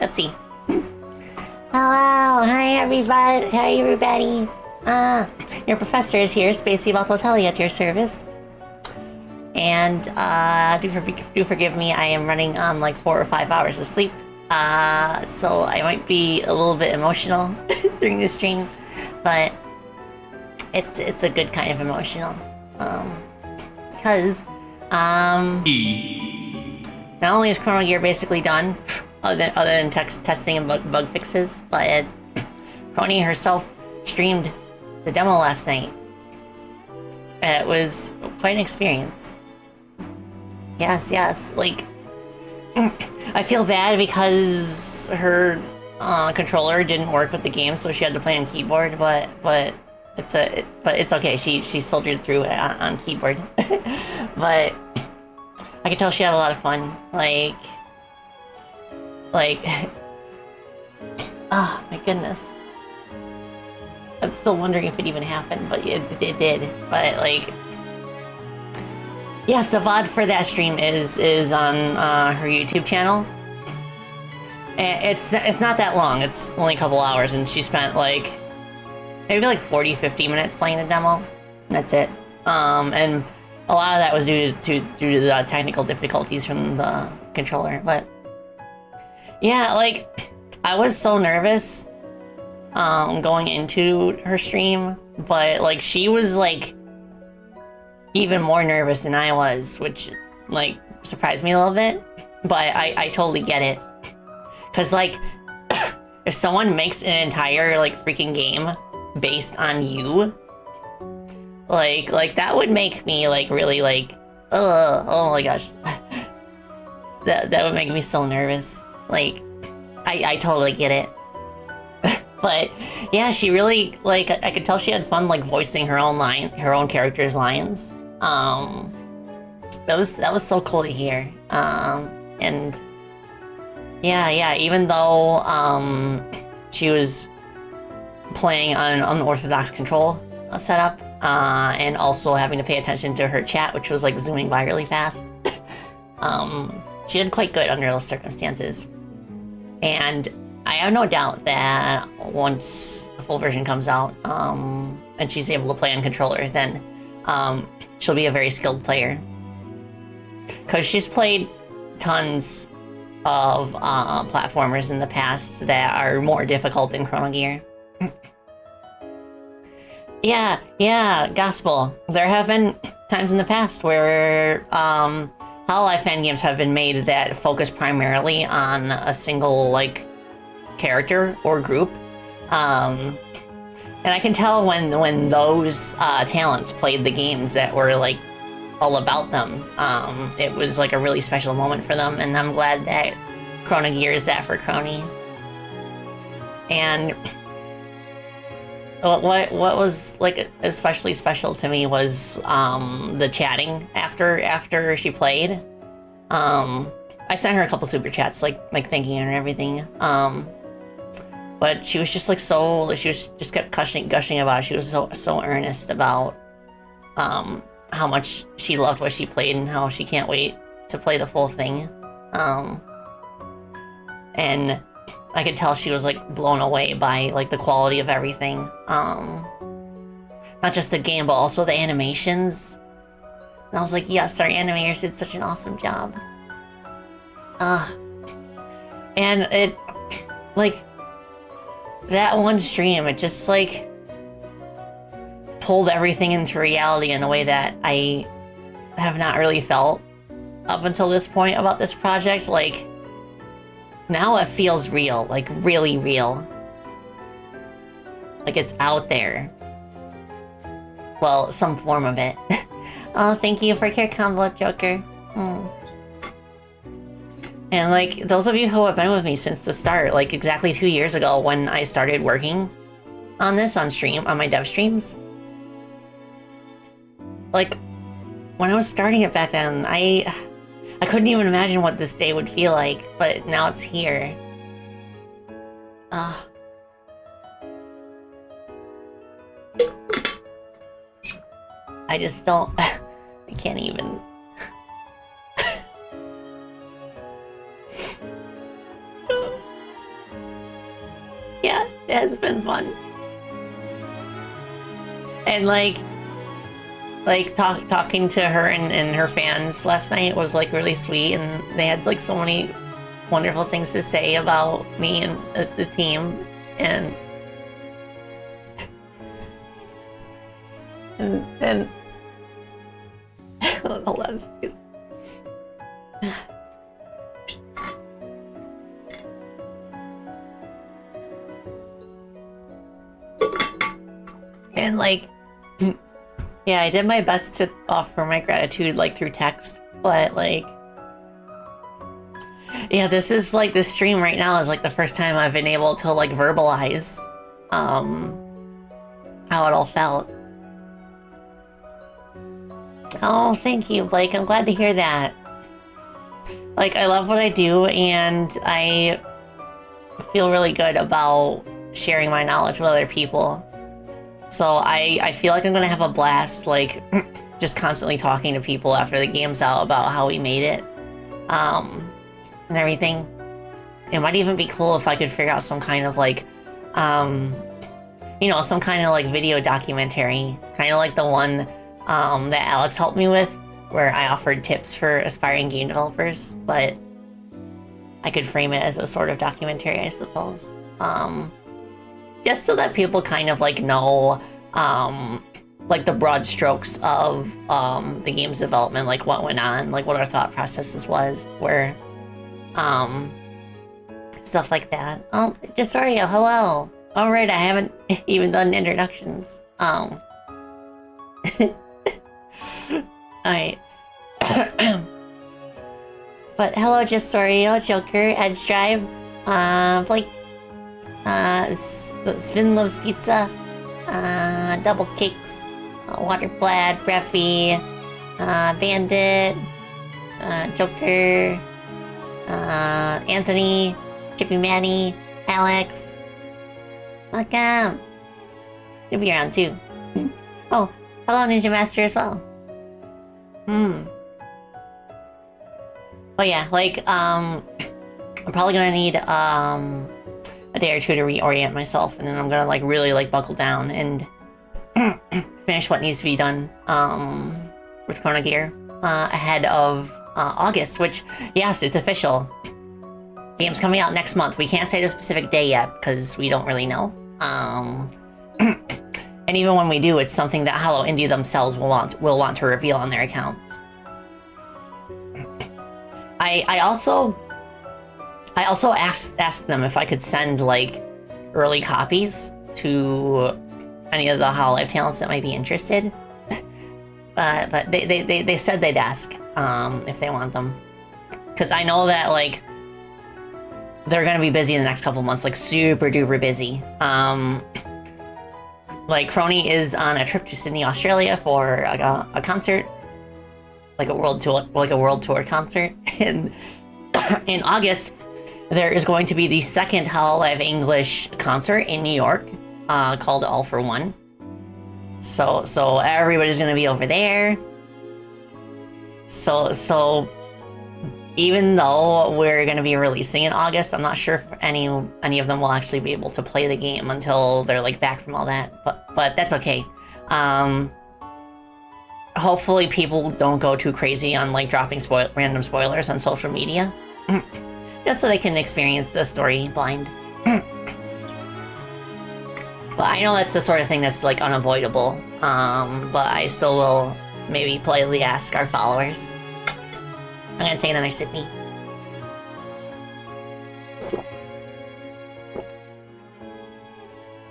Oopsie. Hello, hi everybody. Your professor is here, Spacey Bartheltelli at your service. And do forgive me, I am running on like 4 or 5 hours of sleep. So I might be a little bit emotional during this stream, but it's a good kind of emotional. Because not only is Chrono Gear basically done, other than testing and bug fixes, but Crony herself streamed the demo last night. It was quite an experience. Yes, like I feel bad because her controller didn't work with the game, so she had to play on keyboard. But it's okay. She soldiered through it on keyboard. But I could tell she had a lot of fun. Like, oh my goodness. I'm still wondering if it even happened, but it did. But like, yes, the VOD for that stream is on her YouTube channel. It's not that long. It's only a couple hours, and she spent like maybe like 40-50 minutes playing the demo. That's it. And a lot of that was due to the technical difficulties from the controller. But yeah, like I was so nervous going into her stream, but like she was like even more nervous than I was, which like surprised me a little bit. But I totally get it, because like if someone makes an entire like freaking game based on you, like that would make me like really like oh my gosh, that would make me so nervous. Like I totally get it. But yeah, she really, like, I could tell she had fun like voicing her own character's lines. That was so cool to hear. And yeah, even though she was playing on an unorthodox control setup, and also having to pay attention to her chat, which was like zooming by really fast, she did quite good under those circumstances. And I have no doubt that once the full version comes out, and she's able to play on controller, then she'll be a very skilled player. Because she's played tons of platformers in the past that are more difficult than Chrono Gear. Yeah, Gospel. There have been times in the past where Hololive fan games have been made that focus primarily on a single, like, character or group. And I can tell when those talents played the games that were, like, all about them. It was, like, a really special moment for them, and I'm glad that Chrono Gear is that for Crony. And what was like especially special to me was the chatting after she played. I sent her a couple super chats like thanking her and everything. But she was just like she was just kept gushing about it. She was so earnest about how much she loved what she played and how she can't wait to play the full thing. And I could tell she was like blown away by like the quality of everything. Not just the game, but also the animations. And I was like, yes, our animators did such an awesome job. And it, like, that one stream, it just like pulled everything into reality in a way that I have not really felt up until this point about this project. Like, now it feels real, like really real. Like it's out there. Well, some form of it. Oh, thank you for your combo, Joker. And like, those of you who have been with me since the start, like exactly 2 years ago when I started working on this on my dev streams. Like, when I was starting it back then, I couldn't even imagine what this day would feel like, but now it's here. I just don't... I can't even... been fun. And talking to her and her fans last night was like really sweet, and they had like so many wonderful things to say about me and the team, and hold on a second. And like, yeah, I did my best to offer my gratitude like through text, but like, yeah, this is like, this stream right now is like the first time I've been able to like verbalize how it all felt. Oh, thank you, Blake. I'm glad to hear that. Like, I love what I do, and I feel really good about sharing my knowledge with other people. So I feel like I'm gonna have a blast, like, just constantly talking to people after the game's out about how we made it, and everything. It might even be cool if I could figure out some kind of, like, you know, some kind of, like, video documentary, kind of like the one that Alex helped me with, where I offered tips for aspiring game developers, but I could frame it as a sort of documentary, I suppose. Just so that people kind of like know, like the broad strokes of the game's development, like what went on, like what our thought processes was, where, stuff like that. Oh, just sorry, hello. All right, I haven't even done introductions. All right. But hello, Just Sorry, Joker, Edge Drive, Blake, Sven Loves Pizza, Double Cakes, Waterblad, Breffy, Bandit, Joker, Anthony, Chippy Manny, Alex. Welcome. You'll be around too. Oh, hello, Ninja Master as well. Oh yeah, like, I'm probably gonna need, a day or two to reorient myself, and then I'm gonna, like, really, like, buckle down and finish what needs to be done, with Chrono Gear, ahead of, August, which, yes, it's official. Game's coming out next month. We can't say the specific day yet, because we don't really know. And even when we do, it's something that Hello Indie themselves will want to reveal on their accounts. I also asked them if I could send like early copies to any of the Hololive talents that might be interested. But they said they'd ask if they want them, because I know that like they're gonna be busy in the next couple months, like super duper busy. Like Crony is on a trip to Sydney, Australia for a concert, like a world tour concert. And in August, there is going to be the second Hololive English concert in New York, called All for One. So everybody's gonna be over there. So even though we're gonna be releasing in August, I'm not sure if any of them will actually be able to play the game until they're like back from all that. But that's okay. Hopefully people don't go too crazy on like dropping random spoilers on social media, just so they can experience the story blind. But I know that's the sort of thing that's like unavoidable. But I still will maybe politely ask our followers. I'm gonna take another sippy.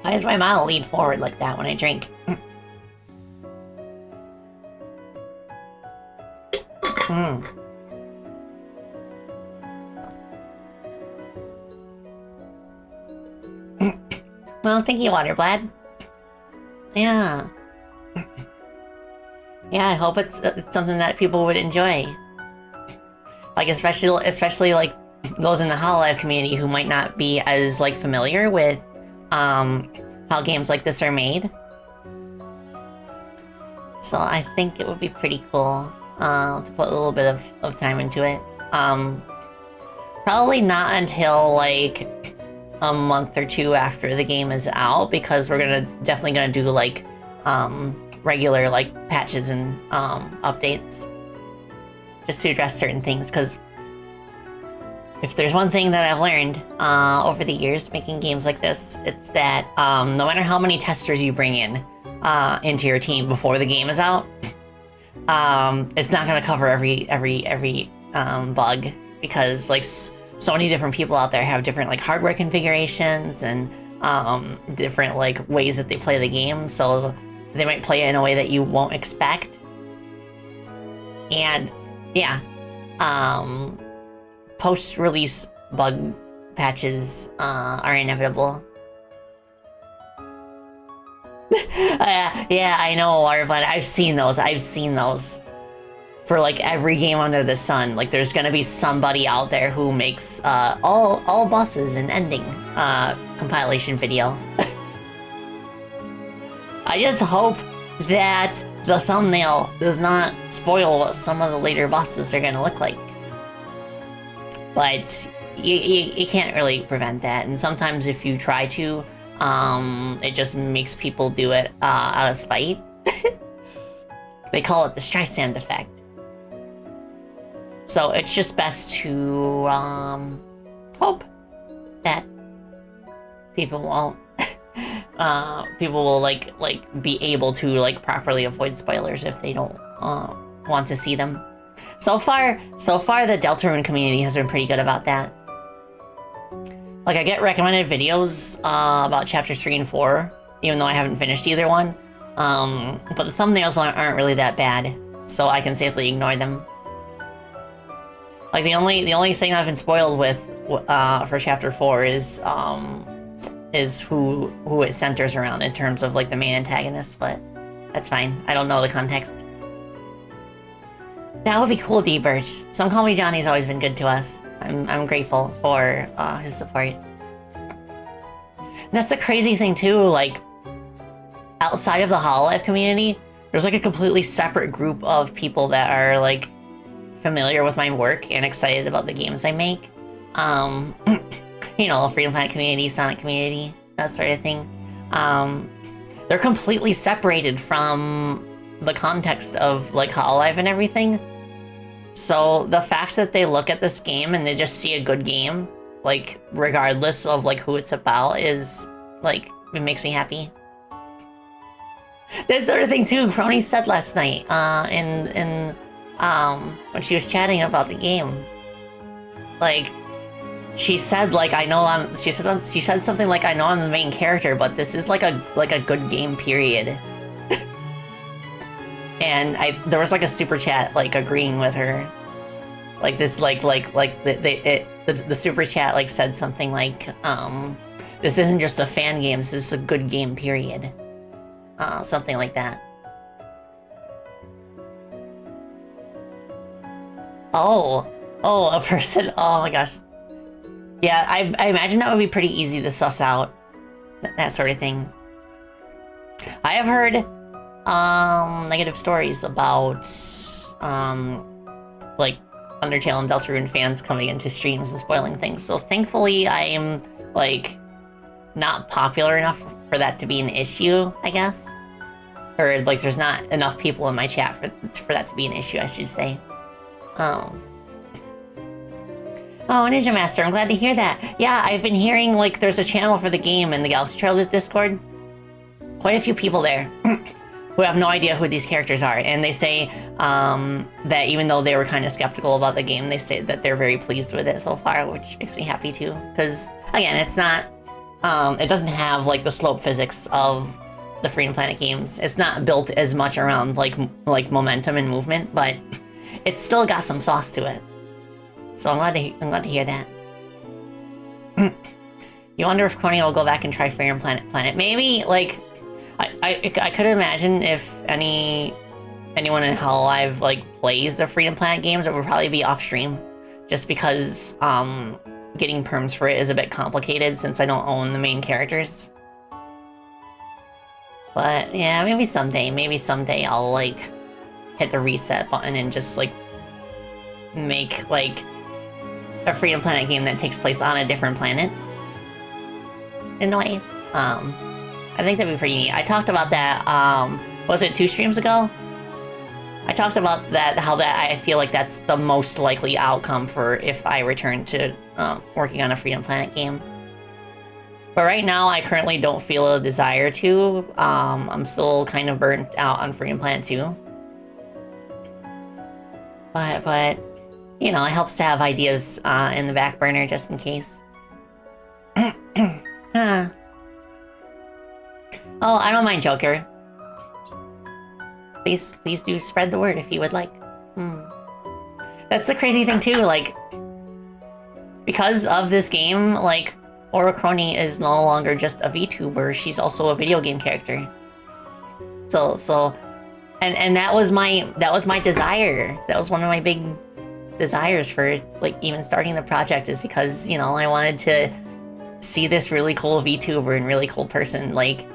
Why does my mouth lean forward like that when I drink? Well, thank you, Waterblad. Yeah. Yeah, I hope it's something that people would enjoy. Like, especially like those in the Hololive community who might not be as like familiar with how games like this are made. So I think it would be pretty cool to put a little bit of time into it. Probably not until like a month or two after the game is out, because we're definitely gonna do like regular like patches and updates just to address certain things, because if there's one thing that I've learned over the years making games like this, it's that no matter how many testers you bring in into your team before the game is out, it's not gonna cover every bug, because like so many different people out there have different like hardware configurations and different like ways that they play the game, so they might play it in a way that you won't expect. And yeah, post-release bug patches are inevitable. Yeah, I know, Water Planet. I've seen those. For like every game under the sun, like there's gonna be somebody out there who makes all bosses and ending compilation video. I just hope that the thumbnail does not spoil what some of the later bosses are gonna look like. But you can't really prevent that, and sometimes if you try to, it just makes people do it out of spite. They call it the Streisand effect. So it's just best to hope that people won't people will like be able to like properly avoid spoilers if they don't want to see them. So far the Deltarune community has been pretty good about that. Like I get recommended videos about chapters 3 and 4, even though I haven't finished either one. But the thumbnails aren't really that bad, so I can safely ignore them. Like the only thing I've been spoiled with for chapter 4 is who it centers around in terms of like the main antagonist, but that's fine. I don't know the context. That would be cool, D-Birch. Some Call Me Johnny's always been good to us. I'm grateful for his support. And that's the crazy thing too, like outside of the Hololive community, there's like a completely separate group of people that are like familiar with my work and excited about the games I make. You know, Freedom Planet community, Sonic community, that sort of thing. They're completely separated from the context of like Hololive and everything. So the fact that they look at this game and they just see a good game, like regardless of like who it's about, is like, it makes me happy. That sort of thing too, Crony said last night when she was chatting about the game. Like, she said like, she said something like, I know I'm the main character, but this is like a good game, period. And there was like a super chat like agreeing with her. Like this the super chat like said something like, this isn't just a fan game, this is a good game, period. Something like that. Oh, a person. Oh my gosh. Yeah, I imagine that would be pretty easy to suss out. That sort of thing. I have heard negative stories about like Undertale and Deltarune fans coming into streams and spoiling things. So thankfully I am like not popular enough for that to be an issue, I guess. Or like there's not enough people in my chat for that to be an issue, I should say. Oh, Ninja Master, I'm glad to hear that. Yeah, I've been hearing like there's a channel for the game in the Galaxy Trailers Discord. Quite a few people there who have no idea who these characters are, and they say that even though they were kind of skeptical about the game, they say that they're very pleased with it so far, which makes me happy too. Because again, it's not, it doesn't have like the slope physics of the Freedom Planet games. It's not built as much around like momentum and movement, but it's still got some sauce to it. So I'm glad to hear that. You wonder if Coney will go back and try Freedom Planet. Maybe, like, I could imagine if anyone in Hololive like plays the Freedom Planet games, it would probably be off stream, just because getting perms for it is a bit complicated since I don't own the main characters. But yeah, maybe someday I'll like hit the reset button and just like make like a Freedom Planet game that takes place on a different planet. in a way. I think that'd be pretty neat. I talked about that, was it 2 streams ago? I talked about that, how that I feel like that's the most likely outcome for if I return to working on a Freedom Planet game. But right now, I currently don't feel a desire to. I'm still kind of burnt out on Freedom Planet 2. But you know, it helps to have ideas in the back burner just in case. Oh, I don't mind Joker. Please do spread the word if you would like. That's the crazy thing too, like, because of this game, like, Oracroni is no longer just a VTuber, she's also a video game character. And that was my desire. That was one of my big desires for, like, even starting the project, is because, you know, I wanted to see this really cool VTuber and really cool person, like,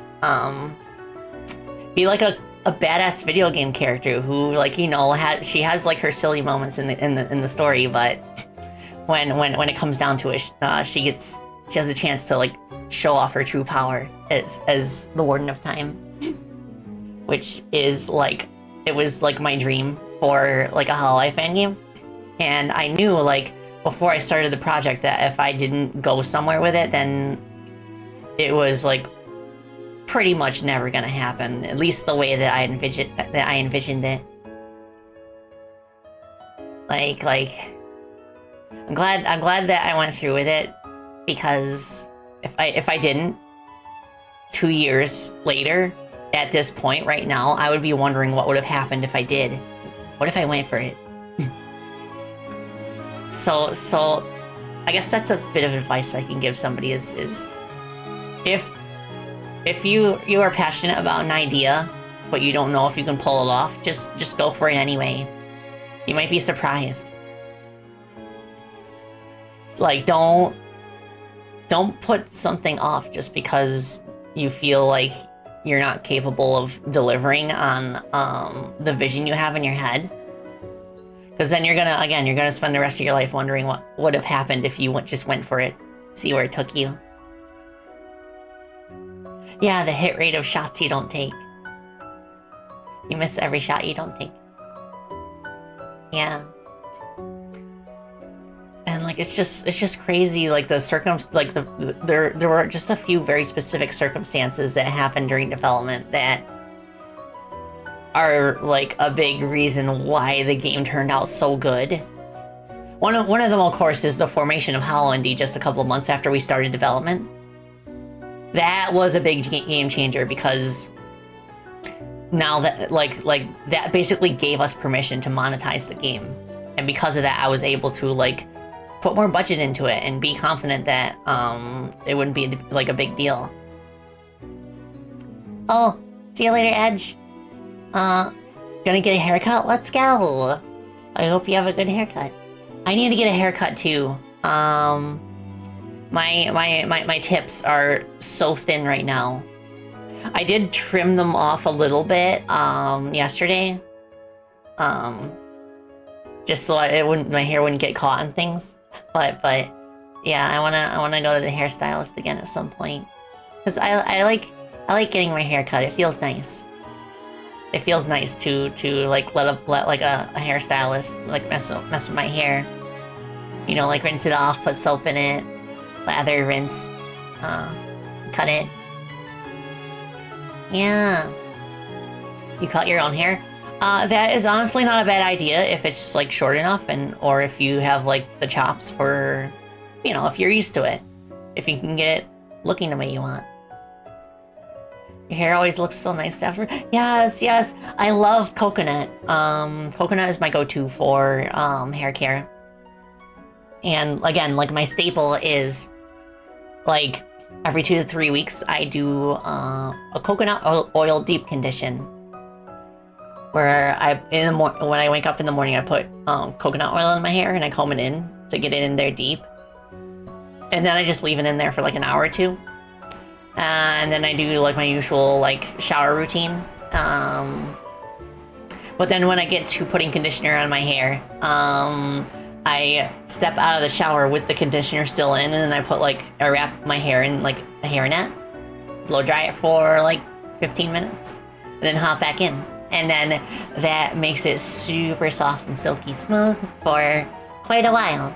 be like a badass video game character who, like, you know, she has like her silly moments in the story, but when it comes down to it, she has a chance to, like, show off her true power as the Warden of Time, which is like, it was like my dream for like a Hololive fan game. And I knew, like, before I started the project that if I didn't go somewhere with it, then it was like pretty much never gonna happen, at least the way that I envisioned it. Like I'm glad that I went through with it, because if I didn't, 2 years later, at this point right now, I would be wondering what would have happened if I did. What if I went for it? So I guess that's a bit of advice I can give somebody is if you are passionate about an idea, but you don't know if you can pull it off, just go for it anyway. You might be surprised. Like, don't put something off just because you feel like you're not capable of delivering on the vision you have in your head. Because then you're gonna spend the rest of your life wondering what would have happened if you just went for it, see where it took you. Yeah, the hit rate of shots you don't take. You miss every shot you don't take. Yeah. And, like, it's just crazy, like, there were just a few very specific circumstances that happened during development that are, like, a big reason why the game turned out so good. One of them, of course, is the formation of HoloND just a couple of months after we started development. That was a big game changer, because now that, like that basically gave us permission to monetize the game. And because of that, I was able to, like, put more budget into it and be confident that it wouldn't be, like, a big deal. Oh, see you later, Edge. Gonna get a haircut? Let's go. I hope you have a good haircut. I need to get a haircut too. My tips are so thin right now. I did trim them off a little bit yesterday. Just so my hair wouldn't get caught in things. But yeah, I wanna go to the hairstylist again at some point. Cause I like getting my hair cut. It feels nice. It feels nice to like let like a hairstylist like mess with my hair. You know, like rinse it off, put soap in it, lather, rinse, cut it. Yeah. You cut your own hair? That is honestly not a bad idea if it's, like, short enough, or if you have, like, the chops for, you know, if you're used to it. If you can get it looking the way you want. Your hair always looks so nice after. Yes, I love coconut. Coconut is my go-to for hair care. And again, like, my staple is, like, every 2 to 3 weeks I do a coconut oil deep condition. Where when I wake up in the morning, I put coconut oil in my hair and I comb it in to get it in there deep. And then I just leave it in there for like an hour or two. And then I do like my usual like shower routine. But then when I get to putting conditioner on my hair, I step out of the shower with the conditioner still in, and then I wrap my hair in like a hairnet, blow dry it for like 15 minutes, and then hop back in. And then that makes it super soft and silky smooth for quite a while.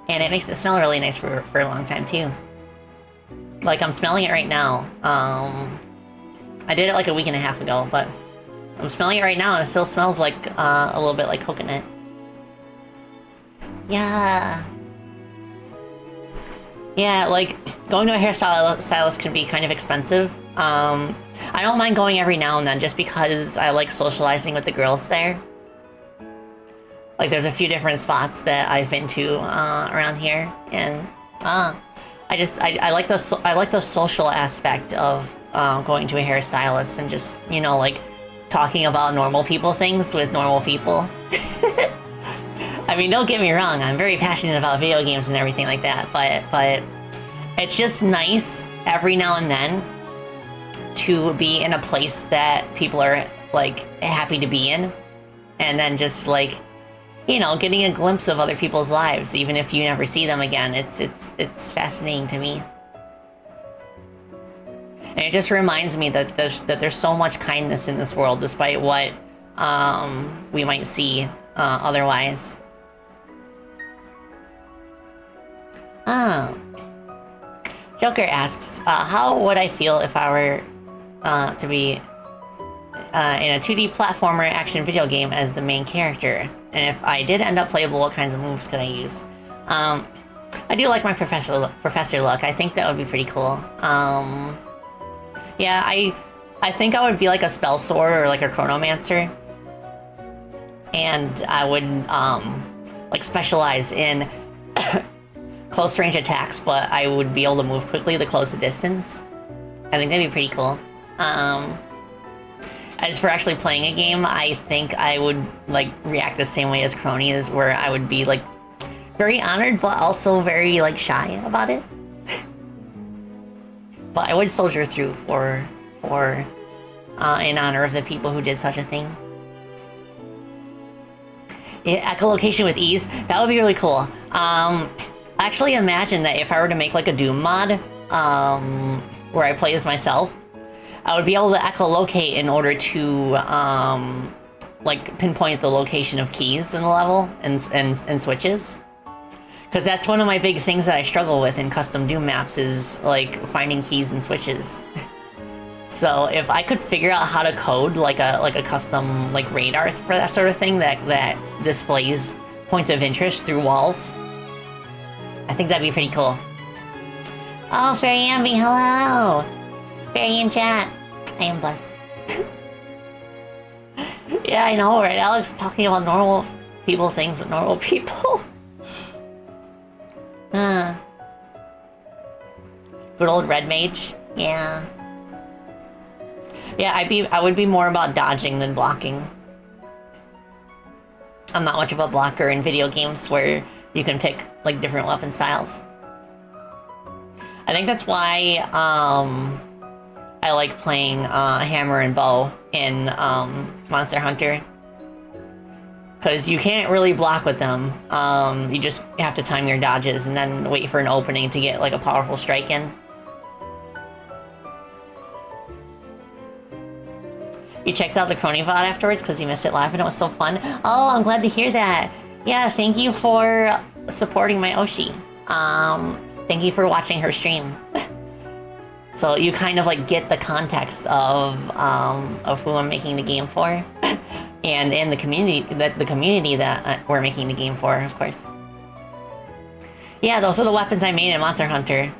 And it makes it smell really nice for a long time too. Like, I'm smelling it right now. I did it like a week and a half ago, but I'm smelling it right now and it still smells like a little bit like coconut. Yeah. Yeah, like, going to a hairstylist can be kind of expensive. I don't mind going every now and then just because I like socializing with the girls there. Like, there's a few different spots that I've been to around here, and I like the social aspect of going to a hairstylist and just, you know, like, talking about normal people things with normal people. I mean, don't get me wrong, I'm very passionate about video games and everything like that, but it's just nice every now and then to be in a place that people are, like, happy to be in, and then just, like, you know, getting a glimpse of other people's lives, even if you never see them again. It's fascinating to me. And it just reminds me that there's so much kindness in this world, despite what we might see otherwise. Oh. Joker asks, how would I feel if I were to be in a 2D platformer action video game as the main character? And if I did end up playable, what kinds of moves could I use? I do like my professor look. I think that would be pretty cool. Yeah, I think I would be like a spell sword or like a chronomancer. And I would like specialize in close range attacks, but I would be able to move quickly to close the distance. I think that'd be pretty cool. As for actually playing a game, I think I would like react the same way as Crony is, where I would be like very honored, but also very like shy about it. But I would soldier through for in honor of the people who did such a thing. Yeah, echolocation with ease, that would be really cool. Actually imagine that if I were to make like a Doom mod, where I play as myself, I would be able to echolocate in order to like pinpoint the location of keys in the level and switches. Because that's one of my big things that I struggle with in custom Doom maps is like finding keys and switches. So if I could figure out how to code like a custom like radar for that sort of thing that displays points of interest through walls, I think that'd be pretty cool. Oh, Fairy Ambi, hello! Fairy in chat. I am blessed. Yeah, I know, right? Alex talking about normal people things with normal people. Good old red mage. Yeah. Yeah, I would be more about dodging than blocking. I'm not much of a blocker in video games where you can pick like different weapon styles. I think that's why I like playing hammer and bow in Monster Hunter. Because you can't really block with them. You just have to time your dodges and then wait for an opening to get like a powerful strike in. You checked out the Crony VOD afterwards because you missed it live and it was so fun. Oh, I'm glad to hear that. Yeah, thank you for supporting my Oshi. Thank you for watching her stream. So you kind of like get the context of who I'm making the game for, and the community that we're making the game for, of course. Yeah, those are the weapons I made in Monster Hunter,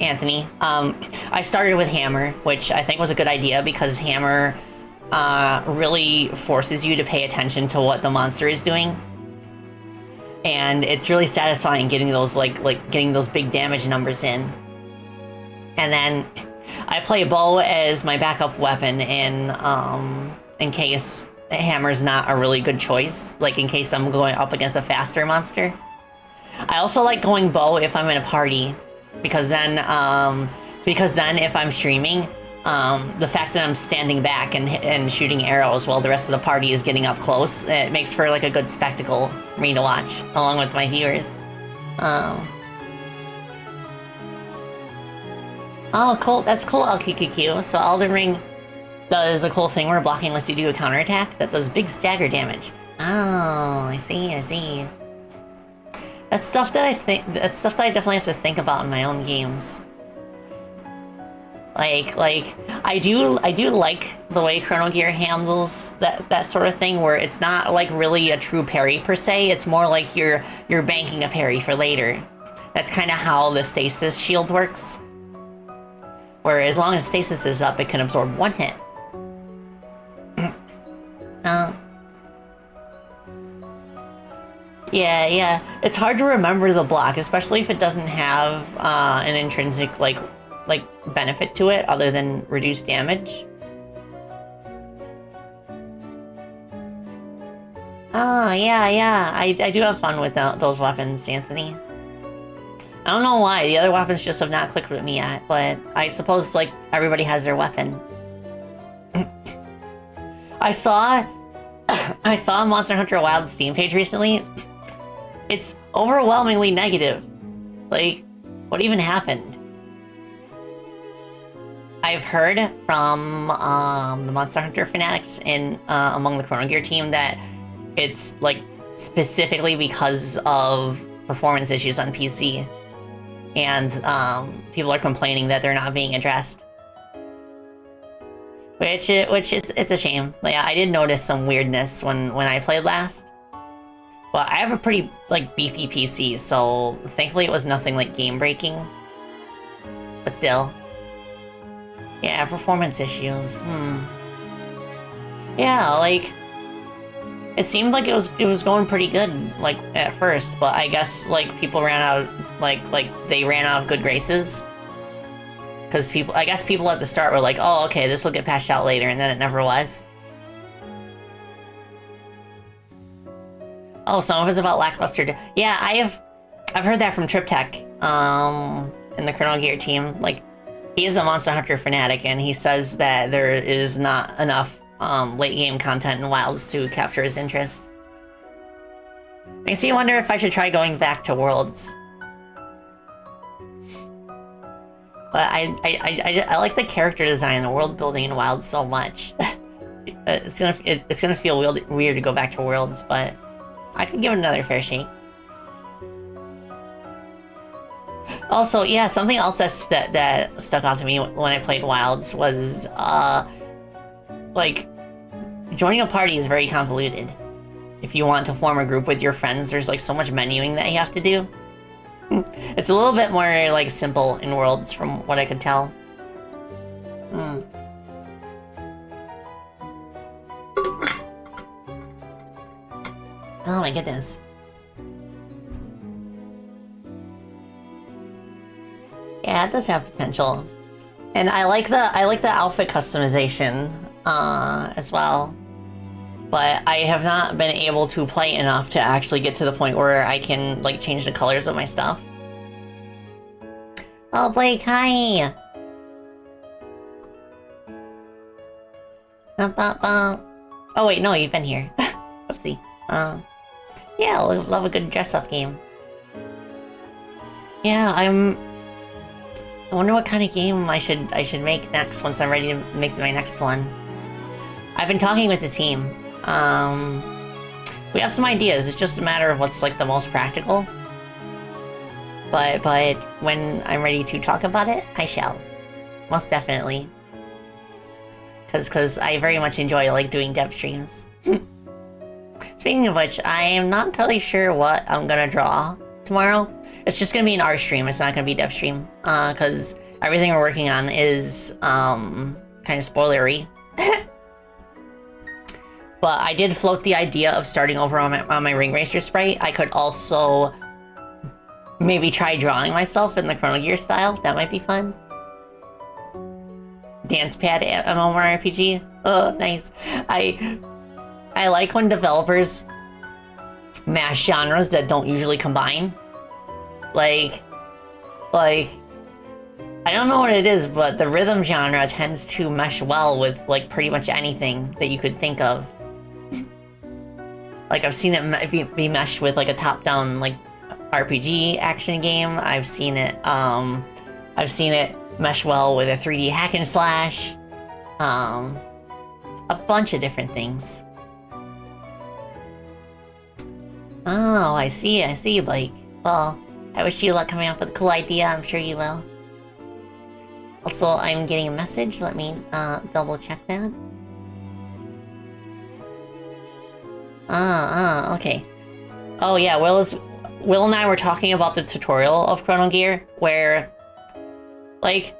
Anthony. I started with hammer, which I think was a good idea because hammer really forces you to pay attention to what the monster is doing. And it's really satisfying getting those getting those big damage numbers in. And then I play bow as my backup weapon in case hammer's not a really good choice, like in case I'm going up against a faster monster. I also like going bow if I'm in a party, because then if I'm streaming, the fact that I'm standing back and shooting arrows while the rest of the party is getting up close, it makes for like a good spectacle for me to watch along with my viewers. Oh, cool. That's cool, LQQQ. So Elden Ring does a cool thing where blocking lets you do a counterattack that does big stagger damage. Oh, I see, I see. That's stuff that I definitely have to think about in my own games. Like, I do like the way Chrono Gear handles that sort of thing, where it's not like really a true parry per se. It's more like you're banking a parry for later. That's kind of how the stasis shield works. Where as long as stasis is up, it can absorb one hit. Yeah. It's hard to remember the block, especially if it doesn't have an intrinsic like benefit to it other than reduced damage. Oh, yeah. I do have fun with those weapons, Anthony. I don't know why. The other weapons just have not clicked with me yet, but I suppose, like, everybody has their weapon. I saw a Monster Hunter Wild Steam page recently. It's overwhelmingly negative. Like, what even happened? I've heard from the Monster Hunter fanatics among the Chrono Gear team that it's, like, specifically because of performance issues on PC. And people are complaining that they're not being addressed. Which it's a shame. Like, I did notice some weirdness when I played last. But I have a pretty, like, beefy PC, so thankfully it was nothing, like, game-breaking. But still. Yeah, performance issues. Yeah, like, it seemed like it was going pretty good, like, at first, but I guess, like, people ran out, they ran out of good graces. Because I guess people at the start were like, oh, okay, this will get patched out later, and then it never was. Oh, some of it's about lackluster. Yeah, I've heard that from TripTech, in the Chrono Gear team. Like, he is a Monster Hunter fanatic, and he says that there is not enough late game content in Wilds to capture his interest. Makes me wonder if I should try going back to Worlds. But I like the character design and the world building in Wilds so much. It's gonna feel weird to go back to Worlds, but I could give it another fair shake. Also, yeah, something else that stuck out to me when I played Wilds was, like, joining a party is very convoluted. If you want to form a group with your friends, there's, like, so much menuing that you have to do. It's a little bit more, like, simple in Worlds from what I could tell. Oh my goodness. Yeah, it does have potential. And I like the outfit customization as well. But I have not been able to play enough to actually get to the point where I can, like, change the colors of my stuff. Oh, Blake, hi! Oh wait, no, you've been here. Oopsie. Yeah, love a good dress-up game. Yeah, I wonder what kind of game I should make next once I'm ready to make my next one. I've been talking with the team. We have some ideas. It's just a matter of what's, like, the most practical. But when I'm ready to talk about it, I shall. Most definitely. Cause I very much enjoy, like, doing dev streams. Speaking of which, I am not entirely sure what I'm gonna draw tomorrow. It's just gonna be an art stream. It's not gonna be a dev stream. Cause everything we're working on is, kind of spoilery. But I did float the idea of starting over on my Ring Racer sprite. I could also maybe try drawing myself in the Chrono Gear style. That might be fun. Dance pad MMORPG. Oh, nice. I like when developers mash genres that don't usually combine. Like, I don't know what it is, but the rhythm genre tends to mesh well with, like, pretty much anything that you could think of. Like, I've seen it be meshed with, like, a top-down, like, RPG action game. I've seen it mesh well with a 3D hack and slash. A bunch of different things. Oh, I see, Blake. Well, I wish you luck coming up with a cool idea. I'm sure you will. Also, I'm getting a message. Let me double check that. Okay. Oh yeah, Will and I were talking about the tutorial of Chrono Gear, where, like,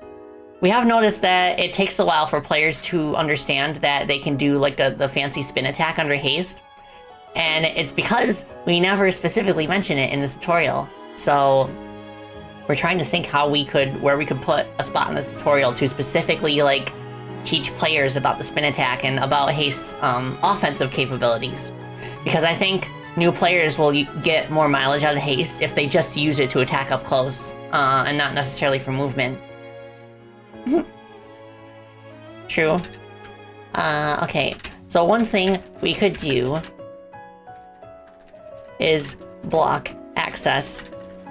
we have noticed that it takes a while for players to understand that they can do, like, the fancy spin attack under haste. And it's because we never specifically mention it in the tutorial. So we're trying to think where we could put a spot in the tutorial to specifically, like, teach players about the spin attack and about haste's offensive capabilities. Because I think new players will get more mileage out of haste if they just use it to attack up close, and not necessarily for movement. True. Okay, so one thing we could do is block access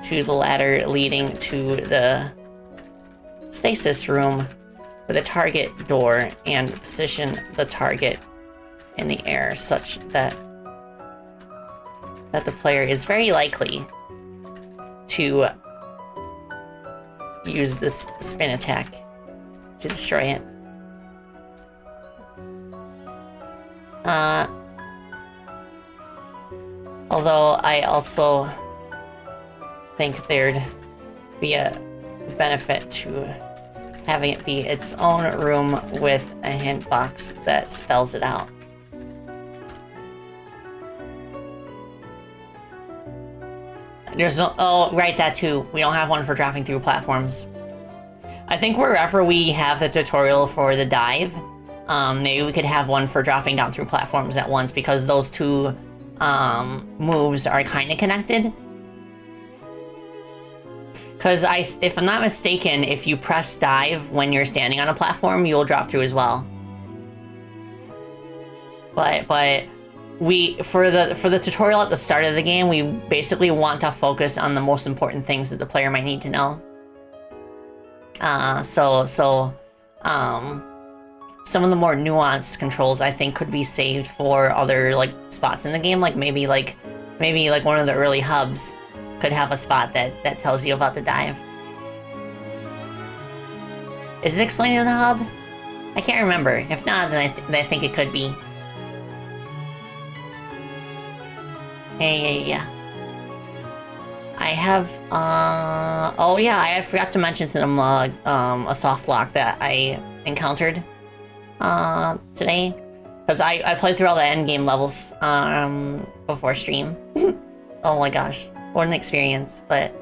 to the ladder leading to the stasis room with a target door and position the target in the air such that the player is very likely to use this spin attack to destroy it. Although I also think there'd be a benefit to having it be its own room with a hint box that spells it out. There's no, oh, right, that too. We don't have one for dropping through platforms. I think wherever we have the tutorial for the dive, maybe we could have one for dropping down through platforms at once, because those two moves are kind of connected. Because if I'm not mistaken, if you press dive when you're standing on a platform, you'll drop through as well. But for the tutorial at the start of the game, we basically want to focus on the most important things that the player might need to know. Some of the more nuanced controls I think could be saved for other, like, spots in the game, like maybe one of the early hubs could have a spot that tells you about the dive. Is it explaining the hub? I can't remember. If not, then I think it could be. Yeah. I have, oh yeah, I forgot to mention to them, a soft lock that I encountered, today. Because I played through all the endgame levels, before stream. Oh my gosh, what an experience. But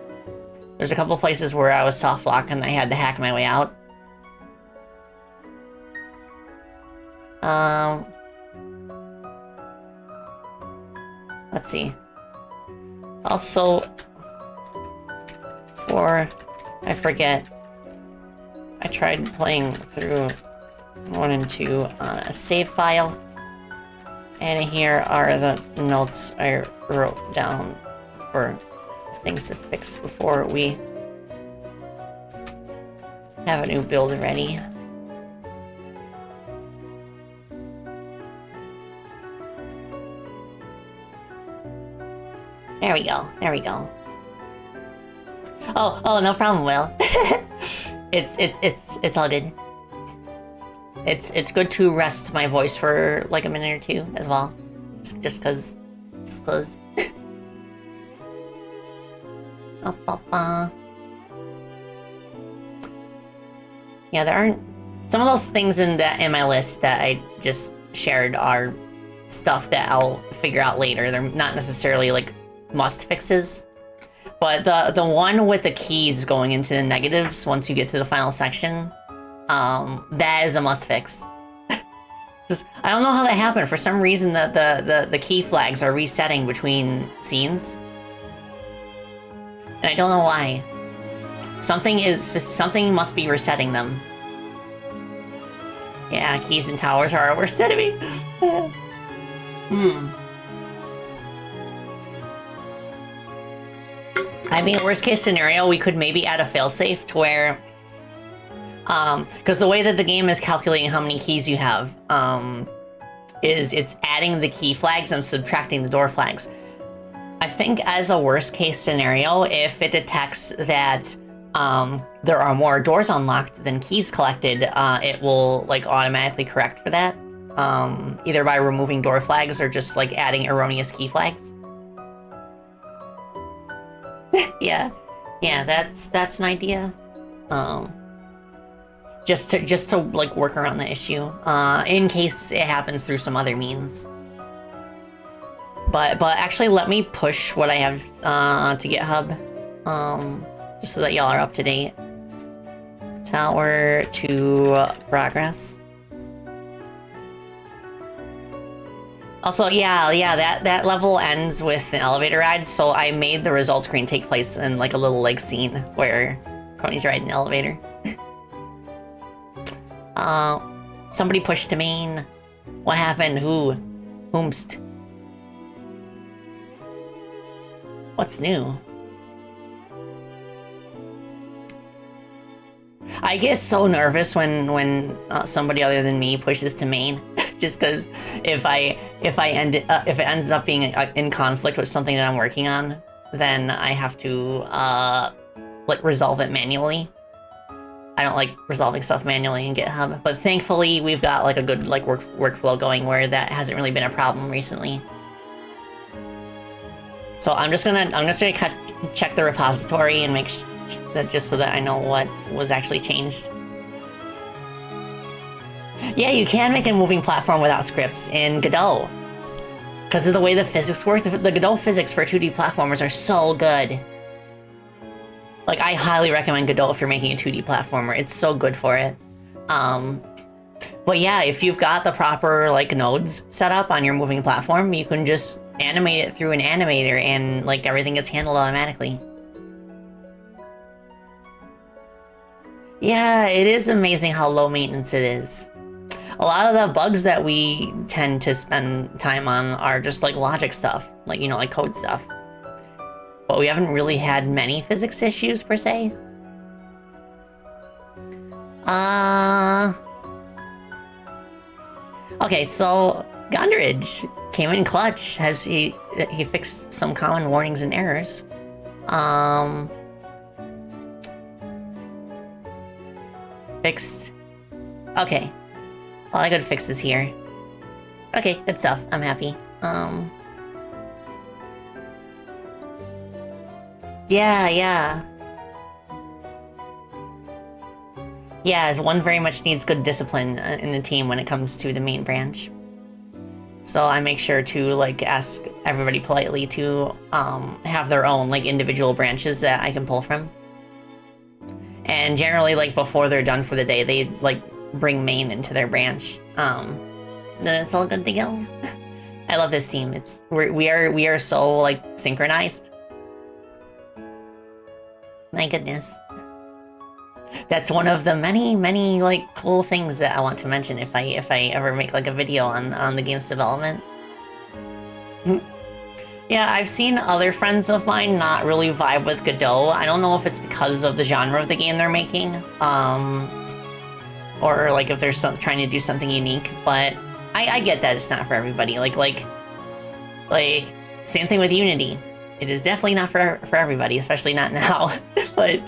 there's a couple places where I was soft locked and I had to hack my way out. Let's see. Also, I forget, I tried playing through 1 and 2 on a save file, and here are the notes I wrote down for things to fix before we have a new build ready. There we go. Oh, no problem, Will. It's all good. It's good to rest my voice for like a minute or two as well. Just cause. Yeah, there aren't, some of those things in my list that I just shared are stuff that I'll figure out later. They're not necessarily like must fixes, but the one with the keys going into the negatives once you get to the final section, that is a must fix. Just, I don't know how that happened. For some reason, the key flags are resetting between scenes, and I don't know why. Something must be resetting them. Yeah, keys and towers are our worst enemy. I mean, worst case scenario, we could maybe add a failsafe to where Because the way that the game is calculating how many keys you have, is it's adding the key flags and subtracting the door flags. I think as a worst case scenario, if it detects that there are more doors unlocked than keys collected, it will like automatically correct for that, either by removing door flags or just like adding erroneous key flags. yeah, that's an idea. Just to like work around the issue, in case it happens through some other means. But actually, let me push what I have to GitHub, just so that y'all are up to date. Tower to progress. Also, yeah, that level ends with an elevator ride, so I made the result screen take place in like a little like scene where Crony's riding an elevator. Somebody pushed to main. What happened? Who? Whomst? What's new? I get so nervous when somebody other than me pushes to main, just because if it ends up being in conflict with something that I'm working on, then I have to like resolve it manually. I don't like resolving stuff manually in GitHub, but thankfully we've got like a good like workflow going where that hasn't really been a problem recently. So I'm just gonna check the repository and make that just so that I know what was actually changed. Yeah, you can make a moving platform without scripts in Godot. Because of the way the physics work, the Godot physics for 2D platformers are so good. Like, I highly recommend Godot if you're making a 2D platformer. It's so good for it. But yeah, if you've got the proper, like, nodes set up on your moving platform, you can just animate it through an animator and, like, everything gets handled automatically. Yeah, it is amazing how low maintenance it is. A lot of the bugs that we tend to spend time on are just, like, logic stuff. Like, you know, like code stuff. But we haven't really had many physics issues, per se. Okay, so Gondridge came in clutch. He fixed some common warnings and errors. Fixed. Okay. All I gotta fix is here. Okay, good stuff. I'm happy. Yeah. Yeah, as one very much needs good discipline in the team when it comes to the main branch. So I make sure to, like, ask everybody politely to have their own, like, individual branches that I can pull from. And generally, like, before they're done for the day, they, like, bring main into their branch. Then it's all good to go. I love this team. We are so, like, synchronized. My goodness. That's one of the many, like, cool things that I want to mention if I ever make, like, a video on the game's development. Yeah, I've seen other friends of mine not really vibe with Godot. I don't know if it's because of the genre of the game they're making, or, like, if they're trying to do something unique, but I get that it's not for everybody. Like, same thing with Unity. It is definitely not for everybody, especially not now. But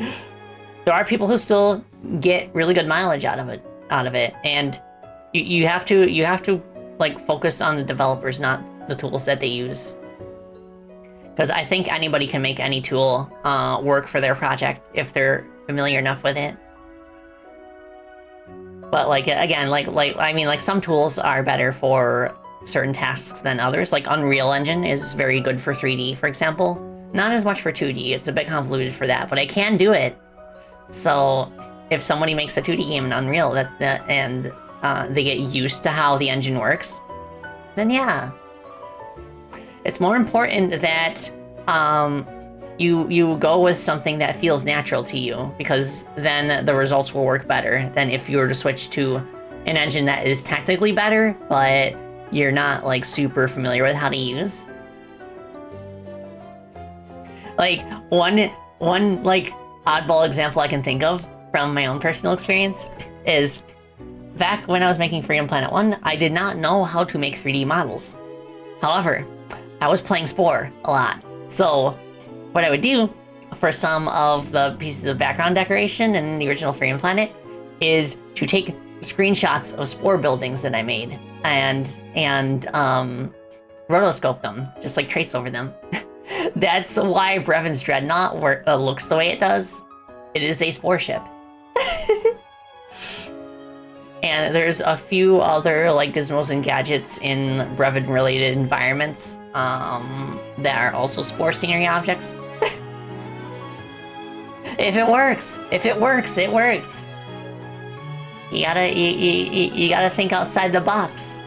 there are people who still get really good mileage out of it, and you have to like focus on the developers, not the tools that they use. Because I think anybody can make any tool work for their project if they're familiar enough with it. But like again, I mean, like some tools are better for certain tasks than others. Like Unreal Engine is very good for 3D, for example. Not as much for 2D. It's a bit convoluted for that, but I can do it. So if somebody makes a 2D game in Unreal and they get used to how the engine works, then yeah. It's more important that you go with something that feels natural to you, because then the results will work better than if you were to switch to an engine that is technically better, but you're not like super familiar with how to use. Like one like oddball example I can think of from my own personal experience is back when I was making Freedom Planet 1, I did not know how to make 3D models. However, I was playing Spore a lot. So what I would do for some of the pieces of background decoration in the original Freedom Planet is to take screenshots of Spore buildings that I made and rotoscope them, just like trace over them. That's why Brevin's Dreadnought looks the way it does. It is a Spore ship. And there's a few other like gizmos and gadgets in Brevin related environments that are also Spore scenery objects. If it works, it works. You gotta think outside the box,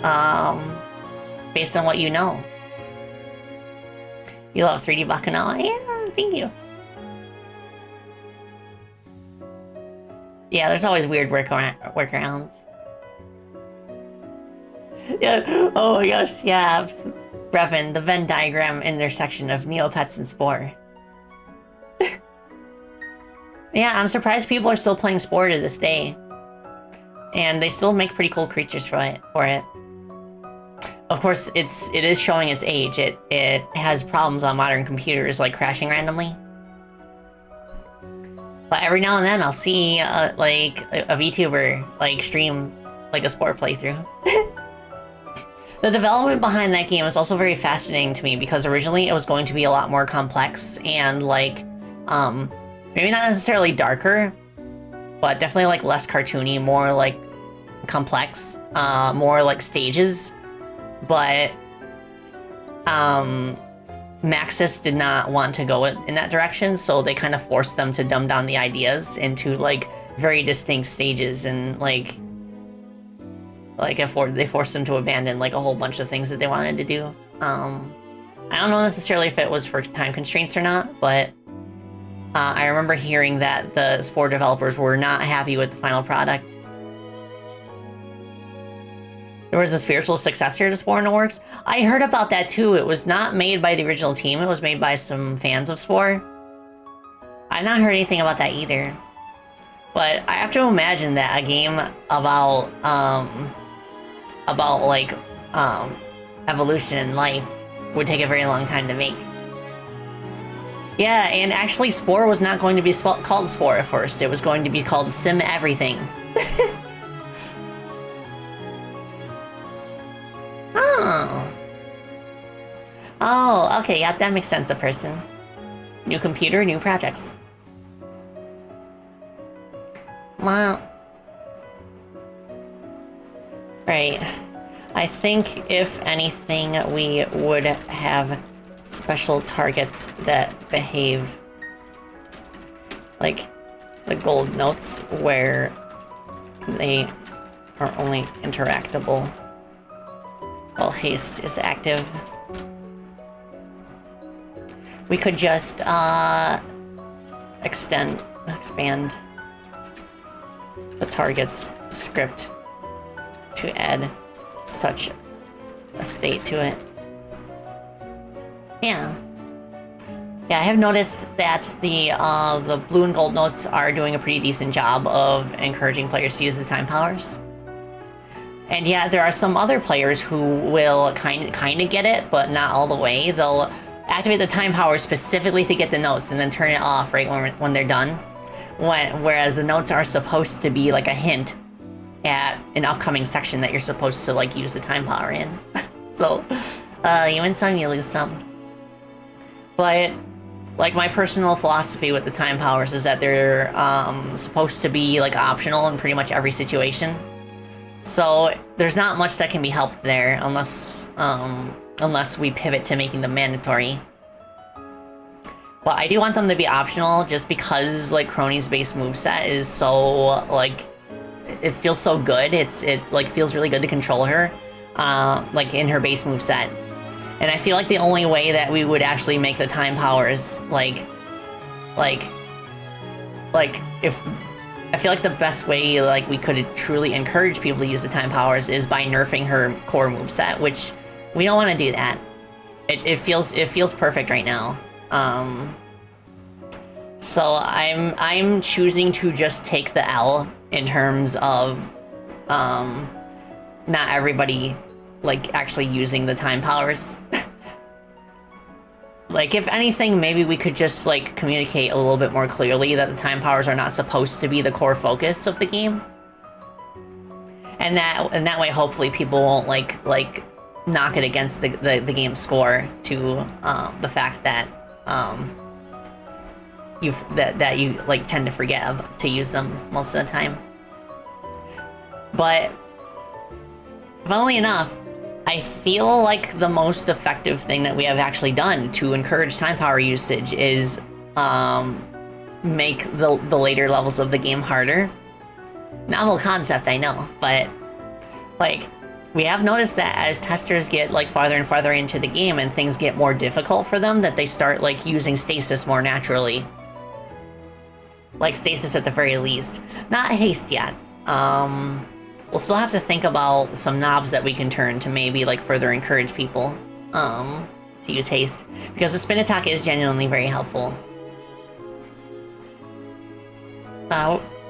based on what you know. You love 3D Bacchanal? Yeah, thank you. Yeah, there's always weird workarounds. Yeah, oh my gosh, yeah. Brevin, the Venn diagram intersection of Neopets and Spore. Yeah, I'm surprised people are still playing Spore to this day. And they still make pretty cool creatures for it. Of course, it is showing its age. It has problems on modern computers, like crashing randomly. But every now and then, I'll see like a VTuber like stream like a Spore playthrough. The development behind that game is also very fascinating to me because originally it was going to be a lot more complex and like maybe not necessarily darker, but definitely like less cartoony, more like complex, more like stages. But Maxis did not want to go in that direction, so they kind of forced them to dumb down the ideas into like very distinct stages, and like they forced them to abandon like a whole bunch of things that they wanted to do. I don't know necessarily if it was for time constraints or not, but I remember hearing that the Spore developers were not happy with the final product. There was a spiritual successor to Spore in the works. I heard about that too. It was not made by the original team. It was made by some fans of Spore. I've not heard anything about that either. But I have to imagine that a game about like evolution and life would take a very long time to make. Yeah, and actually Spore was not going to be called Spore at first. It was going to be called Sim Everything. Oh, okay, yeah, that makes sense, a person. New computer, new projects. Well... Right. I think, if anything, we would have special targets that behave like the gold notes, where they are only interactable while haste is active. We could just expand the target's script to add such a state to it. Yeah. Yeah, I have noticed that the blue and gold notes are doing a pretty decent job of encouraging players to use the time powers. And yeah, there are some other players who will kind of get it, but not all the way. They'll activate the time power specifically to get the notes and then turn it off right when they're done. Whereas the notes are supposed to be like a hint at an upcoming section that you're supposed to like use the time power in. So, you win some, you lose some. But like my personal philosophy with the time powers is that they're supposed to be like optional in pretty much every situation. So there's not much that can be helped there unless we pivot to making them mandatory. But I do want them to be optional just because like Crony's base moveset is so like it feels so good. It's like feels really good to control her like in her base moveset. And I feel like the only way that we would actually make the time powers like if I feel like the best way like we could truly encourage people to use the time powers is by nerfing her core moveset, which we don't want to do that. It feels perfect right now. So I'm choosing to just take the L in terms of not everybody like actually using the time powers. Like, if anything, maybe we could just like communicate a little bit more clearly that the time powers are not supposed to be the core focus of the game. And that way hopefully people won't like knock it against the game score to the fact that you like tend to forget to use them most of the time. But funnily enough, I feel like the most effective thing that we have actually done to encourage time power usage is make the later levels of the game harder. Novel concept, I know, but like we have noticed that as testers get like farther and farther into the game and things get more difficult for them, that they start like using stasis more naturally. Like stasis at the very least. Not haste yet. We'll still have to think about some knobs that we can turn to maybe like further encourage people to use haste, because the spin attack is genuinely very helpful.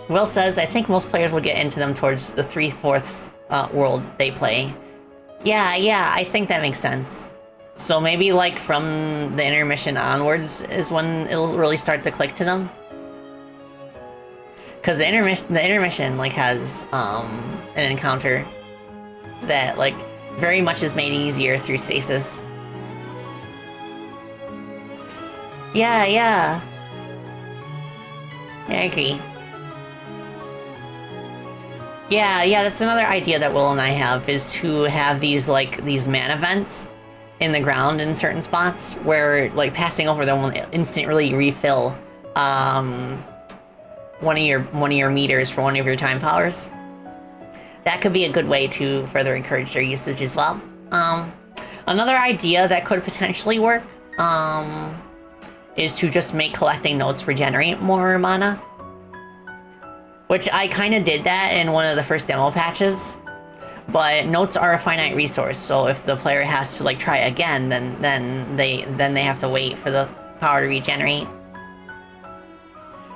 Will says, I think most players will get into them towards the 3/4 world they play. Yeah, I think that makes sense. So maybe like from the intermission onwards is when it'll really start to click to them. Because the intermission like has an encounter that like very much is made easier through stasis. Yeah, I agree. Yeah, that's another idea that Will and I have, is to have these mana vents in the ground in certain spots where like passing over them will instantly refill one of your meters for one of your time powers. That could be a good way to further encourage their usage as well. Another idea that could potentially work is to just make collecting notes regenerate more mana. Which I kind of did that in one of the first demo patches, but notes are a finite resource, so if the player has to like try again, then they have to wait for the power to regenerate.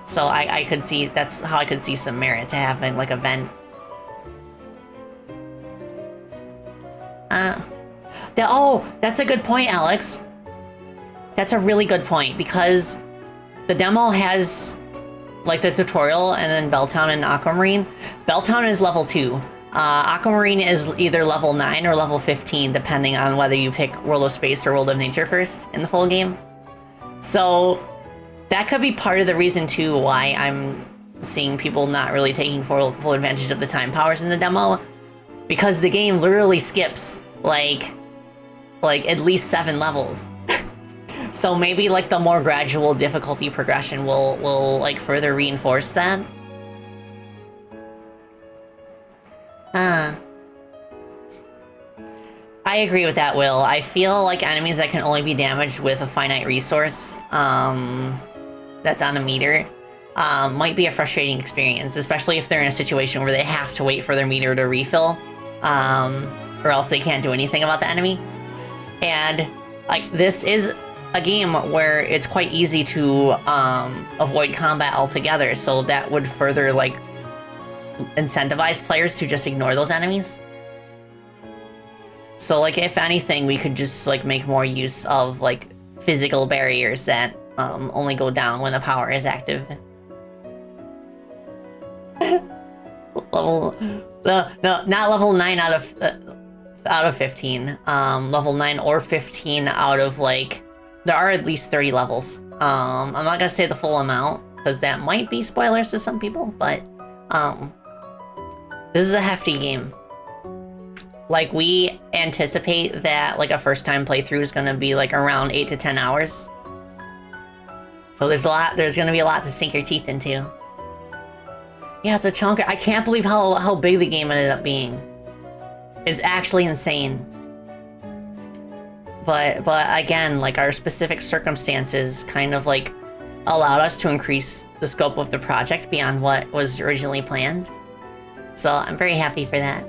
So I could see, that's how I could see some merit to having like a vent. Oh, that's a good point, Alex. That's a really good point, because the demo has like the tutorial and then Belltown and Aquamarine. Belltown is level 2. Aquamarine is either level 9 or level 15, depending on whether you pick World of Space or World of Nature first in the full game. So that could be part of the reason too why I'm seeing people not really taking full advantage of the time powers in the demo, because the game literally skips like at least 7 levels. So maybe like the more gradual difficulty progression will like further reinforce that. I agree with that, Will. I feel like enemies that can only be damaged with a finite resource that's on a meter might be a frustrating experience, especially if they're in a situation where they have to wait for their meter to refill, or else they can't do anything about the enemy. And like this is a game where it's quite easy to avoid combat altogether, so that would further like incentivize players to just ignore those enemies. So like if anything, we could just like make more use of like physical barriers that only go down when the power is active. No, not level 9 out of 15. Level 9 or 15 out of like, there are at least 30 levels. I'm not gonna say the full amount, because that might be spoilers to some people, but this is a hefty game. Like, we anticipate that like a first time playthrough is gonna be like around 8 to 10 hours. So there's gonna be a lot to sink your teeth into. Yeah, it's a chunker. I can't believe how big the game ended up being. It's actually insane. But again, like our specific circumstances kind of like allowed us to increase the scope of the project beyond what was originally planned. So I'm very happy for that.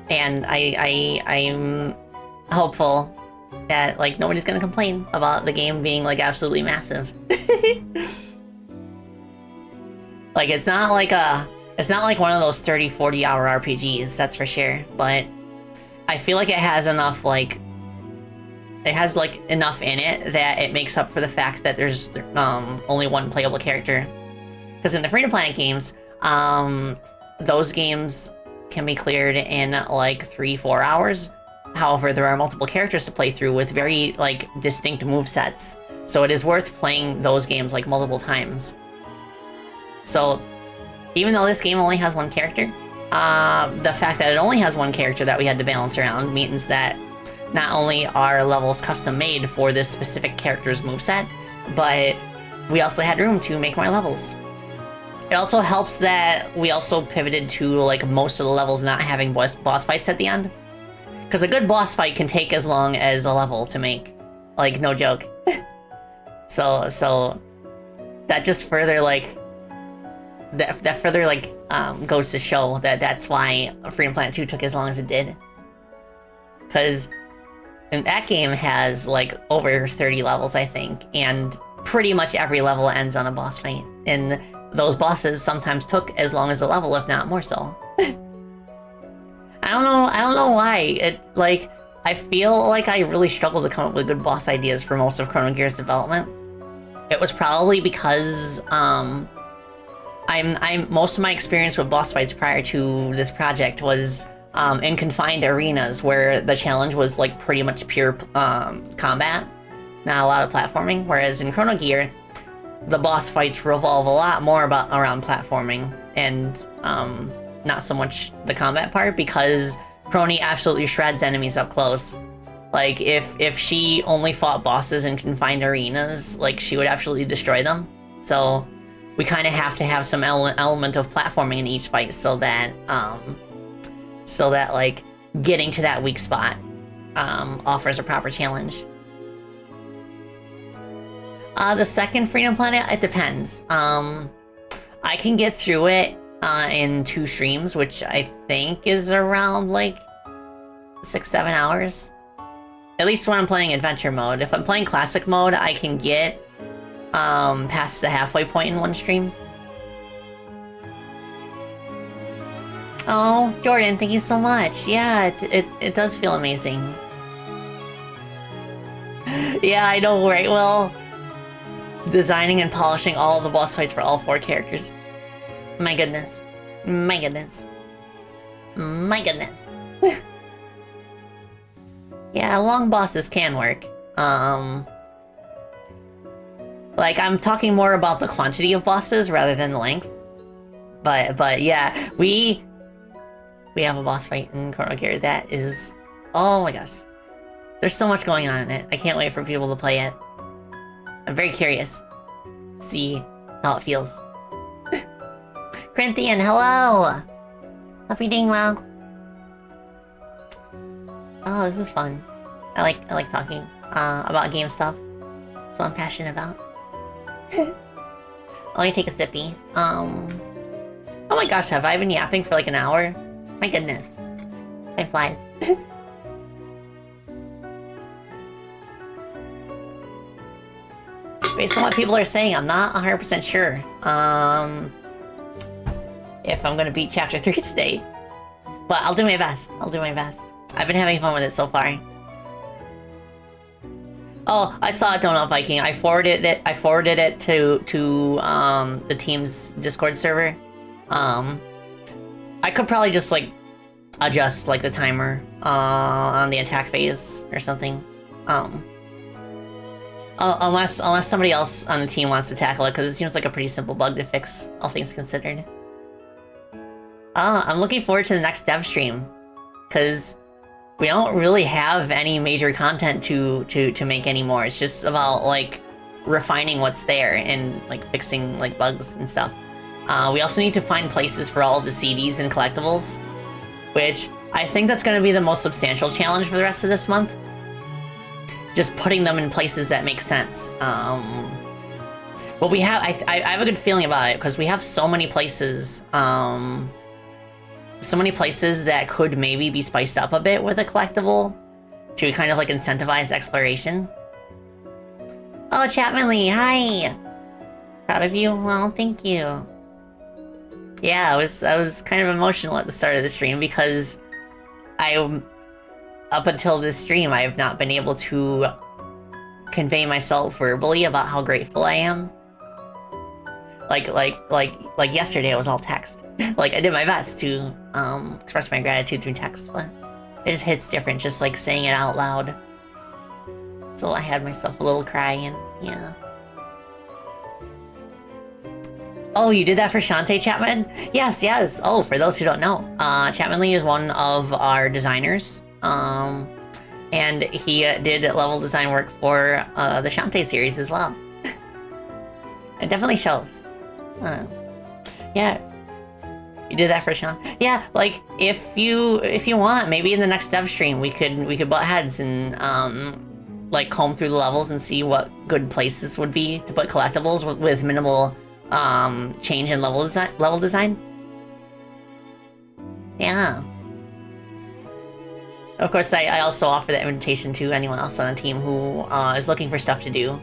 And I'm hopeful that like nobody's gonna complain about the game being like absolutely massive. Like, it's not like one of those 30, 40-hour RPGs, that's for sure. But I feel like it has enough, like, enough in it that it makes up for the fact that there's only one playable character. Because in the Freedom Planet games, those games can be cleared in like 3-4 hours. However, there are multiple characters to play through with very like distinct movesets. So it is worth playing those games like multiple times. So even though this game only has one character, the fact that it only has one character that we had to balance around means that not only are levels custom made for this specific character's moveset, but we also had room to make more levels. It also helps that we also pivoted to like most of the levels not having boss fights at the end. Because a good boss fight can take as long as a level to make. Like, no joke. So that just further like that further like goes to show that that's why Freedom Planet 2 took as long as it did. Because that game has like over 30 levels, I think, and pretty much every level ends on a boss fight. And those bosses sometimes took as long as the level, if not more so. I don't know why. I feel like I really struggled to come up with good boss ideas for most of Chrono Gear's development. It was probably because most of my experience with boss fights prior to this project was in confined arenas where the challenge was like pretty much pure combat, not a lot of platforming. Whereas in Chrono Gear, the boss fights revolve a lot more around platforming and not so much the combat part, because Crony absolutely shreds enemies up close. Like, if she only fought bosses in confined arenas, like, she would absolutely destroy them. So we kind of have to have some element of platforming in each fight so that like getting to that weak spot offers a proper challenge. The second Freedom Planet, it depends. I can get through it in 2 streams, which I think is around like 6-7 hours. At least when I'm playing adventure mode. If I'm playing classic mode, I can get past the halfway point in 1 stream. Oh, Jordan, thank you so much. Yeah, it does feel amazing. Yeah, I know, right? Well, designing and polishing all of the boss fights for all 4 characters. My goodness. My goodness. My goodness. Yeah, long bosses can work. Like, I'm talking more about the quantity of bosses rather than the length. But yeah, we have a boss fight in Chrono Gear that is... Oh my gosh. There's so much going on in it. I can't wait for people to play it. I'm very curious to see how it feels. Corinthian, hello! Hope you're doing well. Oh, this is fun. I like talking about game stuff. That's what I'm passionate about. Let me take a sippy. Oh my gosh, have I been yapping for like an hour? My goodness. Time flies. Based on what people are saying, I'm not 100% sure if I'm gonna beat Chapter 3 today. But I'll do my best. I'll do my best. I've been having fun with it so far. Oh, I saw it, Donut Viking. I forwarded it to the team's Discord server. I could probably just like adjust like the timer on the attack phase or something. Unless somebody else on the team wants to tackle it, because it seems like a pretty simple bug to fix, all things considered. I'm looking forward to the next dev stream, because we don't really have any major content to make anymore. It's just about like refining what's there and like fixing like bugs and stuff. We also need to find places for all of the CDs and collectibles, which I think that's going to be the most substantial challenge for the rest of this month. Just putting them in places that make sense. But we have, I have a good feeling about it, because we have so many places, that could maybe be spiced up a bit with a collectible to kind of like incentivize exploration. Oh, Chapman Lee, hi! Proud of you? Well, thank you. Yeah, I was kind of emotional at the start of the stream because up until this stream, I have not been able to convey myself verbally about how grateful I am. Like yesterday, it was all text. Like, I did my best to express my gratitude through text, but it just hits different, just like saying it out loud. So I had myself a little cry, and yeah. Oh, you did that for Shantae, Chapman? Yes, yes. Oh, for those who don't know, Chapman Lee is one of our designers. And he did level design work for the Shantae series as well. It definitely shows. Yeah. You did that for Sean. Yeah, like if you want, maybe in the next dev stream we could butt heads and like comb through the levels and see what good places would be to put collectibles with minimal change in level design. Yeah. Of course, I also offer that invitation to anyone else on the team who is looking for stuff to do.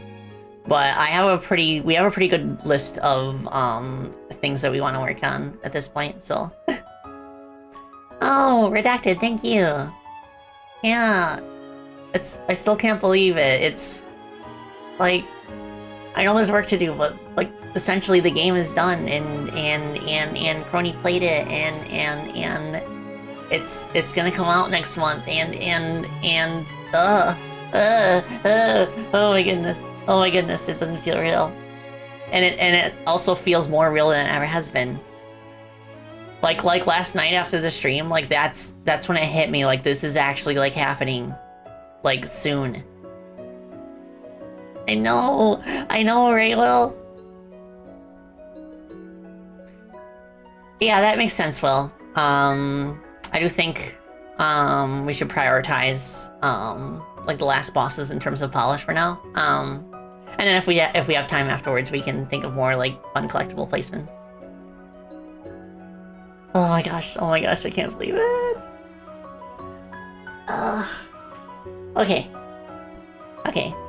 But we have a pretty good list of things that we want to work on at this point, so. Oh, redacted, thank you. Yeah. I still can't believe it. It's like, I know there's work to do, but like essentially the game is done and Crony played it and it's gonna come out next month and oh my goodness. Oh my goodness, it doesn't feel real. And it also feels more real than it ever has been. Like last night after the stream, like that's when it hit me, like this is actually like happening like soon. I know, right, Will? Yeah, that makes sense, Will. I do think we should prioritize like the last bosses in terms of polish for now. And then if we have time afterwards, we can think of more like fun collectible placements. Oh my gosh, I can't believe it. Okay,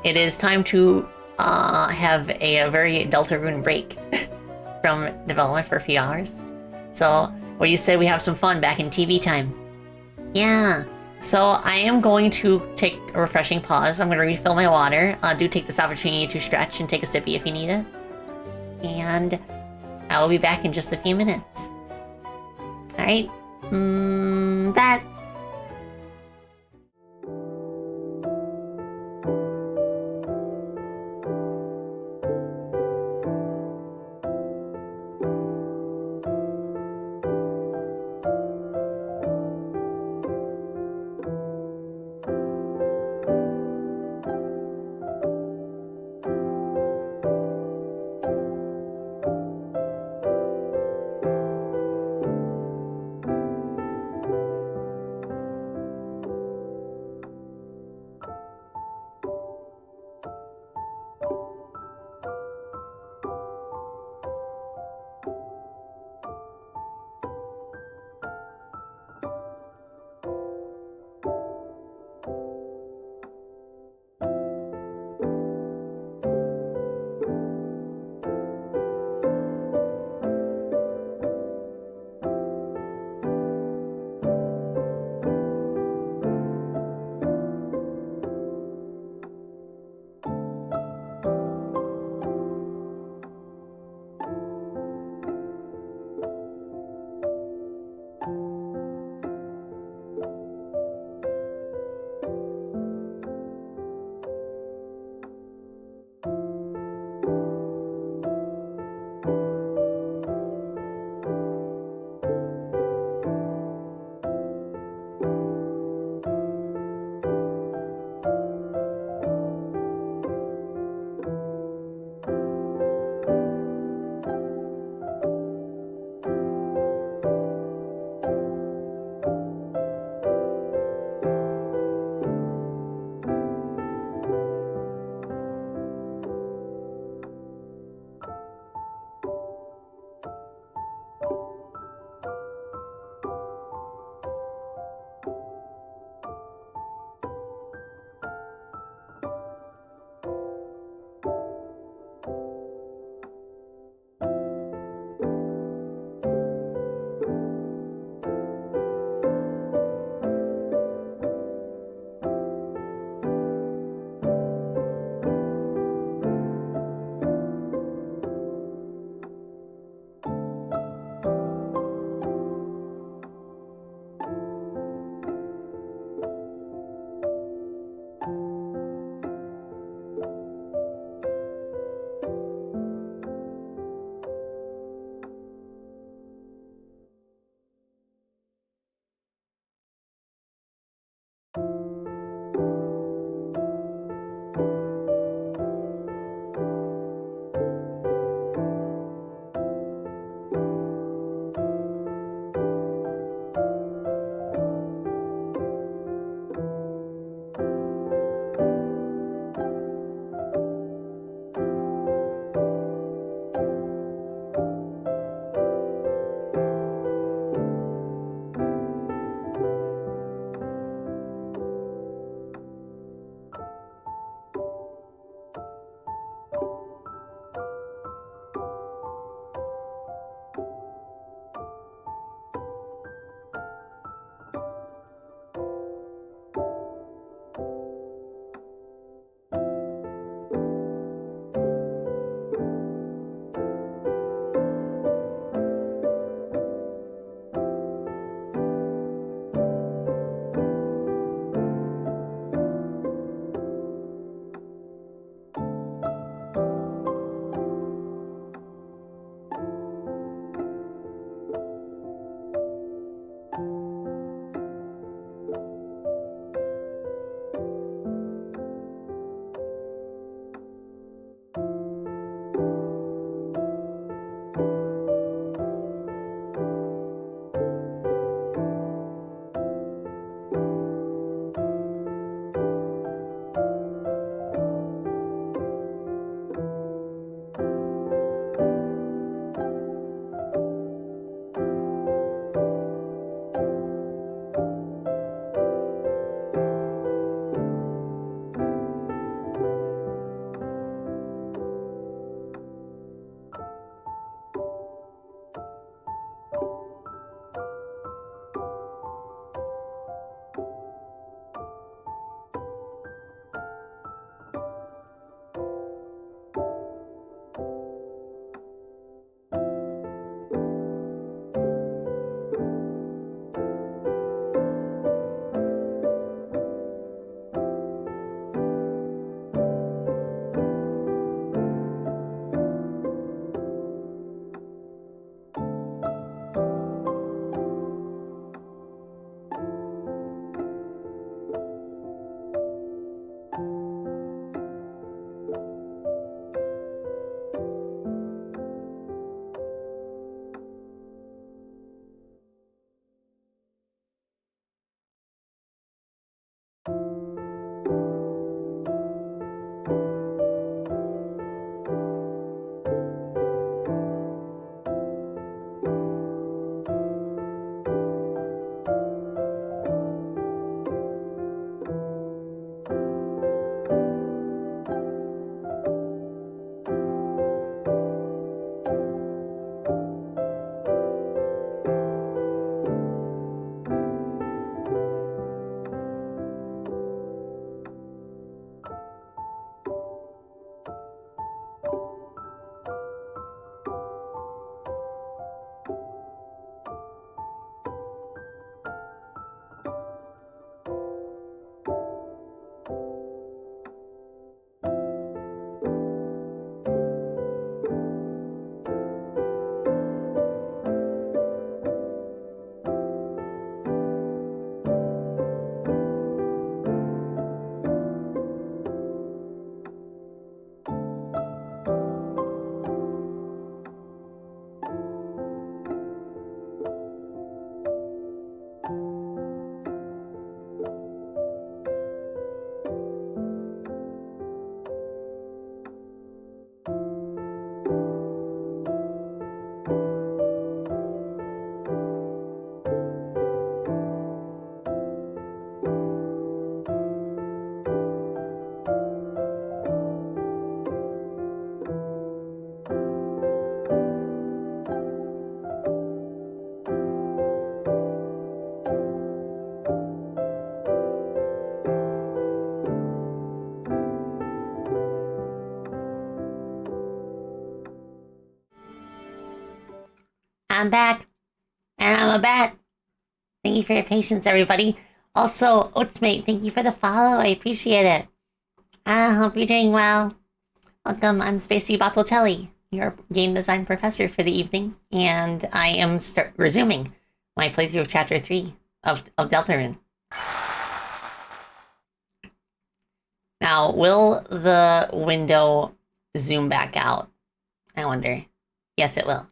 it is time to have a very Deltarune break from development for a few hours. So, what do you say we have some fun back in TV time? Yeah. So I am going to take a refreshing pause. I'm going to refill my water. Do take this opportunity to stretch and take a sippy if you need it. And I will be back in just a few minutes. Alright. That's... I'm back. And I'm a bat. Thank you for your patience, everybody. Also, Oatsmate, thank you for the follow. I appreciate it. I hope you're doing well. Welcome, I'm Spacey Bartoltelli, your game design professor for the evening. And I am resuming my playthrough of Chapter 3 of Deltarune. Now, will the window zoom back out? I wonder. Yes, it will.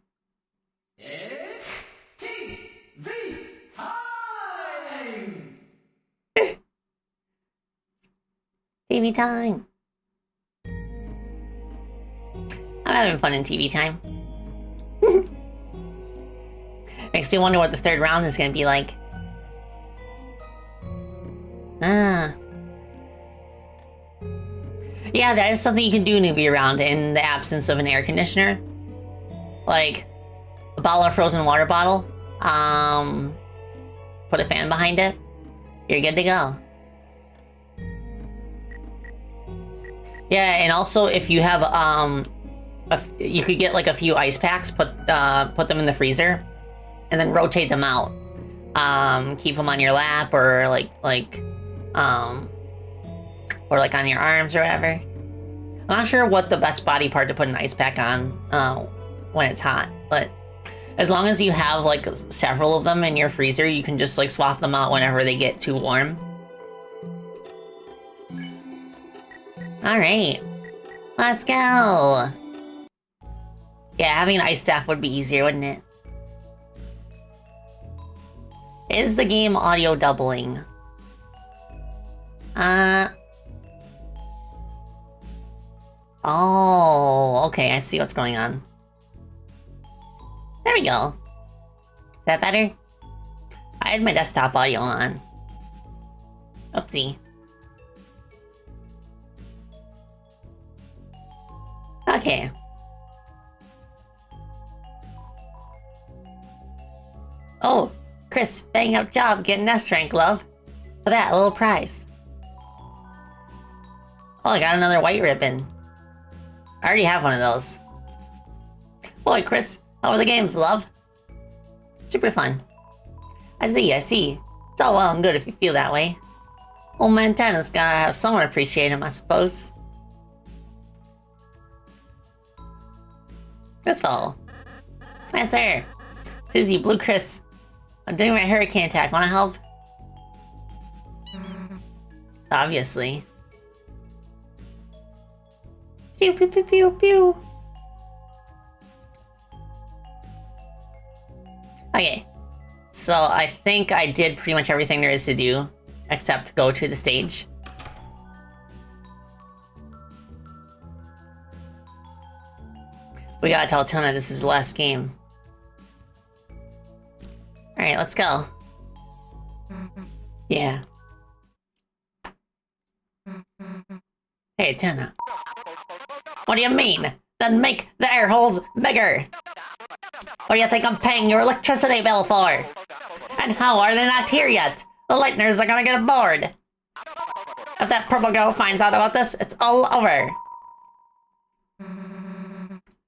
TV time. I'm having fun in TV time. Makes me wonder what the third round is going to be like. Yeah, that is something you can do newbie around in the absence of an air conditioner. Like, a bottle of frozen water bottle. Put a fan behind it. You're good to go. Yeah, and also if you have, you could get like a few ice packs, put them in the freezer, and then rotate them out. Keep them on your lap or like on your arms or whatever. I'm not sure what the best body part to put an ice pack on when it's hot, but as long as you have like several of them in your freezer, you can just like swap them out whenever they get too warm. All right, let's go. Yeah, having an ice staff would be easier, wouldn't it? Is the game audio doubling? Oh, okay, I see what's going on. There we go. Is that better? I had my desktop audio on. Oopsie. Okay. Oh, Chris, bang up job getting S rank, love. For that, a little prize. Oh, I got another white ribbon. I already have one of those. Boy, Chris, how are the games, love? Super fun. I see. It's all well and good if you feel that way. Old man Tennis gotta have someone appreciate him, I suppose. This fellow. Answer. Susie, Blue Chris. I'm doing my hurricane attack. Wanna help? Obviously. Pew pew pew pew pew. Okay. So I think I did pretty much everything there is to do, except go to the stage. We gotta tell Tona this is the last game. Alright, let's go. Yeah. Hey, Tona. What do you mean? Then make the air holes bigger! What do you think I'm paying your electricity bill for? And how are they not here yet? The lighteners are gonna get bored. If that purple girl finds out about this, it's all over.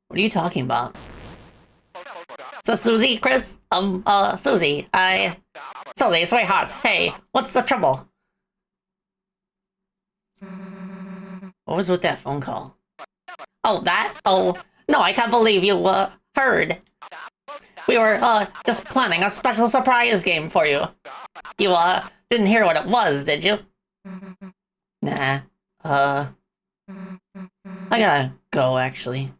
What are you talking about? So Susie, Chris? Susie, Susie, sweetheart, hey, what's the trouble? What was with that phone call? Oh, that? Oh, no, I can't believe you, heard. We were, just planning a special surprise game for you. You, didn't hear what it was, did you? Nah, I gotta go, actually.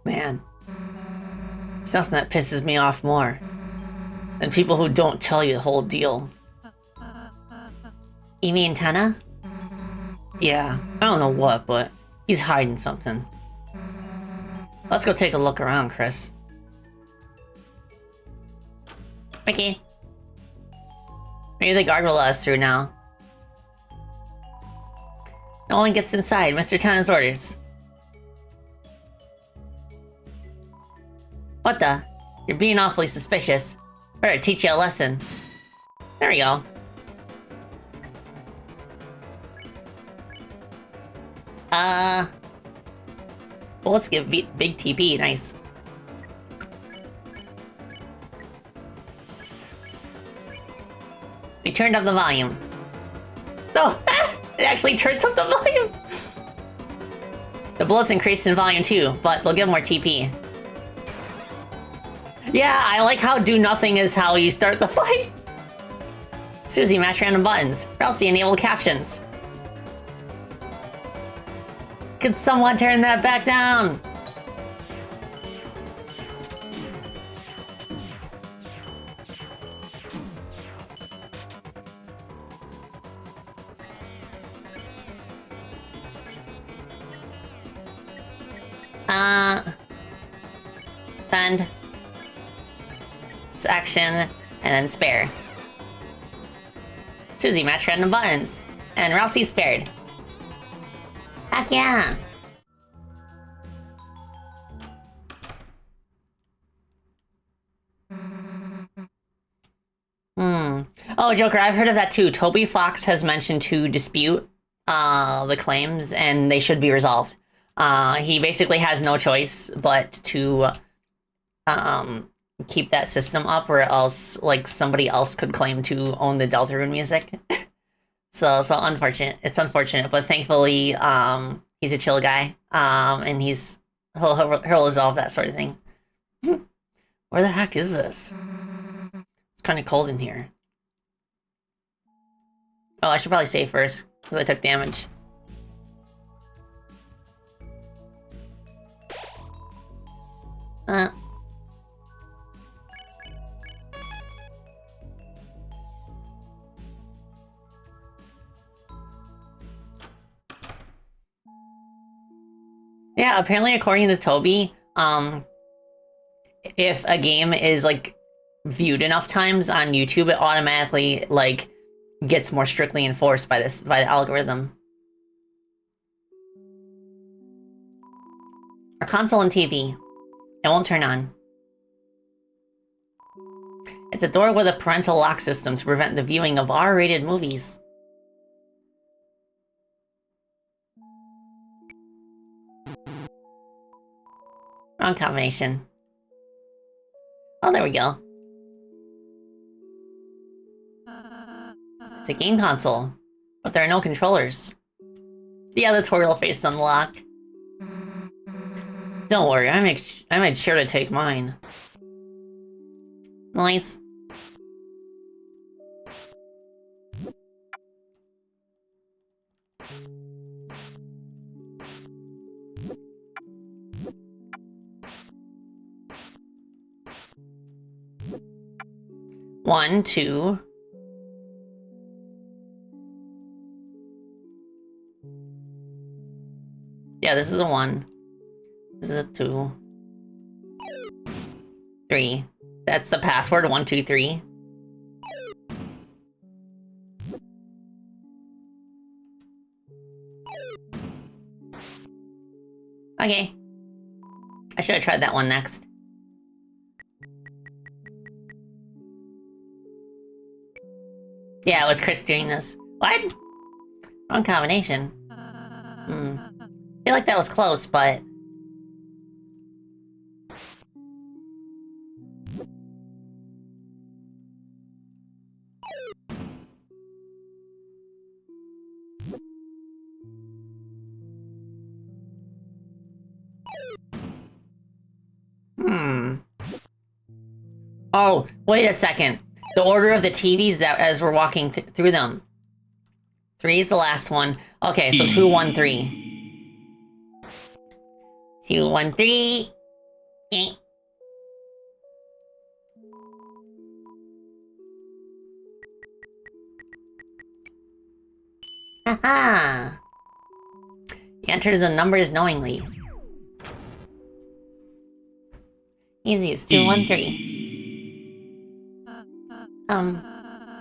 Man, there's nothing that pisses me off more than people who don't tell you the whole deal. You mean Tana? Yeah, I don't know what, but he's hiding something. Let's go take a look around, Chris. Mickey. Maybe the guard will let us through now. No one gets inside, Mr. Tana's orders. What the? You're being awfully suspicious. Better teach you a lesson. There we go. Well, let's give big TP. Nice. We turned up the volume. Oh, it actually turns up the volume. The bullets increased in volume too, but they'll give more TP. Yeah, I like how do nothing is how you start the fight. Susie, match random buttons. Ralsei, enable captions. Could someone turn that back down? Defend. It's action, and then spare. Susie, match random buttons. And Ralsei spared. Heck yeah! Oh, Joker, I've heard of that too. Toby Fox has mentioned to dispute the claims, and they should be resolved. He basically has no choice but to keep that system up, or else like somebody else could claim to own the Deltarune music. so unfortunate. It's unfortunate, but thankfully he's a chill guy, and he'll resolve that sort of thing. Where the heck is this? It's kind of cold in here. Oh, I should probably save first because I took damage. Yeah, apparently according to Toby, if a game is like viewed enough times on YouTube, it automatically like gets more strictly enforced by the algorithm. Our console and TV. It won't turn on. It's a door with a parental lock system to prevent the viewing of R-rated movies. Wrong combination. Oh, there we go. It's a game console, but there are no controllers. The editorial face unlock. Don't worry, I made sure to take mine. Nice. One, two. Yeah, this is a 1. This is a 2. 3. That's the password, 1, 2, 3. Okay. I should have tried that one next. Yeah, it was Chris doing this. What? Wrong combination. I feel like that was close, but... Oh, wait a second. The order of the TVs as we're walking through them. 3 is the last one. Okay, so 2, 1, 3. 2, 1, 3. Eh. Haha. You entered the numbers knowingly. Easy, it's 2, 1, 3.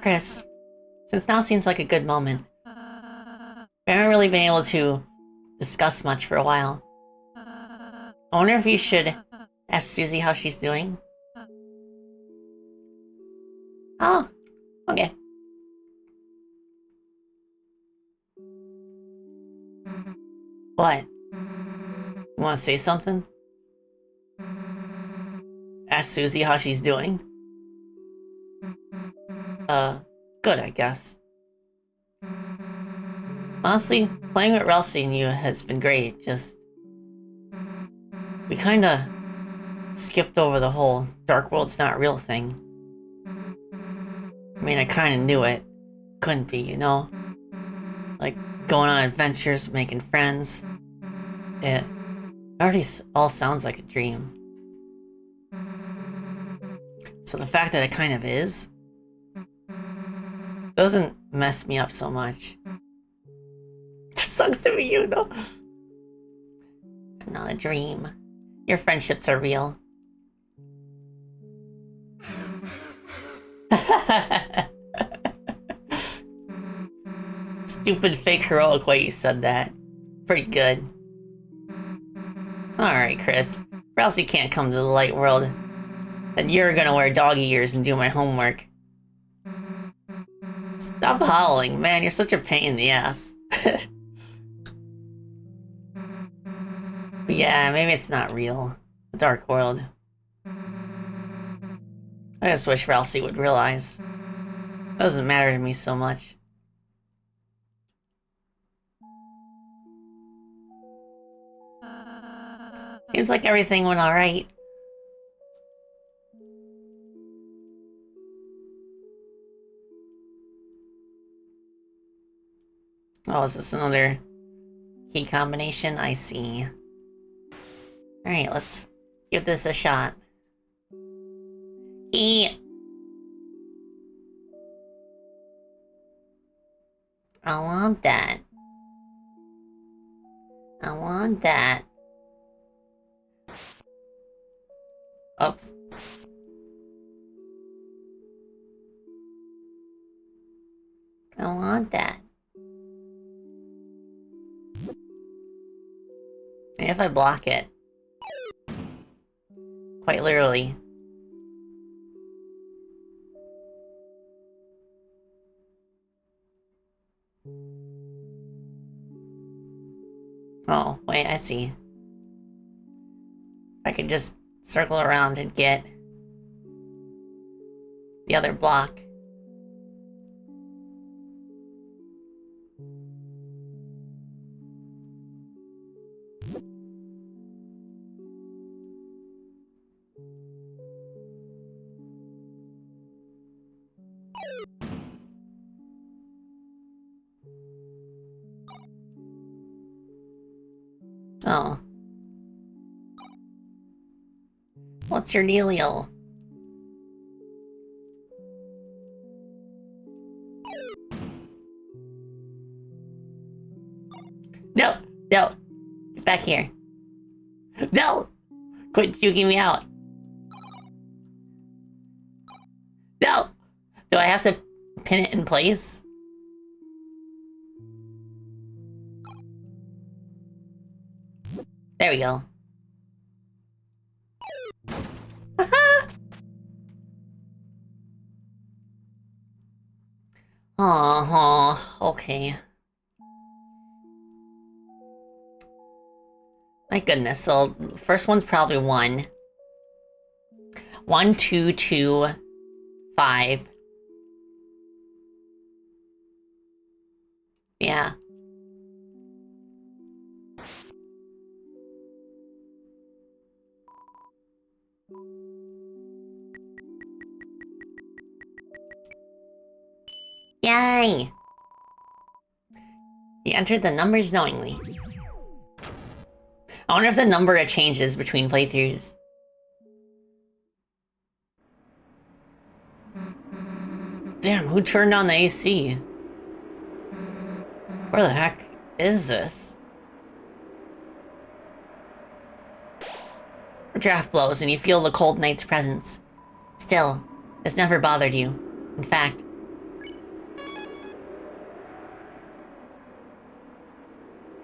Chris, since now seems like a good moment. We haven't really been able to discuss much for a while. I wonder if you should ask Susie how she's doing. Oh, okay. What? You want to say something? Ask Susie how she's doing. Good, I guess. Honestly, playing with Ralsei and you has been great, just... We kinda skipped over the whole Dark World's not real thing. I mean, I kinda knew it. Couldn't be, you know? Like, going on adventures, making friends. It already all sounds like a dream. So the fact that it kind of is doesn't mess me up so much. It sucks to be you, though. Not a dream. Your friendships are real. Stupid fake heroic way you said that. Pretty good. Alright, Chris. Ralsei can't come to the light world. Then you're gonna wear doggy ears and do my homework. Stop howling, man. You're such a pain in the ass. But yeah, maybe it's not real. The Dark World. I just wish Ralsei would realize. It doesn't matter to me so much. Seems like everything went alright. Oh, is this another key combination? I see. Alright, let's give this a shot. I want that. I want that. Oops. I want that. Maybe if I block it. Quite literally. Oh, wait, I see. I could just circle around and get the other block. Oh. What's your dealio? No! No! Get back here. No! Quit juking me out. No! Do I have to pin it in place? There we go. Okay. My goodness, so first one's probably 1. 1, 2, 2, 5. Yeah. Yay! You entered the numbers knowingly. I wonder if the number changes between playthroughs. Damn, who turned on the AC? Where the heck is this? A draft blows and you feel the cold night's presence. Still, this never bothered you. In fact,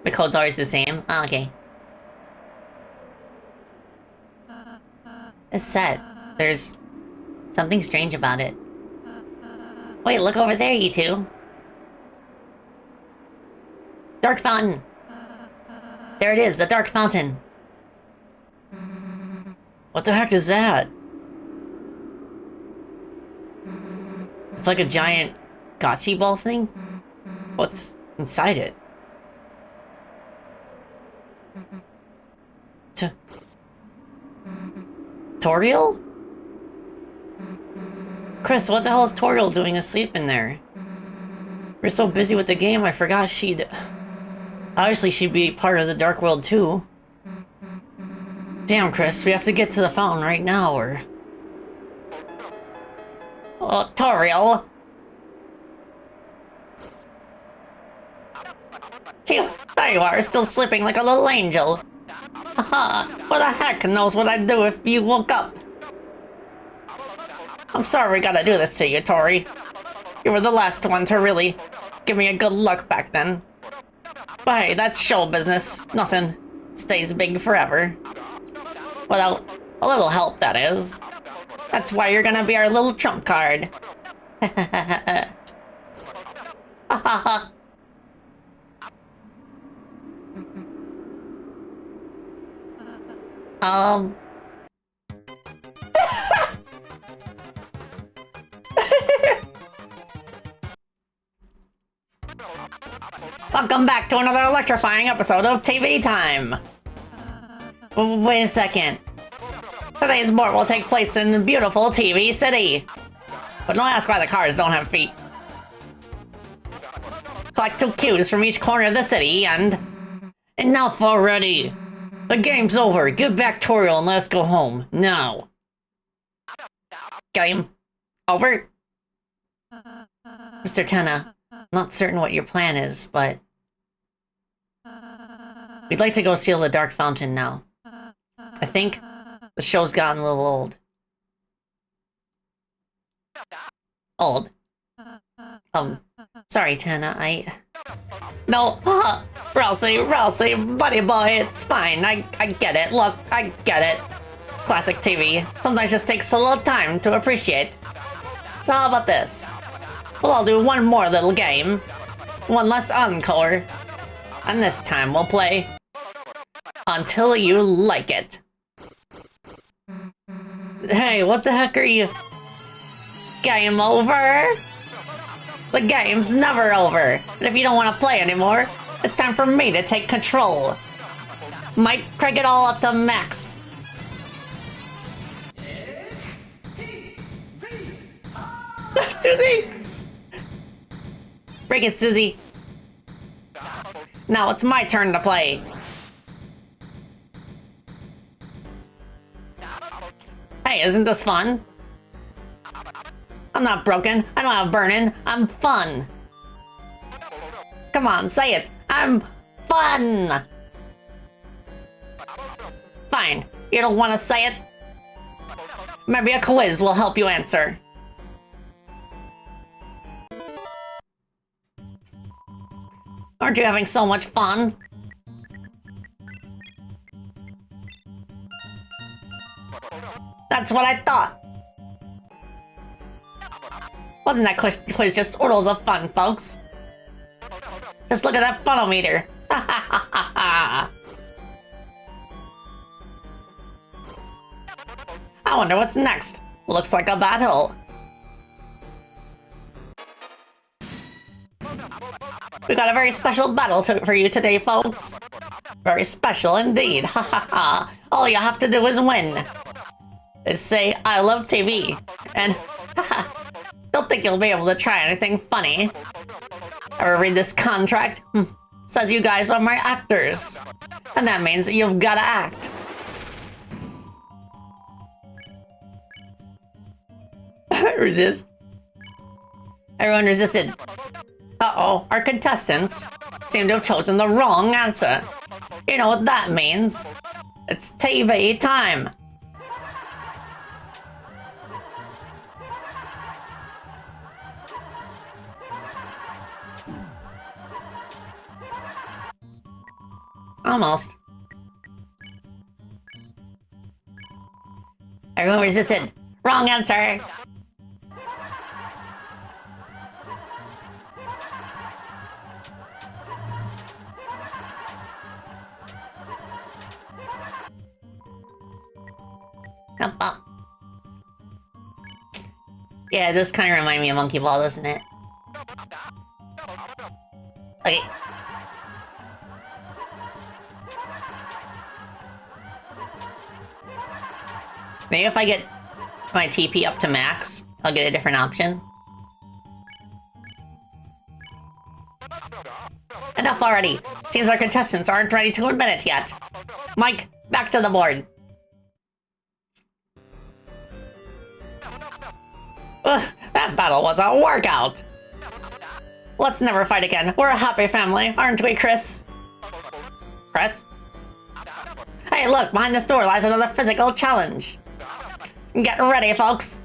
the code's always the same? Oh, okay. It's set. There's something strange about it. Wait, look over there, you two. Dark Fountain. There it is, the Dark Fountain. What the heck is that? It's like a giant gotchi ball thing? What's inside it? Toriel? Chris, what the hell is Toriel doing asleep in there? We're so busy with the game, I forgot she'd... Obviously, she'd be part of the Dark World, too. Damn, Chris, we have to get to the fountain right now, or... Oh, Toriel! Phew, there you are, still sleeping like a little angel. Haha, what the heck knows what I'd do if you woke up? I'm sorry we gotta do this to you, Tori. You were the last one to really give me a good look back then. But hey, that's show business. Nothing stays big forever. Without a little help, that is. That's why you're gonna be our little trump card. Welcome back to another electrifying episode of TV Time. Wait a second. Today's board will take place in beautiful TV City. But don't ask why the cars don't have feet. Collect 2 cues from each corner of the city and... Enough already! The game's over. Give back Toriel and let us go home. Now. Game. Over? Mr. Tenna, I'm not certain what your plan is, but... We'd like to go seal the Dark Fountain now. I think the show's gotten a little old. Old? Sorry, Tenna, No, Ralsei, buddy boy, it's fine. I get it. Look, I get it. Classic TV. Sometimes just takes a little time to appreciate. So how about this? We'll all do one more little game. One less encore. And this time we'll play... Until You Like It. Hey, what the heck are you... Game over? The game's never over. And if you don't want to play anymore, it's time for me to take control. Might crank it all up to max. Susie! Break it, Susie. Now it's my turn to play. Hey, isn't this fun? I'm not broken. I don't have burning. I'm fun. Come on, say it. I'm fun. Fine. You don't want to say it? Maybe a quiz will help you answer. Aren't you having so much fun? That's what I thought. Wasn't that quiz just oodles of fun, folks? Just look at that funnel meter. I wonder what's next. Looks like a battle. We got a very special battle for you today, folks. Very special indeed. All you have to do is win. Is say, I love TV. And, don't think you'll be able to try anything funny. Ever read this contract? Says you guys are my actors. And that means you've gotta act. Resist. Everyone resisted. Uh-oh, our contestants seem to have chosen the wrong answer. You know what that means? It's TV time. Almost. Everyone resisted. Wrong answer. Yeah, it does kind of remind me of Monkey Ball, doesn't it? Okay. Maybe if I get my TP up to max, I'll get a different option. Enough already. Seems our contestants aren't ready to admit it yet. Mike, back to the board. Ugh, that battle was a workout. Let's never fight again. We're a happy family, aren't we, Chris? Chris? Hey, look, behind this door lies another physical challenge. Get ready, folks.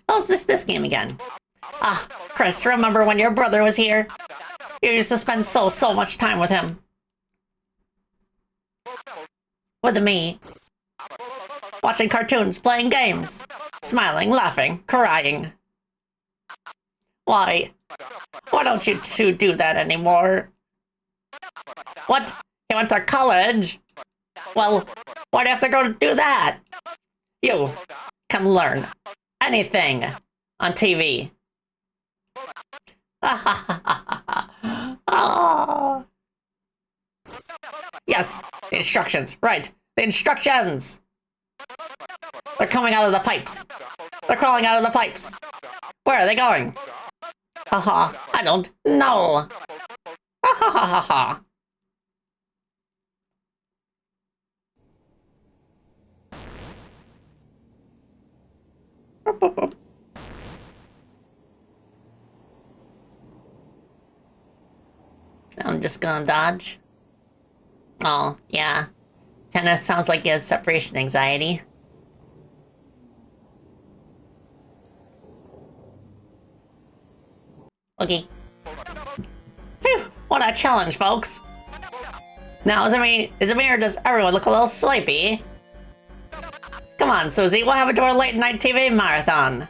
Oh, it's this game again. Ah, Chris, remember when your brother was here? You used to spend so much time with him. With me. Watching cartoons, playing games. Smiling, laughing, crying. Why? Why don't you two do that anymore? What? You went to college? Well, why do you have to go do that? You can learn anything on TV. Oh. Yes, the instructions. Right, the instructions. They're coming out of the pipes. They're crawling out of the pipes. Where are they going? Haha, I don't know. Ha ha ha ha ha. I'm just gonna dodge. Oh, yeah. Tennis sounds like he has separation anxiety. Okay. Phew, what a challenge, folks. Now, is it me or does everyone look a little sleepy? Come on, Susie, what happened to our late night TV marathon?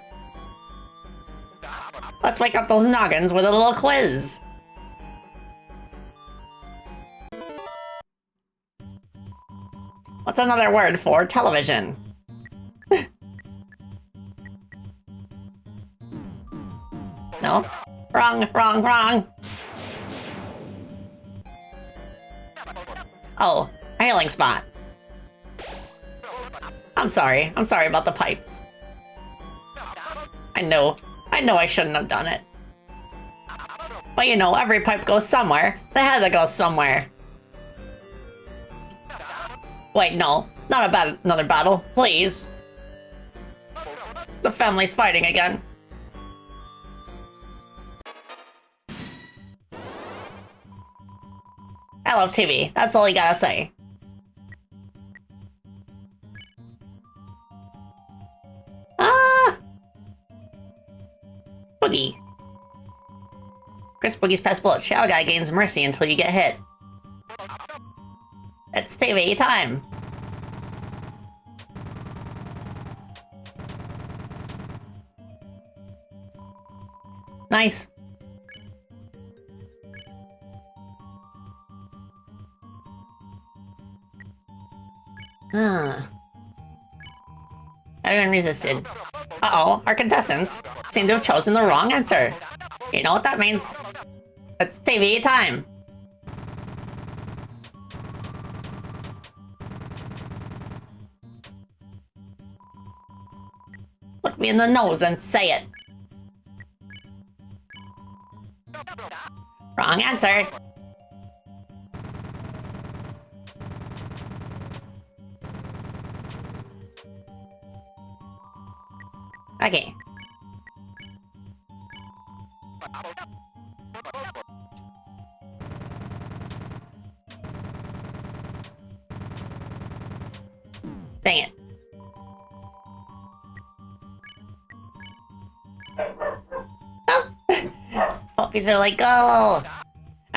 Let's wake up those noggins with a little quiz. What's another word for television? No? Wrong, wrong, wrong! Oh, a hailing spot. I'm sorry about the pipes. I know I shouldn't have done it. But you know, every pipe goes somewhere. They had to go somewhere. Wait, no. Not another battle, please. The family's fighting again. I love TV. That's all you gotta say. Ah! Boogie. Chris Boogie's past bullet. Shadow Guy gains mercy until you get hit. It's TV time. Nice. Everyone resisted. Uh-oh, our contestants seem to have chosen the wrong answer. You know what that means? It's TV time. Look me in the nose and say it. Wrong answer. Okay. Dang it. Oh. Puppies are like, oh!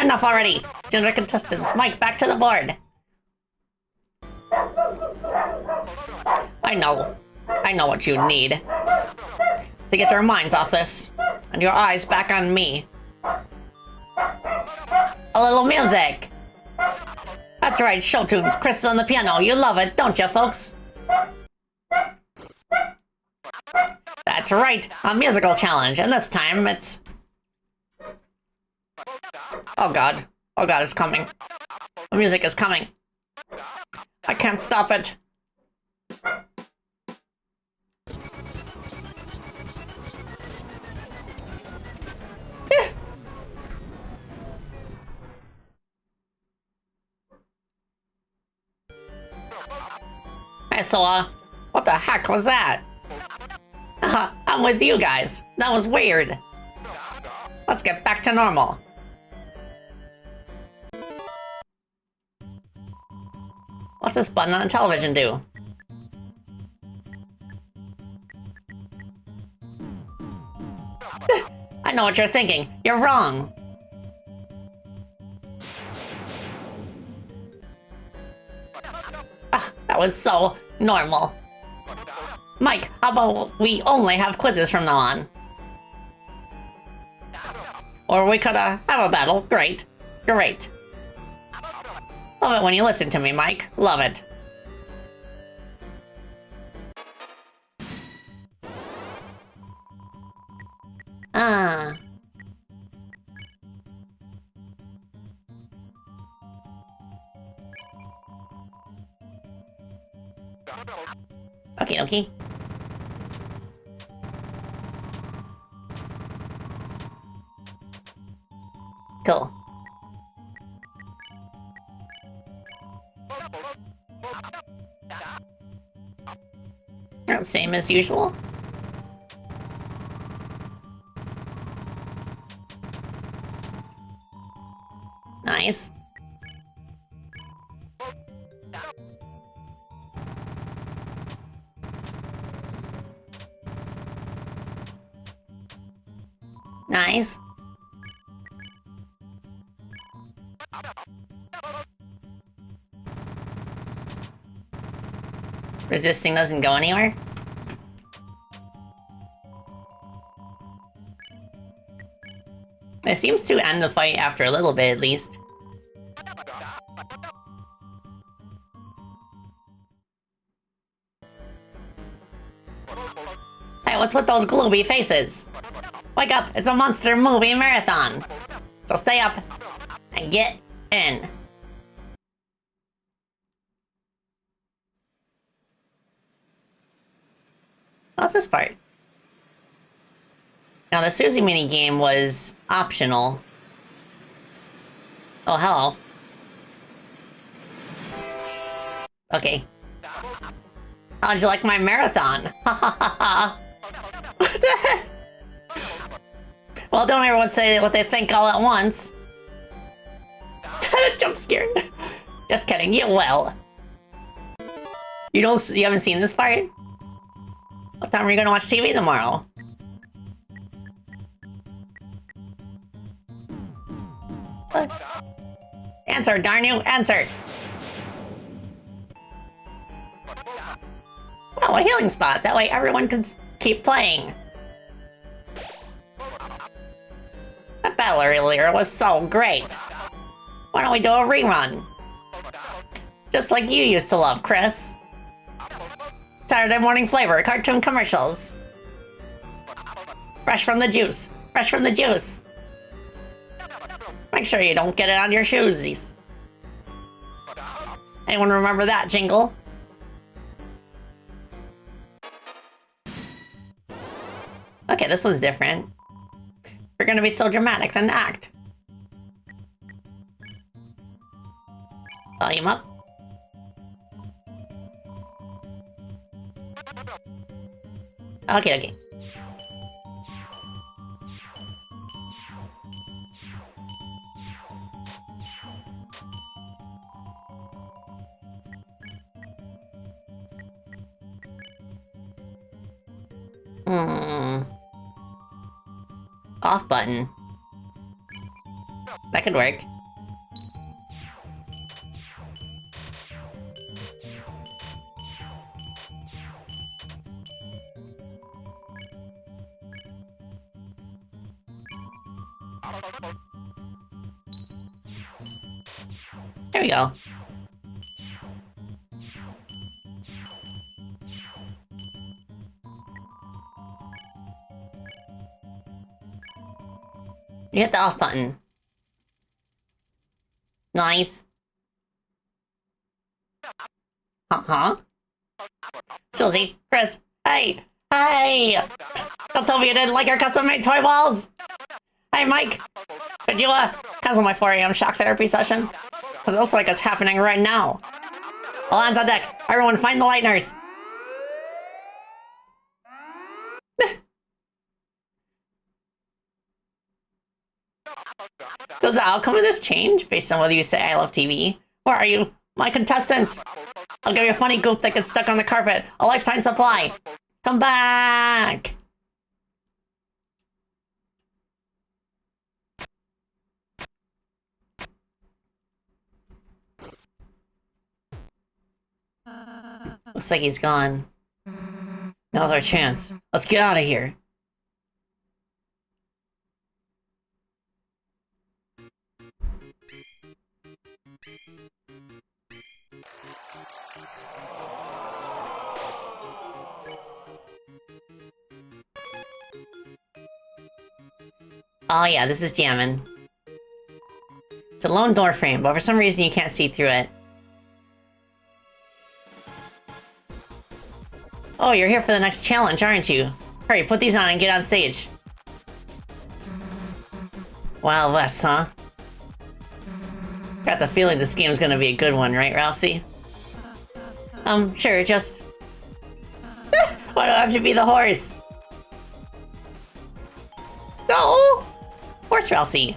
Enough already! Junior contestants, Mike, back to the board! I know what you need. To get your minds off this, and your eyes back on me. A little music! That's right, show tunes, Chris on the piano, you love it, don't you, folks? That's right, a musical challenge, and this time it's... Oh god. Oh god, it's coming. The music is coming. I can't stop it. Hey, so, what the heck was that? I'm with you guys. That was weird. Let's get back to normal. What's this button on the television do? I know what you're thinking. You're wrong. That was so normal. Mike, how about we only have quizzes from now on? Or we could have a battle. Great. Great. Love it when you listen to me, Mike. Love it. Okie dokie. Cool. Same as usual. Nice. Nice. Resisting doesn't go anywhere? It seems to end the fight after a little bit, at least. Hey, what's with those gloomy faces? Wake up, it's a monster movie marathon! So stay up and get in. What's this part? Now, the Susie minigame was optional. Oh, hello. Okay. How'd you like my marathon? Ha ha ha ha. What the heck? Well, don't everyone say what they think all at once. Jump scared. Just kidding, you will. You haven't seen this part? What time are you gonna watch TV tomorrow? What? Answer, darn you, answer! Oh, a healing spot. That way everyone can keep playing. That battle earlier was so great. Why don't we do a rerun? Just like you used to love, Chris. Saturday morning flavor, cartoon commercials. Fresh from the juice. Fresh from the juice. Make sure you don't get it on your shoesies. Anyone remember that jingle? Okay, this one's different. If you're gonna be so dramatic, then act. Volume up. Okay, okay. Off button. That could work. There we go. You hit the off button. Nice. Uh-huh. Susie, Chris, hey! Hey! Don't tell me you didn't like our custom-made toy balls! Hey, Mike! Could you, cancel my 4 a.m. shock therapy session? Because it looks like it's happening right now. All hands on deck. Everyone find the lighteners. Does the outcome of this change based on whether you say I love TV? Where are you? My contestants! I'll give you a funny goop that gets stuck on the carpet. A lifetime supply. Come back! Looks like he's gone. Now's our chance. Let's get out of here. Oh yeah, this is jamming. It's a lone door frame, but for some reason you can't see through it. Oh, you're here for the next challenge, aren't you? Hurry, put these on and get on stage. Wild West, huh? Got the feeling this game's gonna be a good one, right, Rousey? Sure, just... Why do I have to be the horse? No! Horse Rousey.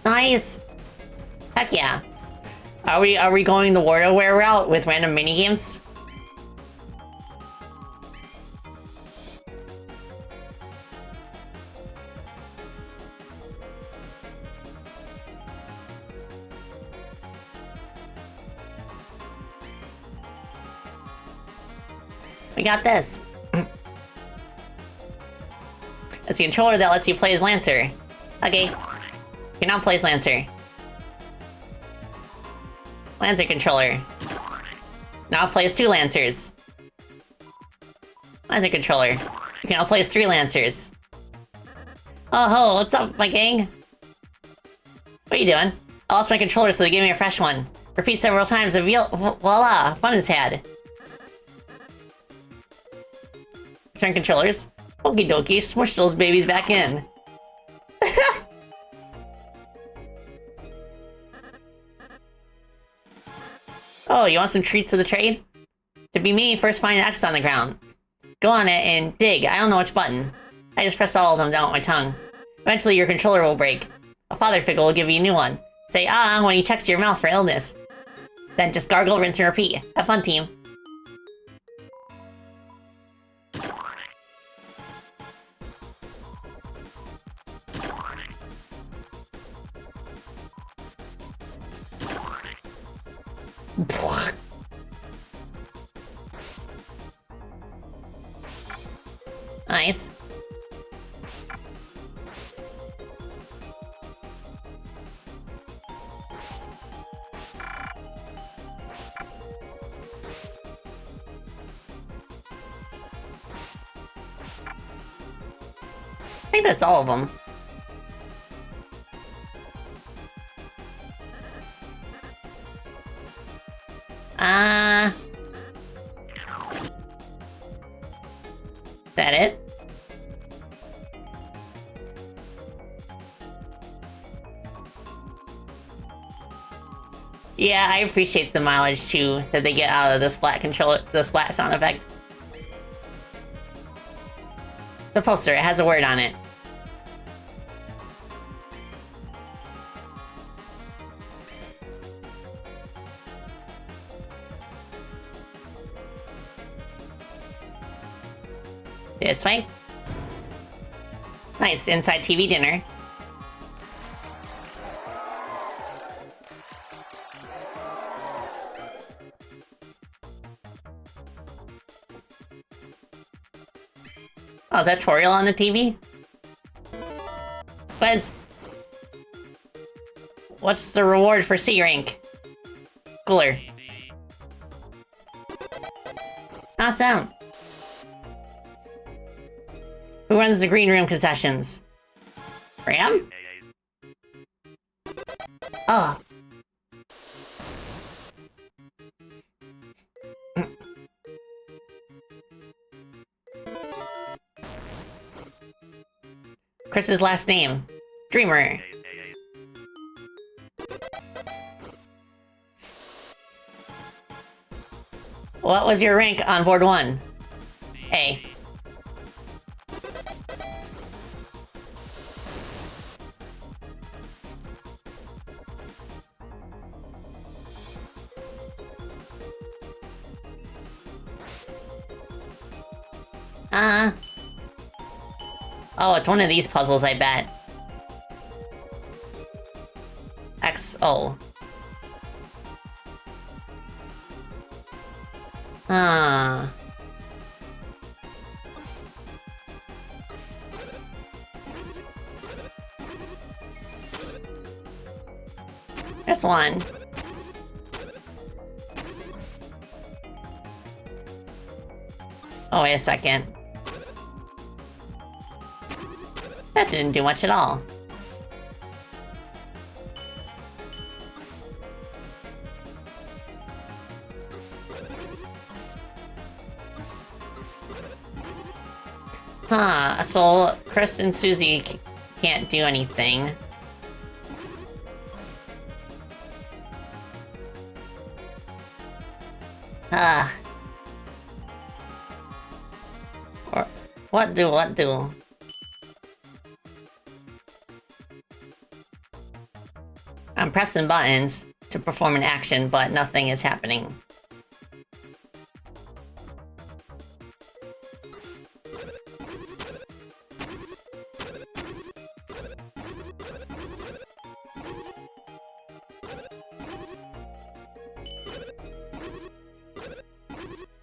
Nice! Heck yeah. Are we going the WarioWare route with random minigames? We got this. It's a controller that lets you play as Lancer. Okay. You can now play as Lancer. Lancer controller. Now play as 2 Lancers. Lancer controller. You can now play as 3 Lancers. Oh ho, what's up, my gang? What are you doing? I lost my controller, so they gave me a fresh one. Repeat several times, and voila, fun is had. Return controllers. Okie dokie, smush those babies back in. Oh, you want some treats of the trade? To be me, first find an X on the ground. Go on it and dig. I don't know which button. I just press all of them down with my tongue. Eventually your controller will break. A father figure will give you a new one. Say ah when he checks your mouth for illness. Then just gargle, rinse, and repeat. Have fun, team. Nice. I think that's all of them. That it? Yeah, I appreciate the mileage too that they get out of the splat controller, the splat sound effect. The poster, it has a word on it. This way. Nice, inside TV dinner. Oh, is that Toriel on the TV? What's the reward for C rank? Cooler. Awesome. Who runs the green room concessions? Ram? Oh. Chris's last name. Dreamer. What was your rank on board 1? A. Oh, it's one of these puzzles, I bet. XO. There's one. Oh, wait a second. That didn't do much at all. Huh, so Chris and Susie can't do anything. Or what do? I'm pressing buttons to perform an action, but nothing is happening.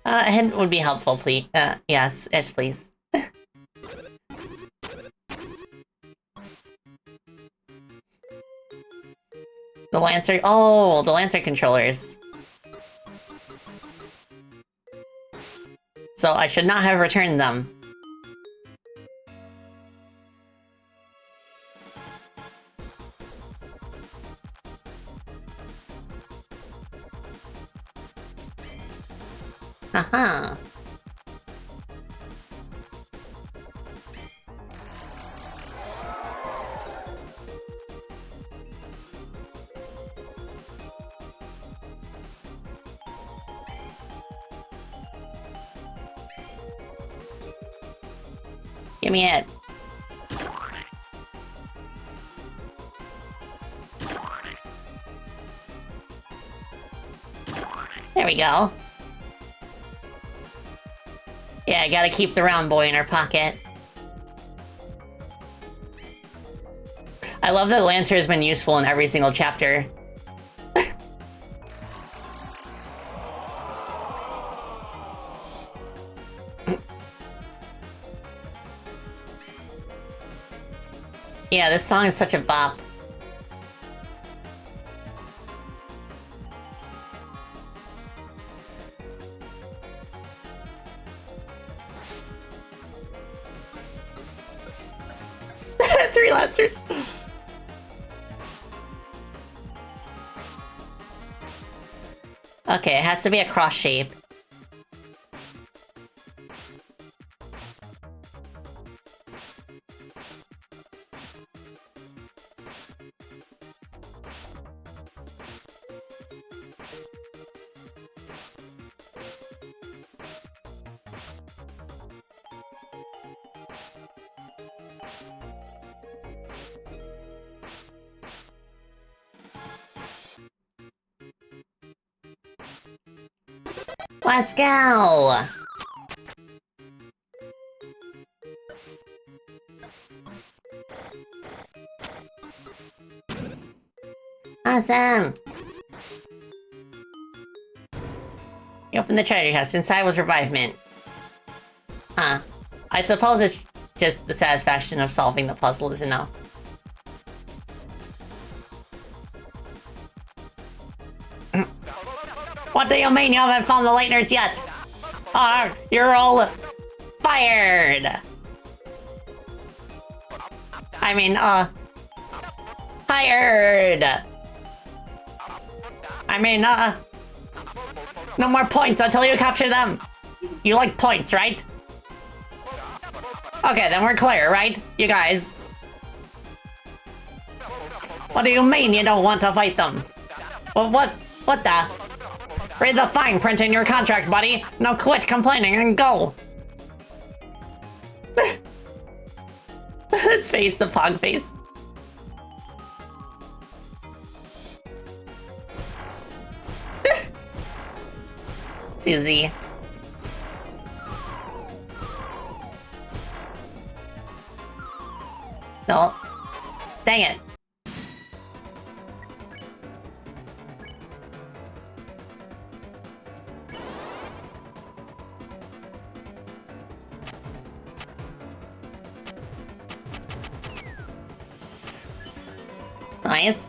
A hint would be helpful, please. Yes, please. The Lancer... Oh, the Lancer controllers. So I should not have returned them. Haha. Give me it. There we go. Yeah, I gotta keep the round boy in our pocket. I love that Lancer has been useful in every single chapter. Yeah, this song is such a bop. Three Lancers. Okay, it has to be a cross shape. Let's go! Awesome! You opened the treasure chest. Inside was revivement. Huh. I suppose it's just the satisfaction of solving the puzzle is enough. What do you mean you haven't found the lighteners yet? You're all fired! I mean, hired! I mean, no more points until you capture them! You like points, right? Okay, then we're clear, right? You guys. What do you mean you don't want to fight them? Well, what the? Read the fine print in your contract, buddy. Now quit complaining and go. His face, the pog face. Susie. No. Dang it. Nice.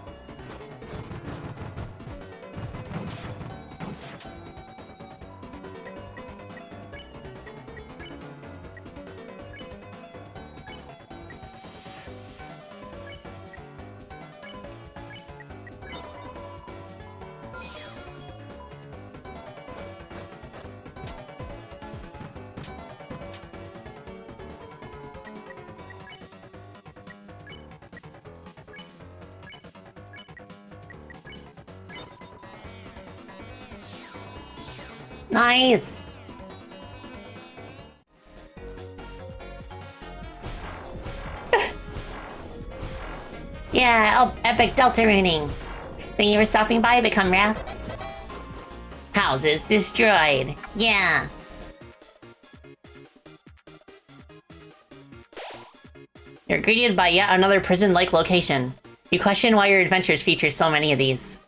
Nice! Yeah, oh, epic Deltaruning. Think you were stopping by to become rats? Houses destroyed. Yeah. You're greeted by yet another prison-like location. You question why your adventures feature so many of these.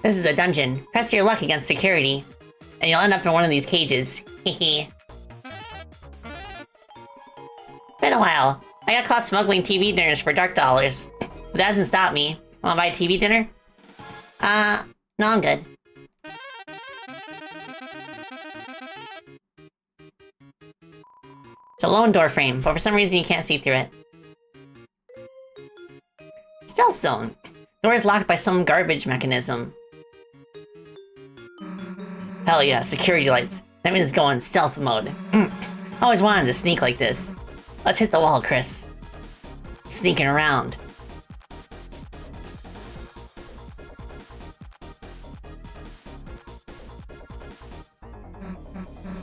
This is the dungeon. Press your luck against security, and you'll end up in one of these cages. Hehe. Been a while. I got caught smuggling TV dinners for dark dollars. But that hasn't stopped me. Wanna buy a TV dinner? No, I'm good. It's a lone door frame, but for some reason you can't see through it. Stealth zone. Door is locked by some garbage mechanism. Hell yeah, security lights. That means going stealth mode. Always wanted to sneak like this. Let's hit the wall, Chris. Sneaking around.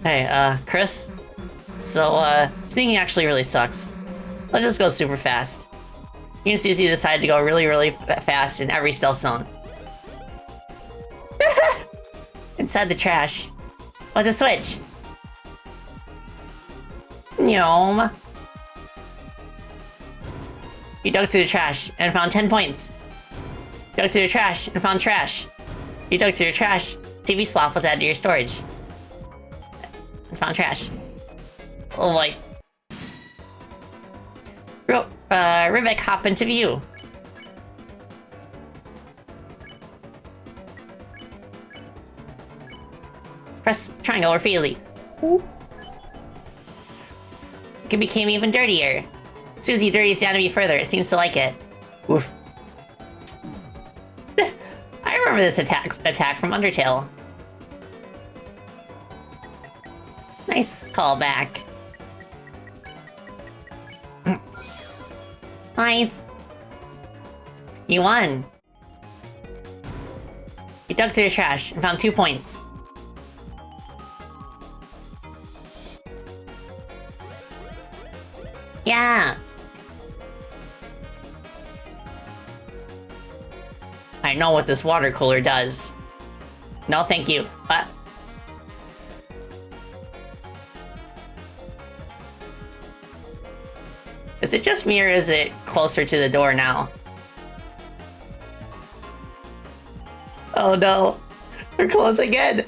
Hey, Chris? So, sneaking actually really sucks. Let's just go super fast. You and Susie decided to go really fast in every stealth zone. Inside the trash was a switch. Gnome. You dug through the trash and found 10 points. You dug through the trash and found trash. You dug through the trash. TV sloth was added to your storage. And found trash. Oh boy. Rivik hop into view. Press triangle or feely. It became even dirtier. Susie dirties down to be further. It seems to like it. Oof. I remember this attack from Undertale. Nice callback. Nice. You won. You dug through the trash and found 2 points. Yeah. I know what this water cooler does. No, thank you. Is it just me or is it closer to the door now? Oh no. We're close again.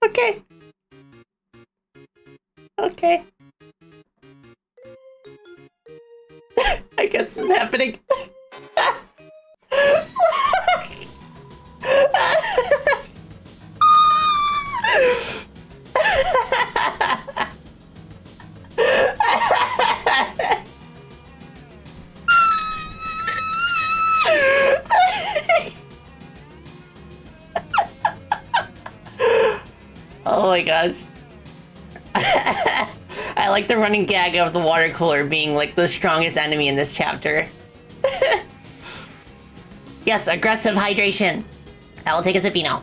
Okay. Okay. I guess this is happening. Oh my gosh. I like the running gag of the water cooler being like the strongest enemy in this chapter. Yes, aggressive hydration. I will take a sippy now.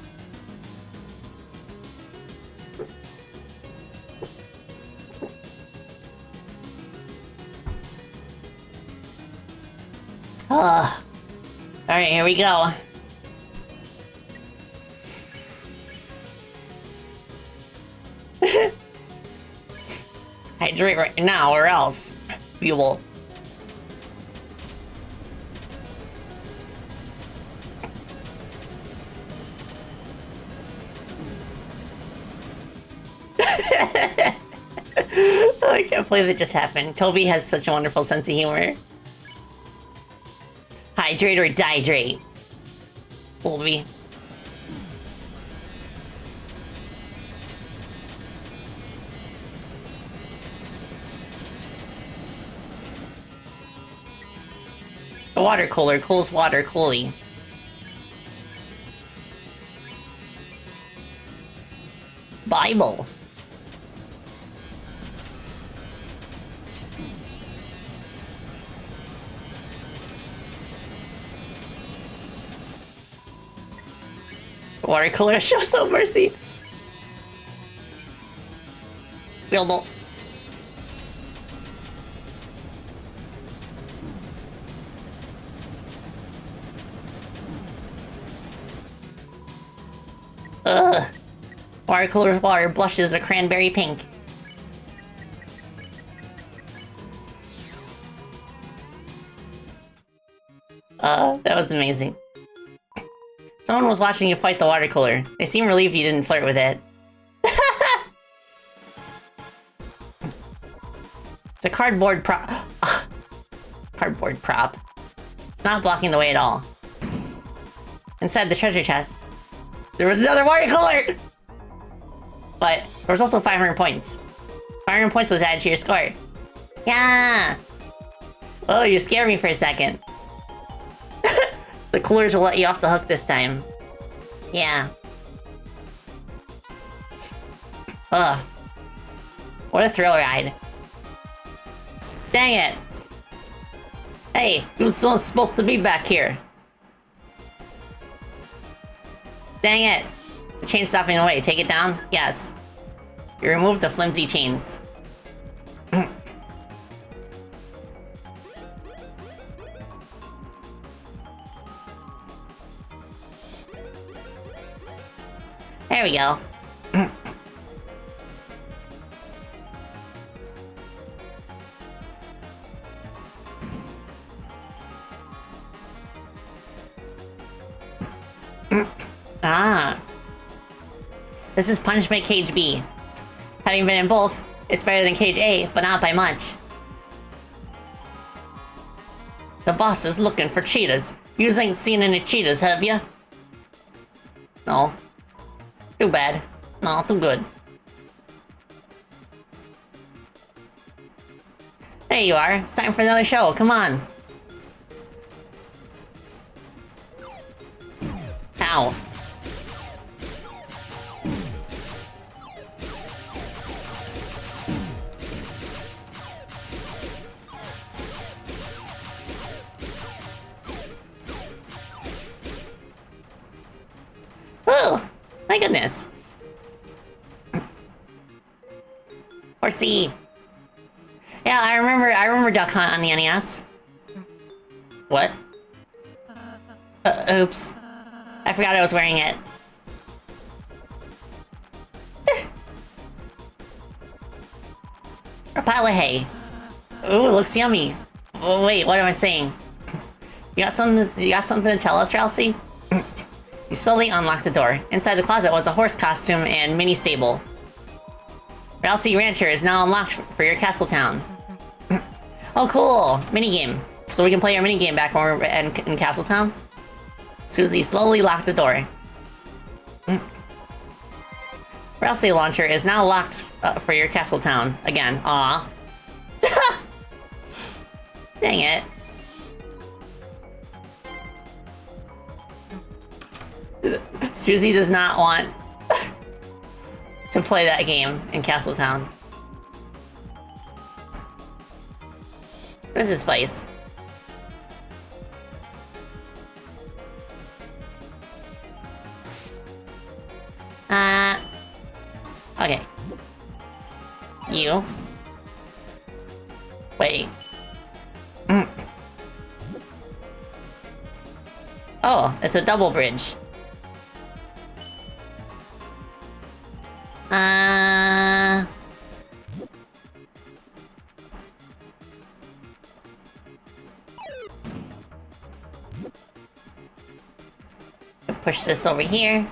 Alright, here we go. Hydrate right now, or else we will. Oh, I can't believe it just happened. Toby has such a wonderful sense of humor. Hydrate or dihydrate. Toby. The water cooler cools water coolly. Bible. The water cooler shows no mercy. Bilbo. Ugh. Water cooler's water blushes a cranberry pink. That was amazing. Someone was watching you fight the water cooler. They seem relieved you didn't flirt with it. It's a cardboard prop. Cardboard prop. It's not blocking the way at all. Inside the treasure chest, there was another water cooler! But there was also 500 points. 500 points was added to your score. Yeah! Oh, you scared me for a second. The coolers will let you off the hook this time. Yeah. Ugh. What a thrill ride. Dang it! Hey, you were supposed to be back here. Dang it! The chain's stopping away. Take it down? Yes. You remove the flimsy chains. There we go. Ah. This is Punishment Cage B. Having been in both, it's better than Cage A, but not by much. The boss is looking for cheetahs. Yous ain't seen any cheetahs, have ya? No. Too bad. No, too good. There you are. It's time for another show. Come on. Ow. Oh, my goodness. Horsey. Yeah, I remember Duck Hunt on the NES. What? Oops. I forgot I was wearing it. A pile of hay. Ooh, it looks yummy. Oh wait, what am I saying? You got something to tell us, Ralsei? You slowly unlock the door. Inside the closet was a horse costume and mini stable. Ralsei Rancher is now unlocked for your castle town. Oh, cool! Minigame. So we can play our minigame back when we're in Castletown. Susie slowly locked the door. Ralsei Launcher is now locked for your Castletown. Again. Aw. Dang it. Susie does not want to play that game in Castletown. Where's this place? Okay. You. Wait. Oh, it's a double bridge. Push this over here.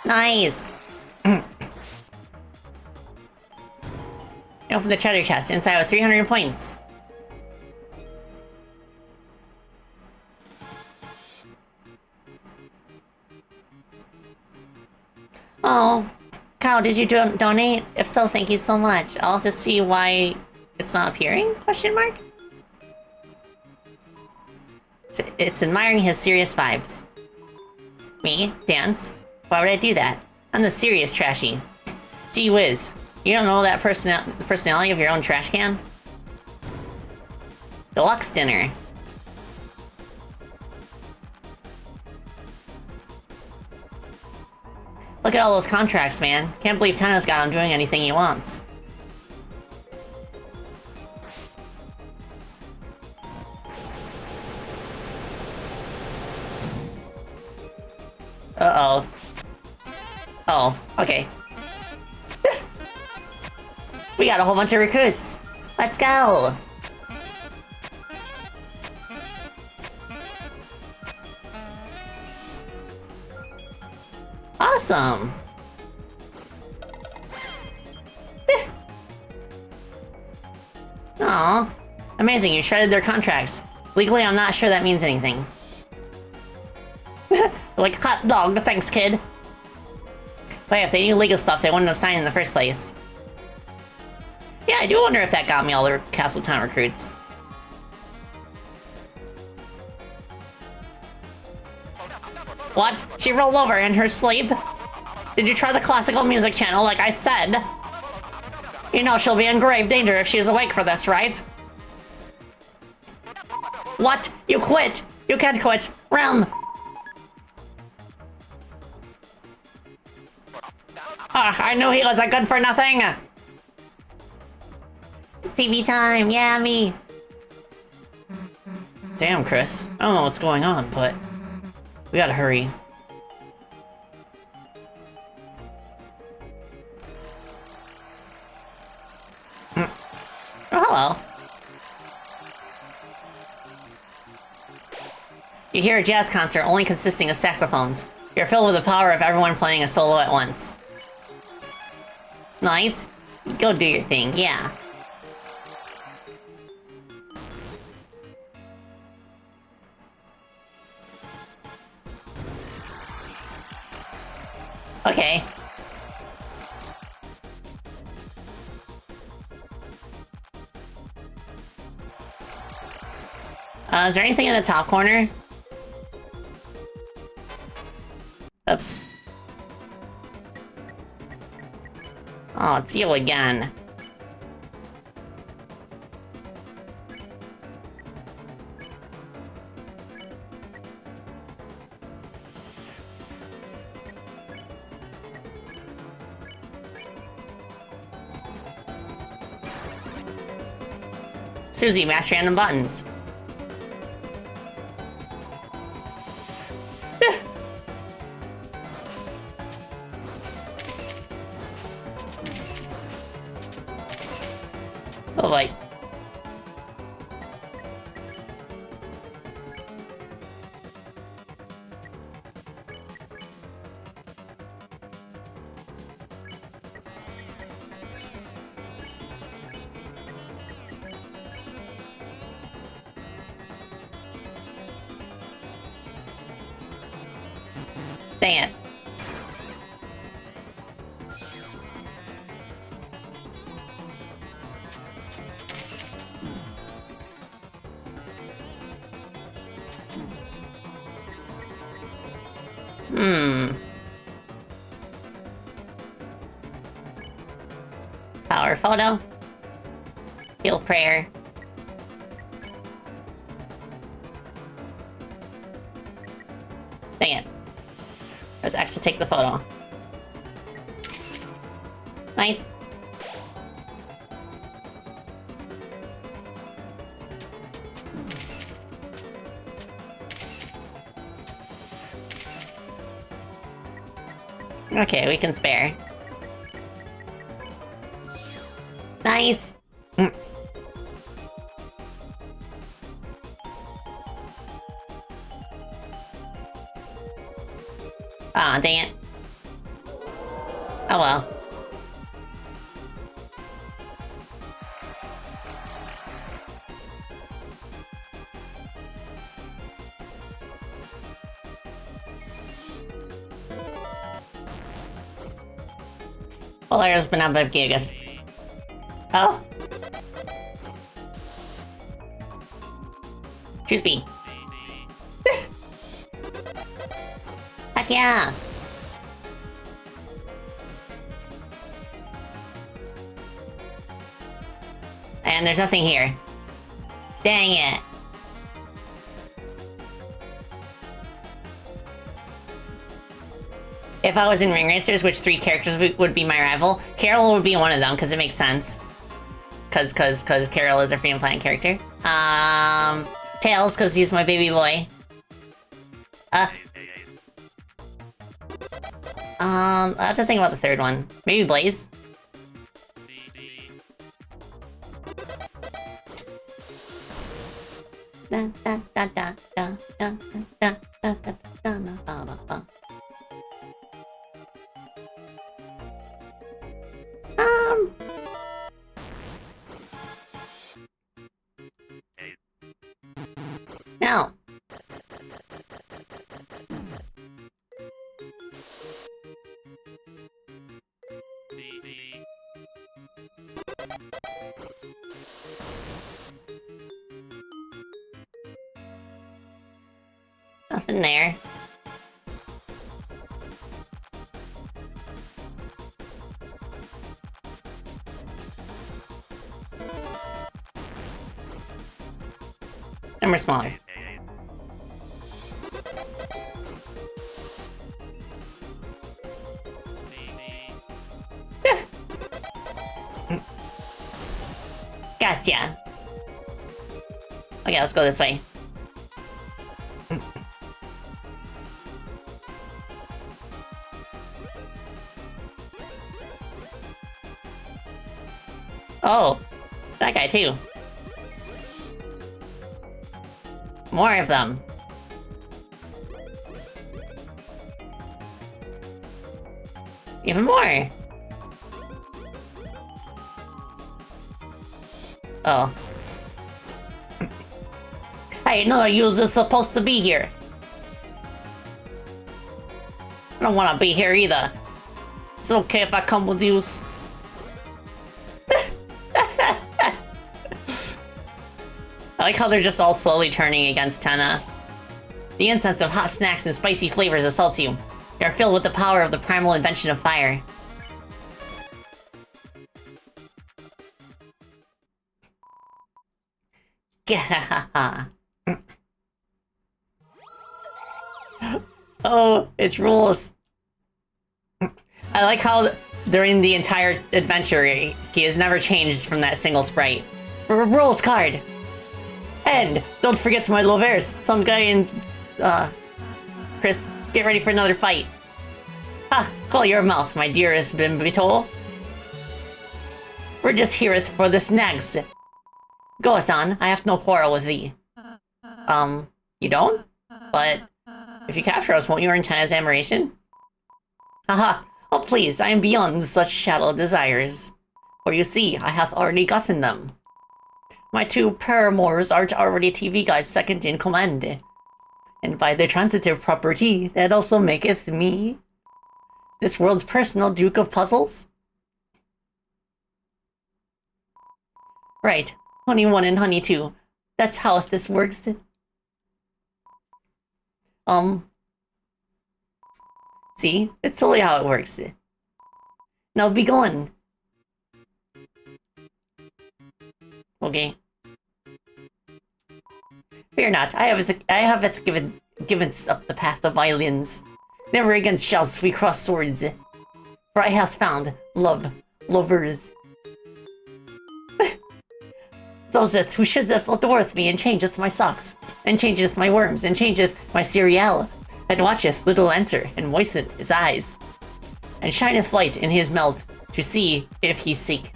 Nice! Open the treasure chest inside with 300 points. Oh, Kyle, did you donate? If so, thank you so much. I'll have to see why it's not appearing? Question mark? It's admiring his serious vibes. Me? Dance? Why would I do that? I'm the serious trashy. Gee whiz. You don't know that personality of your own trash can? Deluxe dinner. Look at all those contracts, man. Can't believe Tenno's got him doing anything he wants. Uh-oh. Oh, okay. We got a whole bunch of recruits. Let's go! Awesome! Aw. Amazing, you shredded their contracts. Legally, I'm not sure that means anything. Like, hot dog, thanks, kid. But if they knew legal stuff, they wouldn't have signed in the first place. Yeah, I do wonder if that got me all the Castletown recruits. What? She rolled over in her sleep? Did you try the classical music channel like I said? You know she'll be in grave danger if she's awake for this, right? What? You quit! You can't quit! Realm! I knew he was a good-for-nothing! TV time, yeah, me! Damn, Chris. I don't know what's going on, but... we gotta hurry. Oh, hello. You hear a jazz concert only consisting of saxophones. You're filled with the power of everyone playing a solo at once. Nice. Go do your thing, yeah. Okay. Is there anything in the top corner? Oops. Oh, it's you again. Susie, mash random buttons. Oh boy. Dang it. Power photo. Heal prayer. Dang it. There's X to take the photo. Nice. Okay, we can spare. Nice. Aw, dang it. Oh well. Well, there's been a bit of Giga. Oh? Choose B. Heck yeah! And there's nothing here. Dang it. If I was in Ring Racers, which 3 characters would be my rival? Carol would be one of them, because it makes sense. Cause Carol is a Freedom Planet character. Tails, because he's my baby boy. I have to think about the third one. Maybe Blaze? No. Nothing there. Some are smaller. Gotcha. Okay, let's go this way. Oh, that guy too. More of them. Even more. Oh. Hey, no user's supposed to be here. I don't want to be here either. It's okay if I come with you. I like how they're just all slowly turning against Tenna. The incense of hot snacks and spicy flavors assaults you. You are filled with the power of the primal invention of fire. Oh, it's rules. I like how during the entire adventure, he has never changed from that single sprite. Rules card! And don't forget my lovers. Some guy and Chris, get ready for another fight. Ha! Call your mouth, my dearest Bimbito. We're just here for the snacks. Goeth on, I have no quarrel with thee. You don't? But if you capture us, won't you earn Tenna's admiration? Haha! Oh please, I am beyond such shallow desires. For you see, I have already gotten them. My 2 paramours are already TV guys second in command. and by the transitive property that also maketh me this world's personal Duke of Puzzles? Right, Honey 1 and Honey 2. That's how this works. See? It's totally how it works. Now be gone. Okay. Fear not, I have given up the path of violins. Never again shall we cross swords. For I hath found lovers. Those who shouldeth thwart me, and changeth my socks, and changeth my worms, and changeth my cereal, and watcheth little Lancer, and moisten his eyes, and shineth light in his mouth to see if he seek,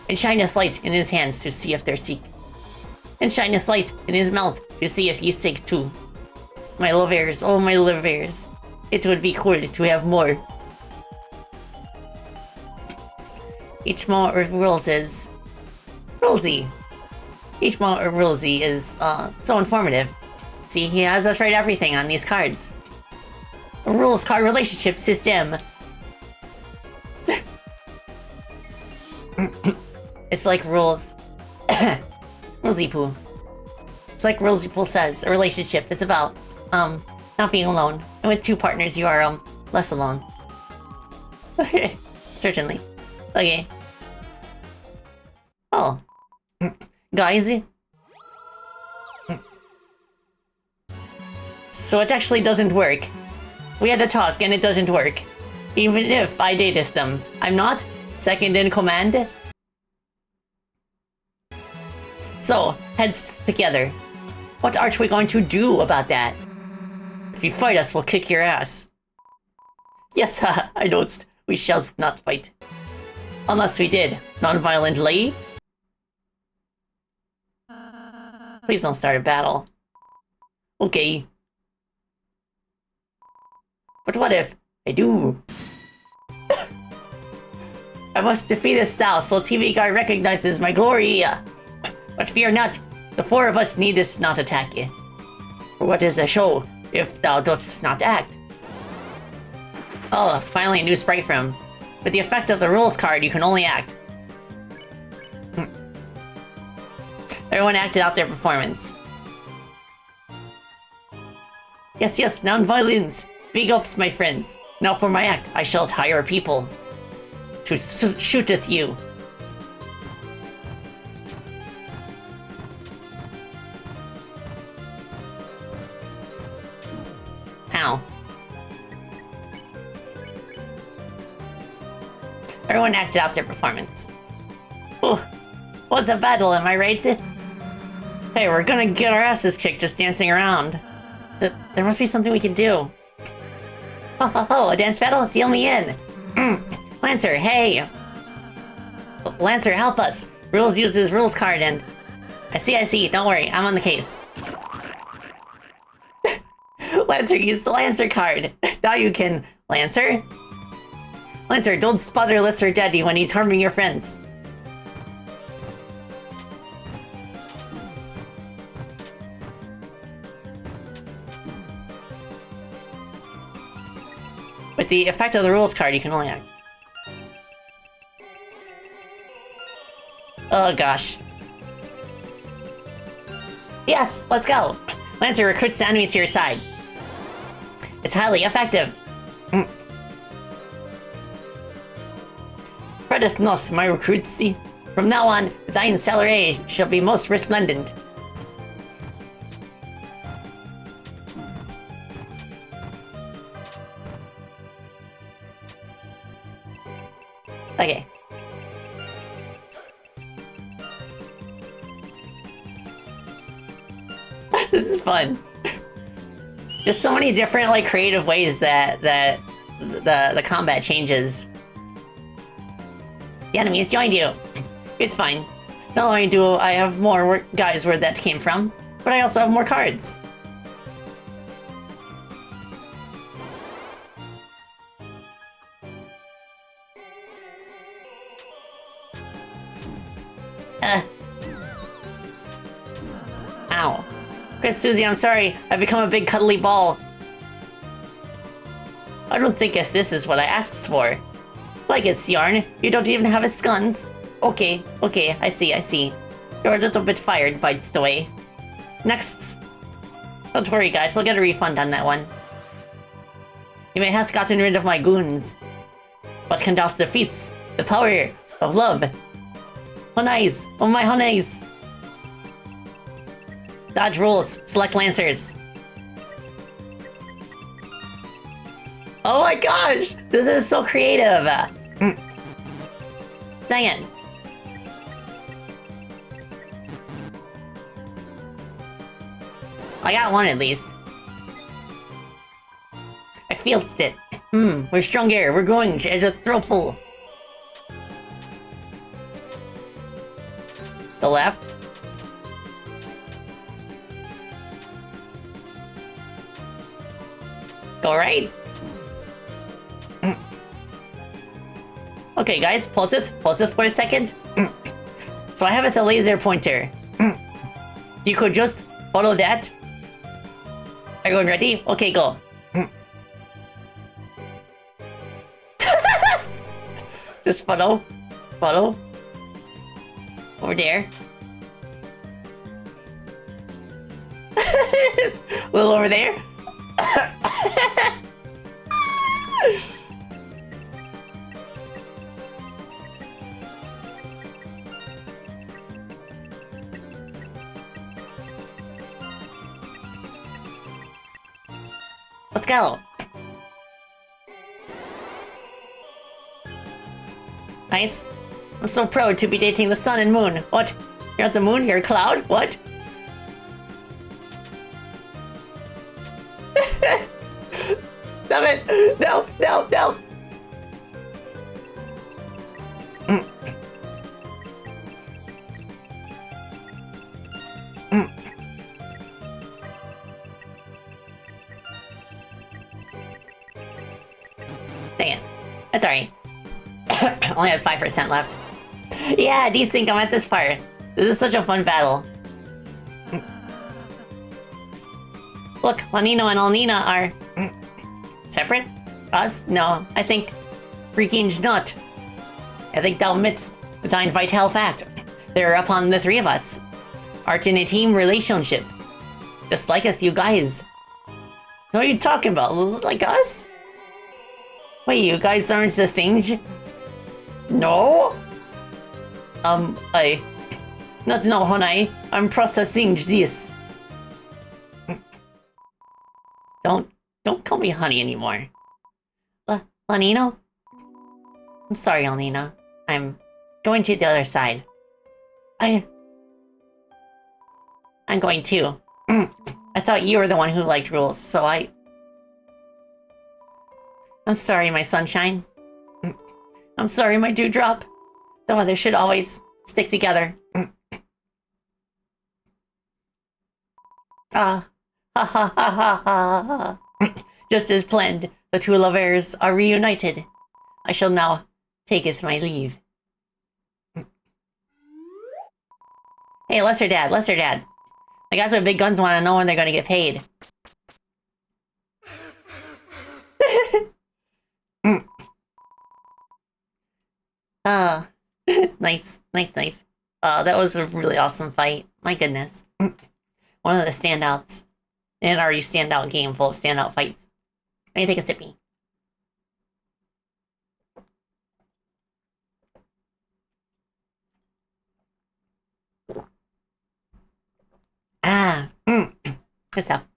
and shineth light in his hands to see if they're seek, and shineth light in his mouth to see if ye seek too. My lovers, oh my lovers, it would be cool to have more. Each more of roses. Rulesy. Each more of Rulesy is so informative. See, he has us write everything on these cards. A rules card relationship system. It's like rules. Rulesy Poo. It's like Rulesy Poo says, a relationship is about, not being alone. And with two partners, you are, less alone. Okay. Certainly. Okay. Oh. Guys. So it actually doesn't work. We had to talk and it doesn't work. Even if I dateth them. I'm not second in command. So, heads together. What art we going to do about that? If you fight us, we'll kick your ass. Yes, haha, I don't. We shall not fight. Unless we did. Non-violently. Please don't start a battle. Okay. But what if I do? I must defeat this style so TV Guard recognizes my glory. But fear not, the four of us needest not attack you. For what is a show if thou dost not act? Oh, finally a new sprite for him. With the effect of the rules card, you can only act. Everyone acted out their performance. Yes, non-violence. Big ups, my friends. Now for my act, I shall hire people to shooteth you. Ow. Everyone acted out their performance. Ooh, what a battle, am I right? Hey, we're gonna get our asses kicked just dancing around. There must be something we can do. Oh, a dance battle? Deal me in. Lancer, hey! Lancer, help us! Rules uses rules card and... I see, don't worry, I'm on the case. Lancer used the Lancer card! Now you can... Lancer? Lancer, don't sputter Lister Daddy when he's harming your friends. With the effect of the rules card, you can only act. Oh gosh. Yes, let's go! Lancer recruits the enemies to your side. It's highly effective. Fredeth Noth, my recruits. From now on, thine salary shall be most resplendent. Okay. This is fun. Just so many different, like, creative ways that the combat changes. The enemies joined you. It's fine. Not only do I have more guys where that came from, but I also have more cards. Ow. Chris, Susie, I'm sorry. I've become a big cuddly ball. I don't think if this is what I asked for. Like it's yarn. You don't even have a scones. Okay, I see. You're a little bit fired, bites the way. Next. Don't worry, guys. I'll get a refund on that one. You may have gotten rid of my goons, but can doubt defeats the power of love. Honeys! Oh my honeys! Dodge rules. Select Lancers. Oh my gosh! This is so creative! Dang it. I got one at least. I feel it. We're stronger. We're going as a throw pull. The left. Go right. Okay, guys, pause it for a second. So I have it the laser pointer. You could just follow that. Everyone ready? Okay, go. Just follow. Over there. A little over there. Let's go. Nice. I'm so proud to be dating the sun and moon. What? You're not the moon? You're a cloud? What? Stop it! No! Dang it. That's alright. Only had 5% left. Yeah, desync, I'm at this part. This is such a fun battle. Look, Lanino and Alnina are... separate? Us? No, I think... freaking not. I think thou admits thine vital fact. They're upon the three of us. Art in a team relationship. Just like a few guys. What are you talking about? Like us? Wait, you guys aren't the things? No? Not no, honey. I'm processing this. Don't call me honey anymore. Lanino? I'm sorry, Alnina. I'm going to the other side. I'm going too. I thought you were the one who liked rules, so I'm sorry, my sunshine. I'm sorry, my dewdrop. The others should always stick together. Ha ha ha ha ha. Just as planned, the two lovers are reunited. I shall now taketh my leave. Hey, Lesser Dad. The guys with big guns want to know when they're going to get paid. Nice. That was a really awesome fight. My goodness. One of the standouts. In an already standout game full of standout fights. I'm gonna take a sippy. Good stuff.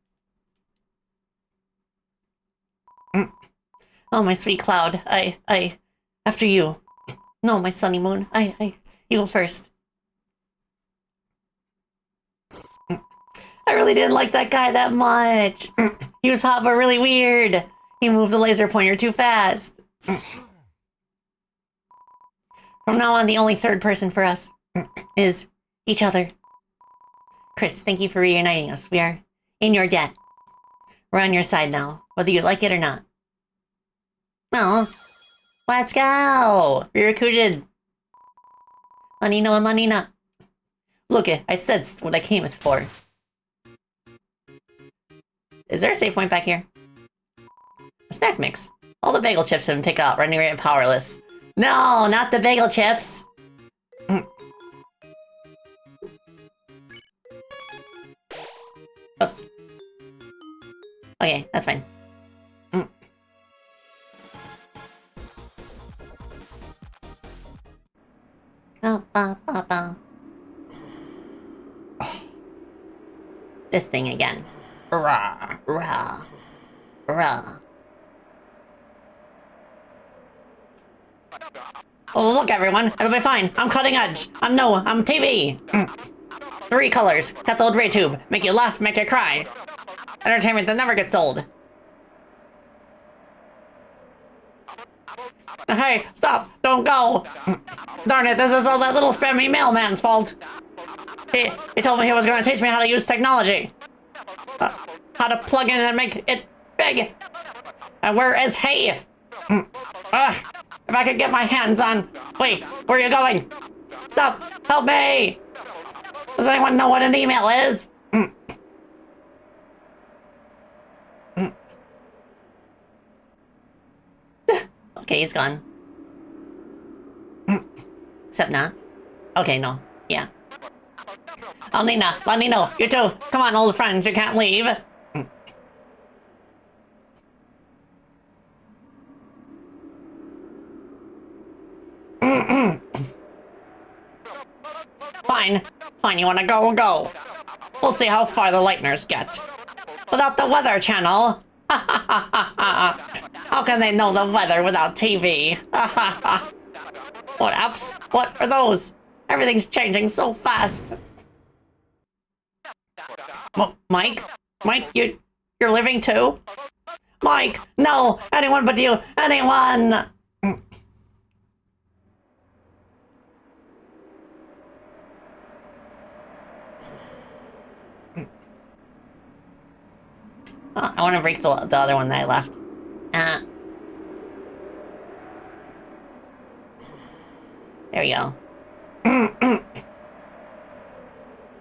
Oh, my sweet cloud. After you. No, my sunny moon. You go first. I really didn't like that guy that much. He was hot but really weird. He moved the laser pointer too fast. From now on, the only third person for us is each other. Chris, thank you for reuniting us. We are in your debt. We're on your side now, whether you like it or not. Oh, let's go! We recruited Lanino and Lanina. Look, I said what I came for. Is there a save point back here? A snack mix. All the bagel chips have been picked up, rendering it powerless. No, not the bagel chips! Oops. Okay, that's fine. This thing again. Rah, rah, rah. Oh, look, everyone. It'll be fine. I'm cutting edge. I'm TV. 3 colors. Cathode ray tube. Make you laugh, make you cry. Entertainment that never gets old. Hey, stop! Don't go! Darn it, this is all that little spammy mailman's fault. He told me he was going to teach me how to use technology. How to plug in and make it big. And where is he? If I could get my hands on... Wait, where are you going? Stop! Help me! Does anyone know what an email is? Okay, he's gone. Except not. Okay, no. Yeah. Oh, Nina, Lanino, you too. Come on, old friends, you can't leave. Fine. Fine, you wanna go, go. We'll see how far the Lightners get. Without the Weather Channel. How can they know the weather without TV? What apps? What are those? Everything's changing so fast. Mike? Mike, you're living too? Mike, no! Anyone but you! Anyone! Oh, I want to break the other one that I left. There we go.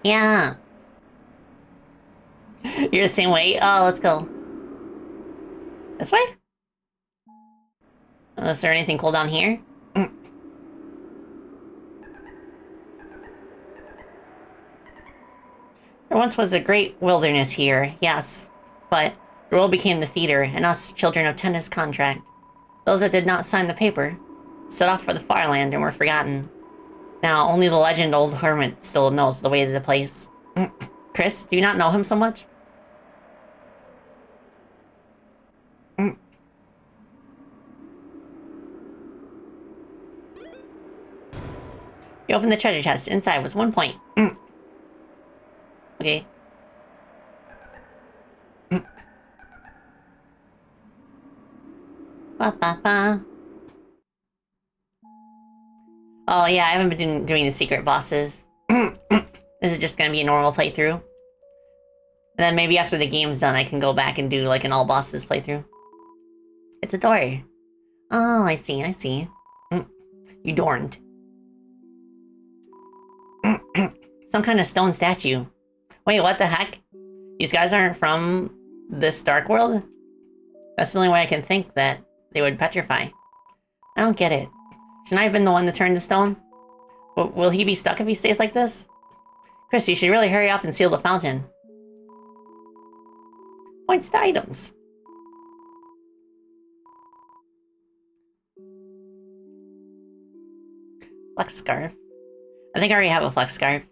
Yeah. You're the same way? Oh, let's go. This way? Is there anything cool down here? There once was a great wilderness here, yes. But the world became the theater, and us, children of tennis contract. Those that did not sign the paper set off for the far land and were forgotten. Now, only the legend old hermit still knows the way to the place. Chris, do you not know him so much? You opened the treasure chest. Inside was 1 point. Okay. Ba-ba-ba. Oh yeah, I haven't been doing the secret bosses. Is it just gonna be a normal playthrough? And then maybe after the game's done, I can go back and do like an all bosses playthrough. It's a door. Oh, I see, I see. You dorned. Some kind of stone statue. Wait, what the heck? These guys aren't from this Dark World? That's the only way I can think that they would petrify. I don't get it. Shouldn't I have been the one to turn to stone? Will he be stuck if he stays like this? Chris, you should really hurry up and seal the fountain. Points to items. Flex scarf. I think I already have a flex scarf.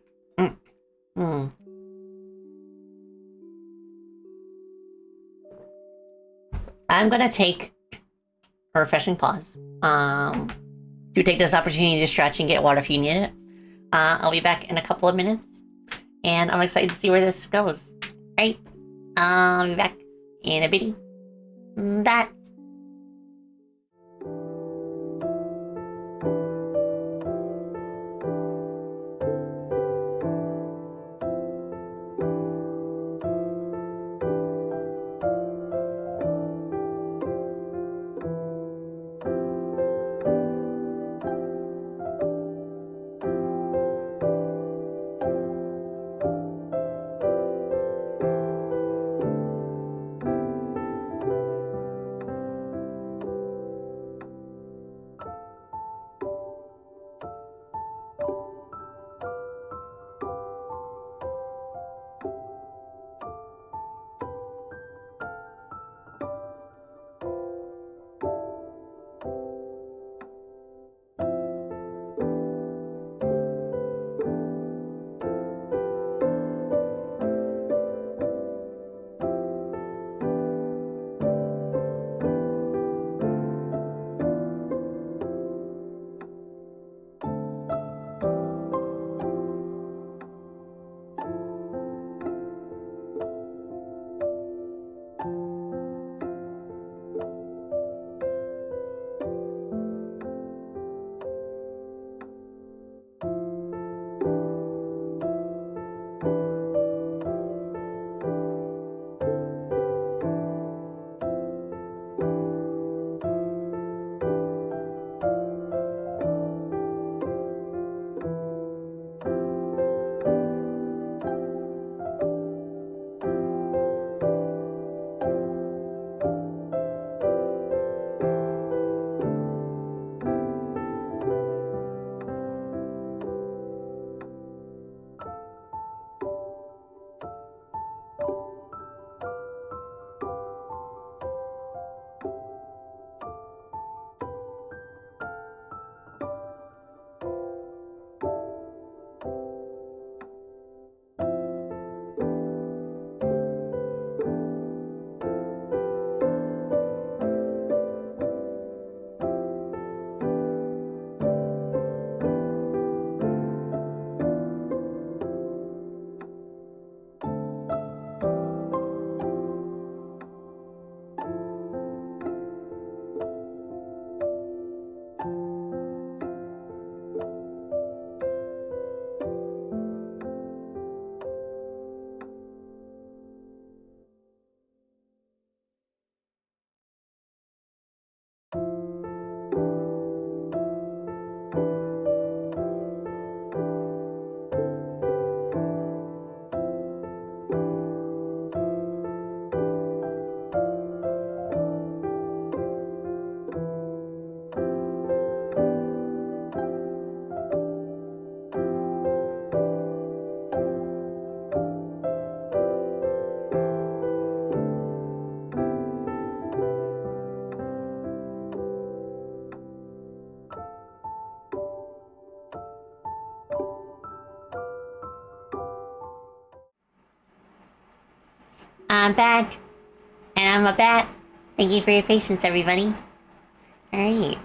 I'm gonna take a refreshing pause. To take this opportunity to stretch and get water if you need it. I'll be back in a couple of minutes. And I'm excited to see where this goes. Right? I'll be back in a bitty. That. I'm back, and I'm a bat. Thank you for your patience, everybody. Alright.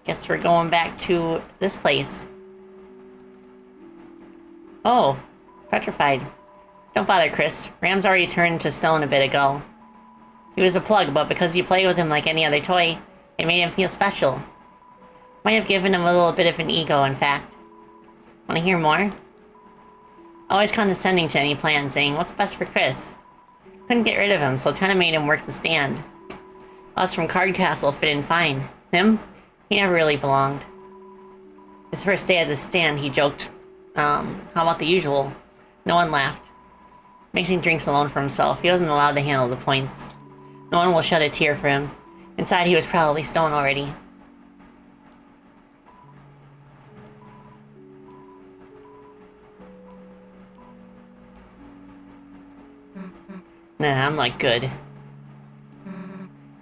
Guess we're going back to this place. Oh, petrified. Don't bother, Chris. Ram's already turned to stone a bit ago. He was a plug, but because you play with him like any other toy, it made him feel special. Might have given him a little bit of an ego, in fact. Want to hear more? Always condescending to any plan, saying, what's best for Chris? Couldn't get rid of him, so Tenna made him work the stand. Us from Card Castle fit in fine. Him? He never really belonged. His first day at the stand, he joked, how about the usual? No one laughed. Mixing drinks alone for himself, he wasn't allowed to handle the points. No one will shed a tear for him. Inside, he was probably stoned already. Nah, I'm like good.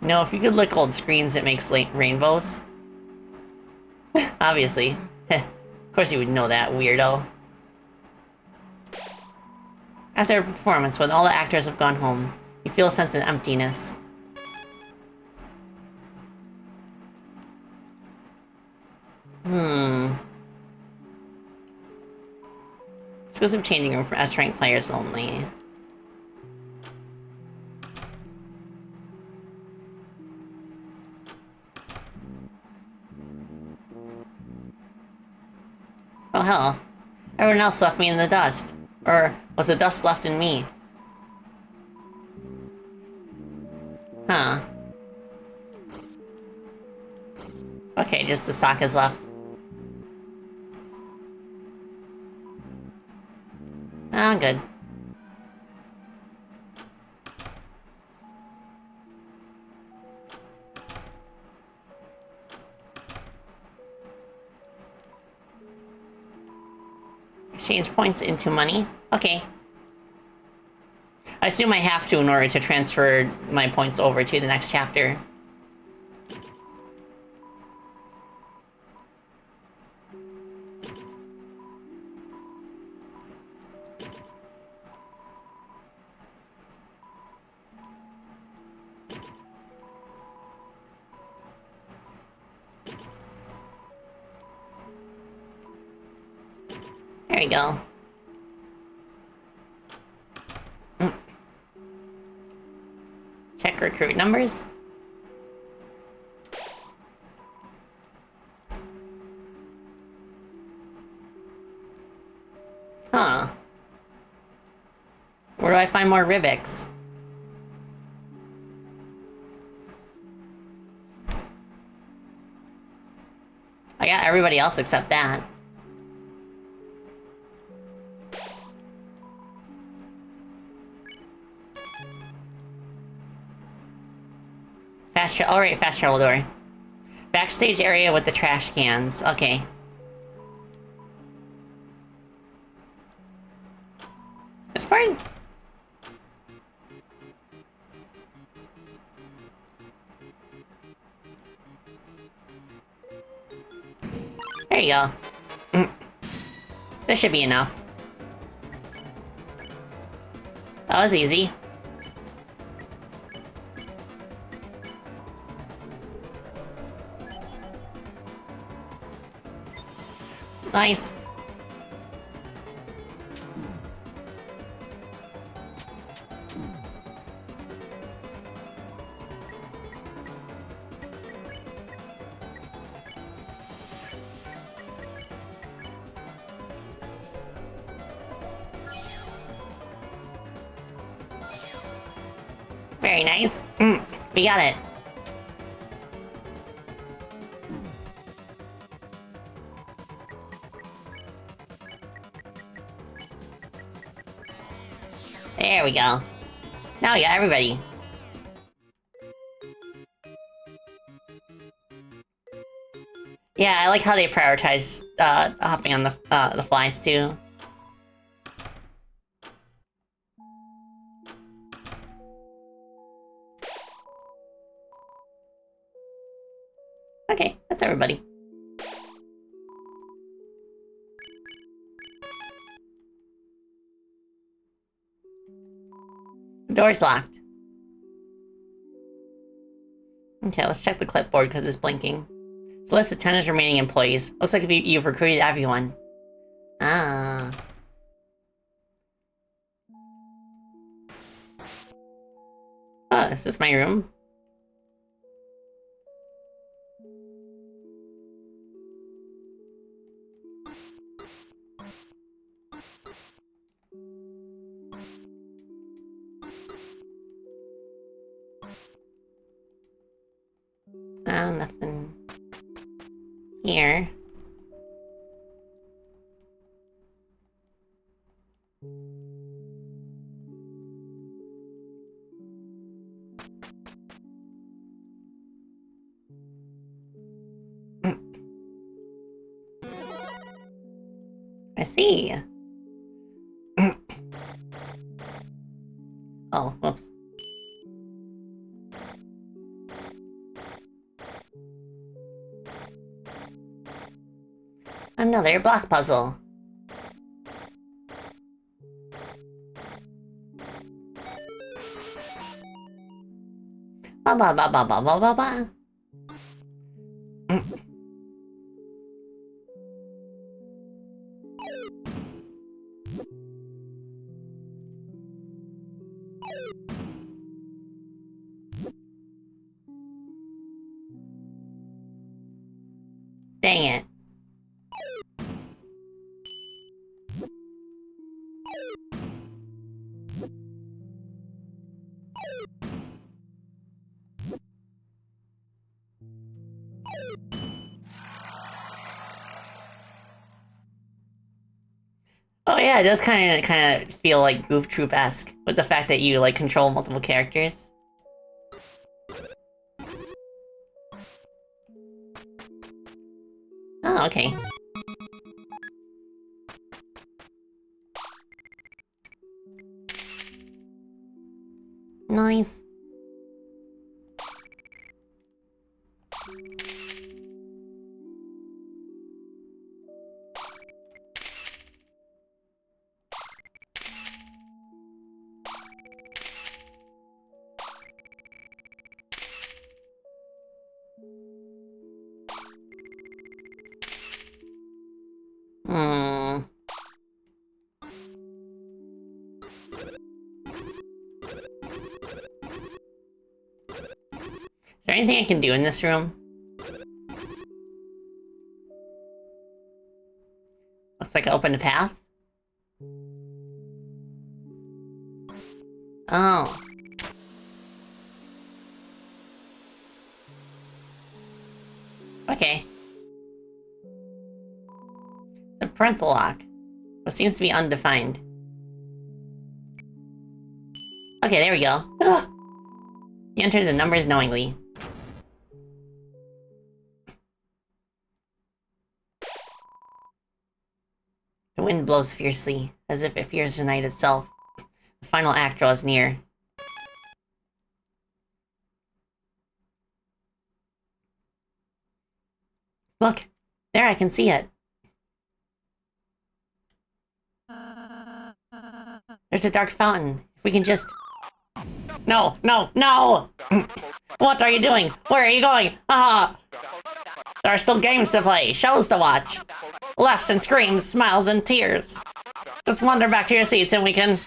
No, if you could lick old screens, it makes rainbows. Obviously. Of course you would know that, weirdo. After a performance, when all the actors have gone home, you feel a sense of emptiness. Exclusive changing room for S-rank players only. Oh, hell. Everyone else left me in the dust. Or was the dust left in me? Huh. Okay, just the sock is left. Oh, good. Exchange points into money? Okay. I assume I have to in order to transfer my points over to the next chapter. There we go. Check recruit numbers. Huh. Where do I find more Ribics? I got everybody else except that. Alright, fast travel door. Backstage area with the trash cans. Okay. This part? There you go. This should be enough. That was easy. Nice. Very nice. We got it. There we go. Now we got everybody. Yeah, I like how they prioritize hopping on the flies too. Okay, that's everybody. Door's locked. Okay, let's check the clipboard because it's blinking. It's a list of 10 remaining employees. Looks like you've recruited everyone. Ah. Oh, is this my room? Oh, nothing here. I see. Oh, whoops. Another block puzzle. Ba ba ba ba ba ba ba ba. Dang it. Oh yeah, it does kind of feel like Goof Troop-esque with the fact that you like control multiple characters. Oh, okay. Nice. Hmm. Is there anything I can do in this room? Looks like I opened a path. Oh. Okay. The parental lock. What seems to be undefined. Okay, there we go. You entered the numbers knowingly. The wind blows fiercely, as if it fears the night itself. The final act draws near. Look! There, I can see it. There's a dark fountain. If we can just... No! No! No! What are you doing? Where are you going? Ah! There are still games to play, shows to watch. Laughs and screams, smiles and tears. Just wander back to your seats and we can...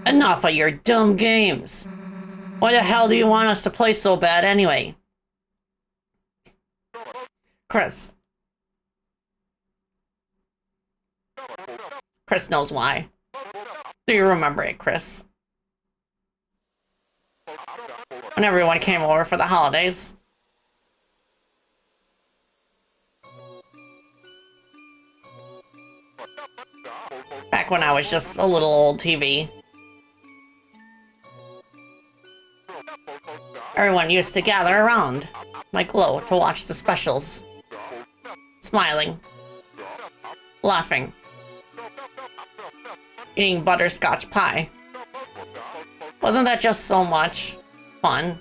Enough of your dumb games! Why the hell do you want us to play so bad anyway? Chris. Chris knows why. Do you remember it, Chris? When everyone came over for the holidays. Back when I was just a little old TV. Everyone used to gather around my glow to watch the specials. Smiling. Laughing. Eating butterscotch pie. Wasn't that just so much fun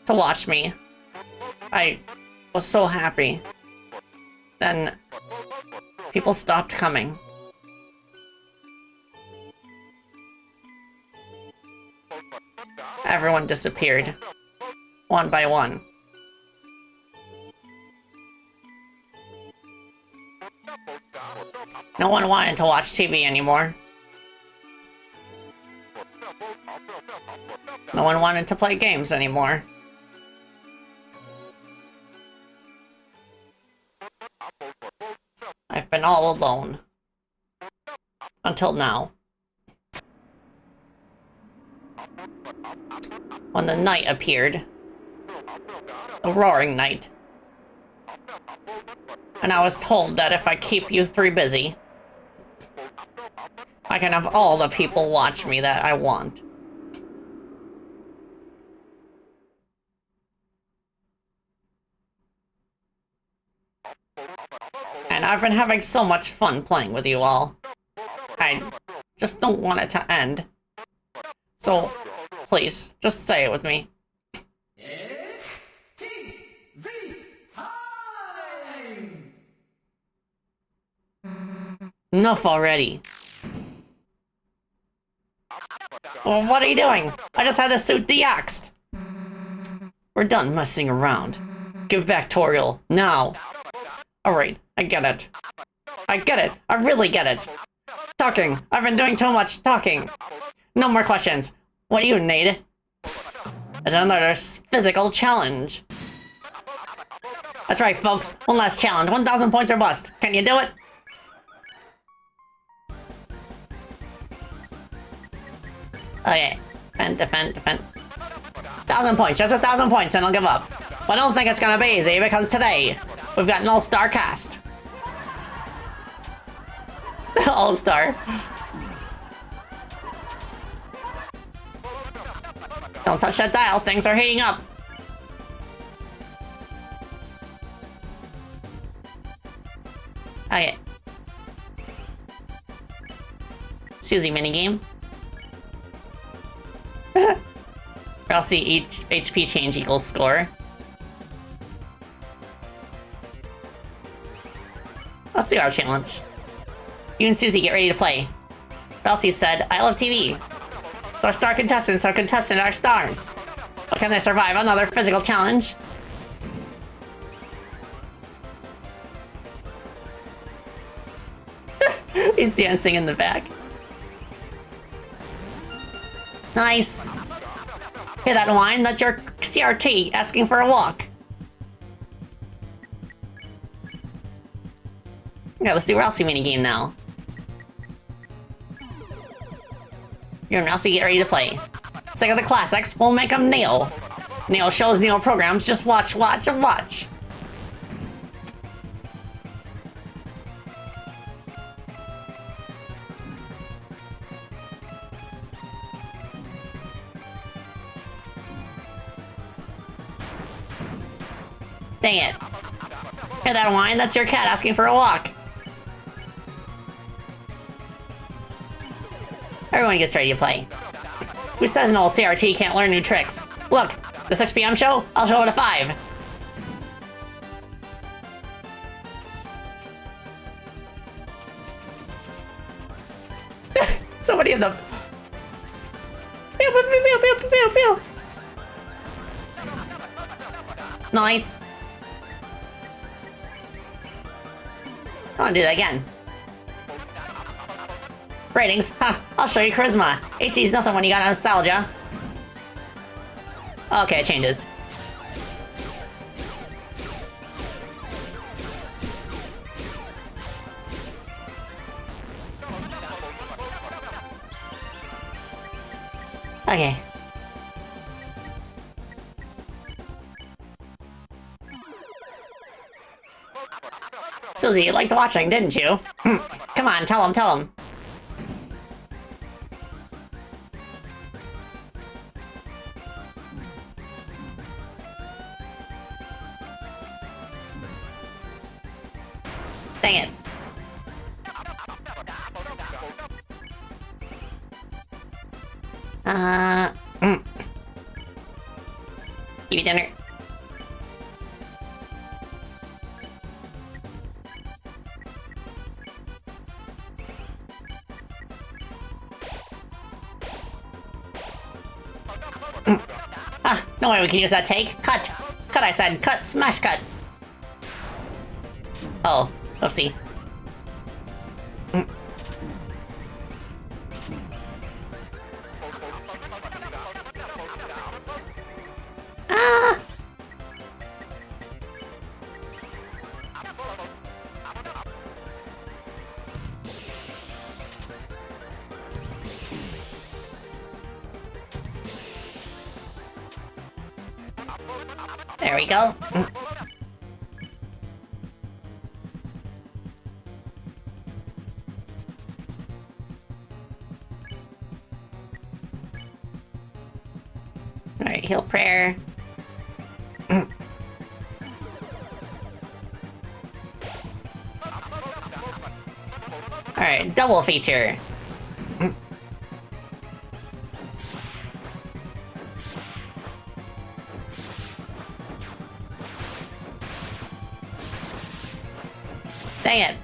to watch me? I was so happy. Then people stopped coming. everyone disappeared. One by one. No one wanted to watch TV anymore. No one wanted to play games anymore. I've been all alone. Until now. When the night appeared. A roaring night. And I was told that if I keep you three busy, I can have all the people watch me that I want. And I've been having so much fun playing with you all. I just don't want it to end. So, please, just say it with me. Enough already. Well, what are you doing? I just had the suit deaxed. We're done messing around. Give back Toriel, now. Alright, I get it. I get it. I really get it. Talking. I've been doing too much talking. No more questions. What do you need? Another physical challenge. That's right, folks. One last challenge. 1,000 points or bust. Can you do it? Okay. Defend. 1,000 points. Just 1,000 points and I'll give up. But I don't think it's gonna be easy because today we've got an all-star cast. All-star. Don't touch that dial, things are heating up. Okay. Susie minigame. I'll see each HP change equals score. Let's do our challenge. You and Susie get ready to play. Elsie said, I love TV. So our star contestants are contesting our stars. But can they survive another physical challenge? He's dancing in the back. Nice. Hear that whine? That's your CRT asking for a walk. Okay, let's do Elsie minigame now. You and Elsie get ready to play. Sick of the classics, we'll make them Neo. Neo shows, Neo programs, just watch, watch, and watch. Dang it. Hear that whine? That's your cat asking for a walk. Everyone gets ready to play. Who says an old CRT can't learn new tricks? Look, the 6 PM show? I'll show it a 5. Somebody in the... Pew, pew, pew, pew, pew, pew, pew. Nice. I want to do that again. Ratings? Ha! I'll show you charisma. HD's nothing when you got nostalgia. Okay, it changes. Okay. Susie, you liked watching, didn't you? Come on, tell him. Dang it. Give you dinner. Ah, no way we can use that take. Cut. Cut, I said. Cut. Smash cut. Oh, oopsie. Ah! There we go. Alright, heal prayer. Alright, double feature. Dang it.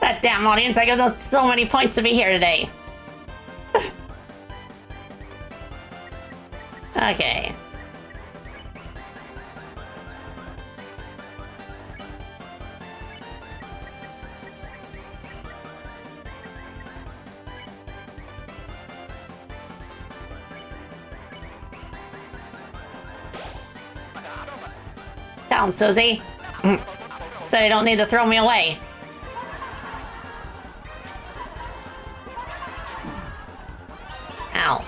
That damn audience, I give them so many points to be here today. Okay. Tell him, Susie. So you don't need to throw me away. Ow.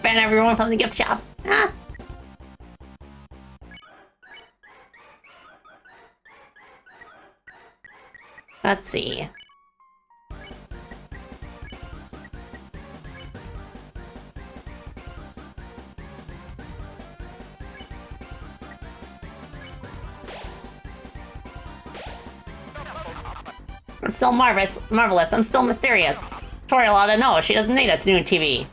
Ban everyone from the gift shop. Ah. Let's see. I'm still marvelous. I'm still mysterious. Tori ought to know. She doesn't need a new TV.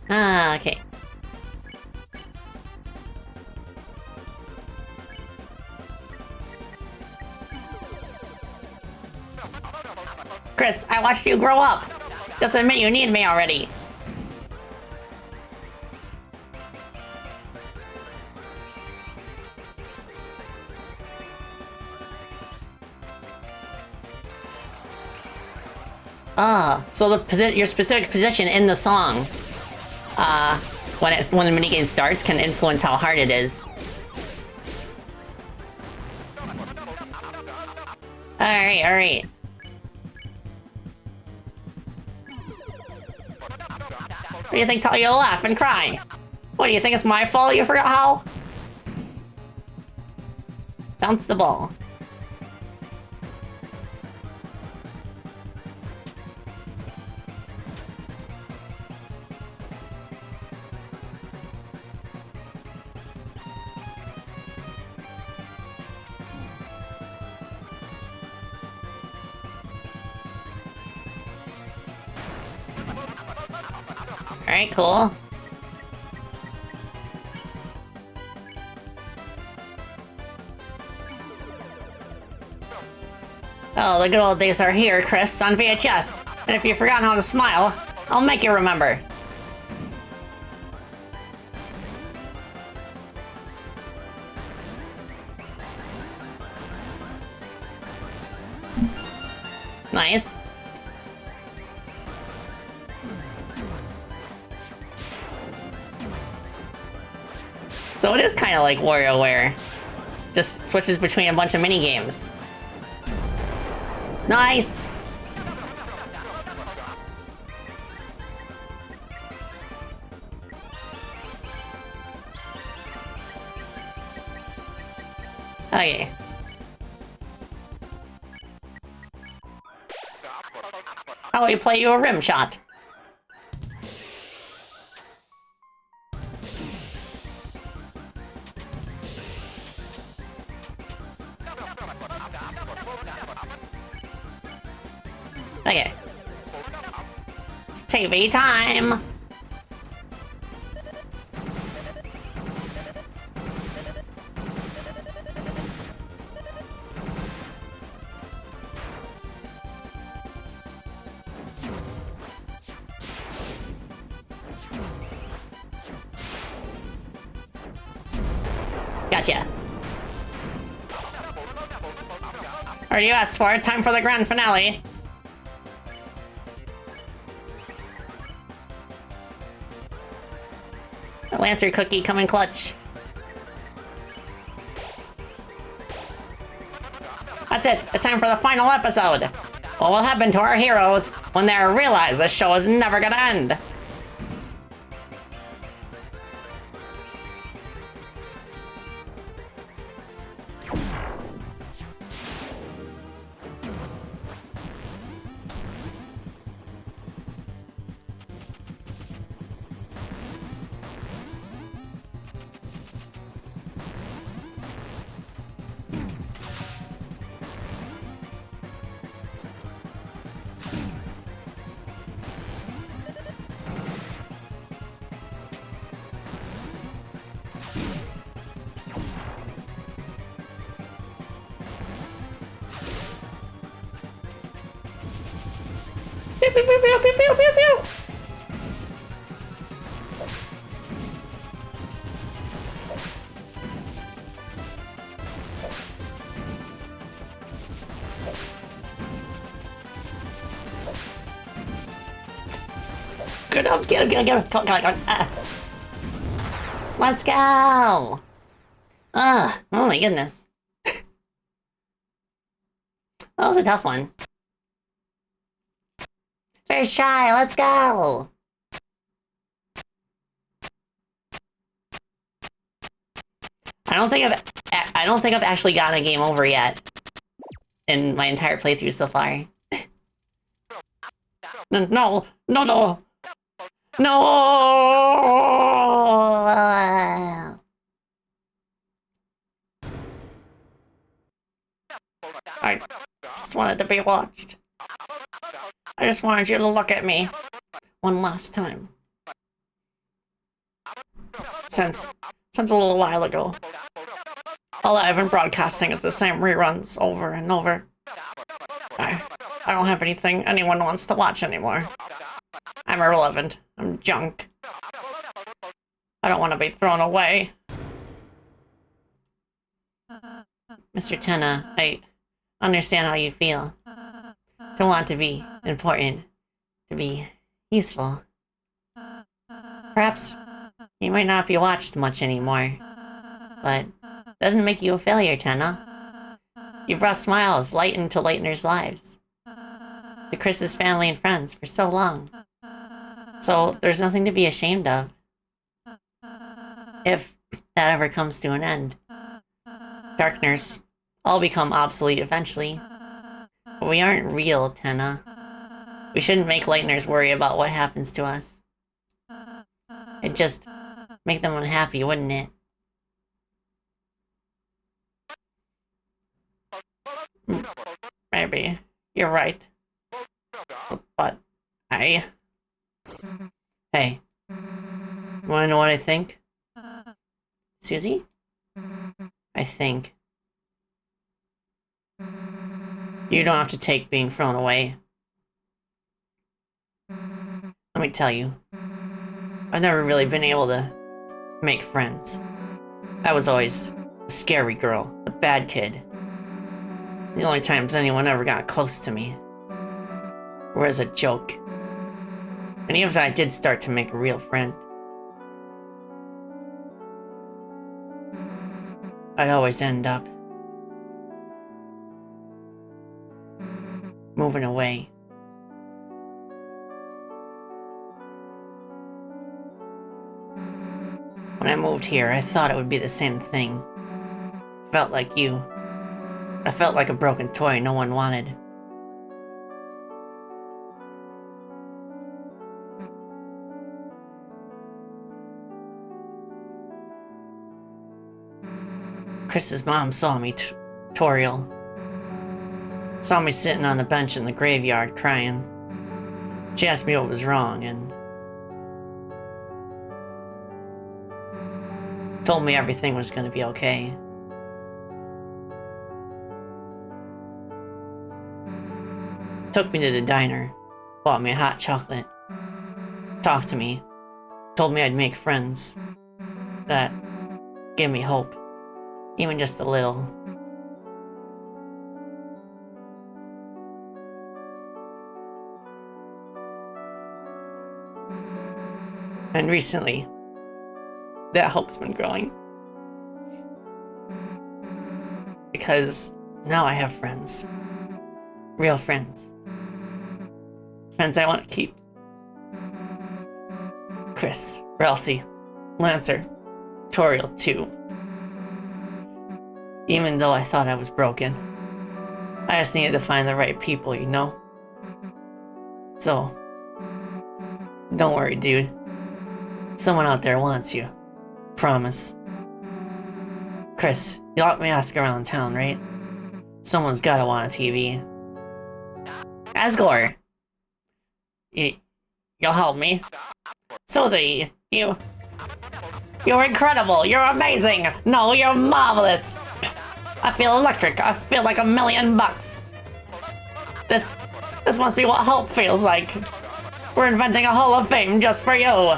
Ah, okay. Chris, I watched you grow up. Just admit you need me already. Ah, so your specific position in the song, when the minigame starts, can influence how hard it is. Alright, alright. What do you think taught you to laugh and cry? What, do you think it's my fault you forgot how? Bounce the ball. Alright, cool. Oh, the good old days are here, Chris, on VHS. And if you've forgotten how to smile, I'll make you remember. Nice. So it is kind of like WarioWare. Just switches between a bunch of mini-games. Nice! Okay. How about we play you a rim shot? Okay. It's TV time! Gotcha. Already you asked for it. Time for the grand finale. Lancer cookie coming clutch. That's it. It's time for the final episode. What will happen to our heroes when they realize this show is never gonna end? Pew, pew, pew, pew, pew, pew, pew, pew. Get up, get up. Let's go. Oh my goodness. That was a tough one. First try, let's go! I don't think I've actually gotten a game over yet in my entire playthrough so far. No! I just wanted to be watched. I just wanted you to look at me one last time. Since a little while ago. All I've been broadcasting is the same reruns over and over. I don't have anything anyone wants to watch anymore. I'm irrelevant. I'm junk. I don't want to be thrown away. Mr. Tenna, I understand how you feel. To want to be important, to be useful. Perhaps you might not be watched much anymore, but it doesn't make you a failure, Tenna. You brought smiles, light into Leitner's lives, to Chris's family and friends for so long. So there's nothing to be ashamed of. If that ever comes to an end. Darkners all become obsolete eventually. But we aren't real, Tenna. We shouldn't make Leitners worry about what happens to us. It'd just make them unhappy, wouldn't it? Maybe. You're right. But Hey. Wanna know what I think? Susie? I think you don't have to take being thrown away. Let me tell you, I've never really been able to make friends. I was always a scary girl, a bad kid. The only times anyone ever got close to me were as a joke. And even if I did start to make a real friend, I'd always end up moving away. When I moved here, I thought it would be the same thing. Felt like you. I felt like a broken toy no one wanted. Chris's mom saw me, Toriel. saw me sitting on the bench in the graveyard crying. She asked me what was wrong and told me everything was gonna be okay. Took me to the diner, bought me a hot chocolate, talked to me, told me I'd make friends. That gave me hope, even just a little. And recently, that hope's been growing. Because now I have friends. Real friends. Friends I want to keep. Chris, Ralsei, Lancer, Toriel too. Even though I thought I was broken, I just needed to find the right people, you know? So, don't worry, dude. Someone out there wants you. Promise. Chris, you'll let me ask around town, right? Someone's gotta want a TV. Asgore! You'll help me? Susie, you're incredible! You're amazing! No, you're marvelous! I feel electric. I feel like $1,000,000. This must be what hope feels like. We're inventing a Hall of Fame just for you.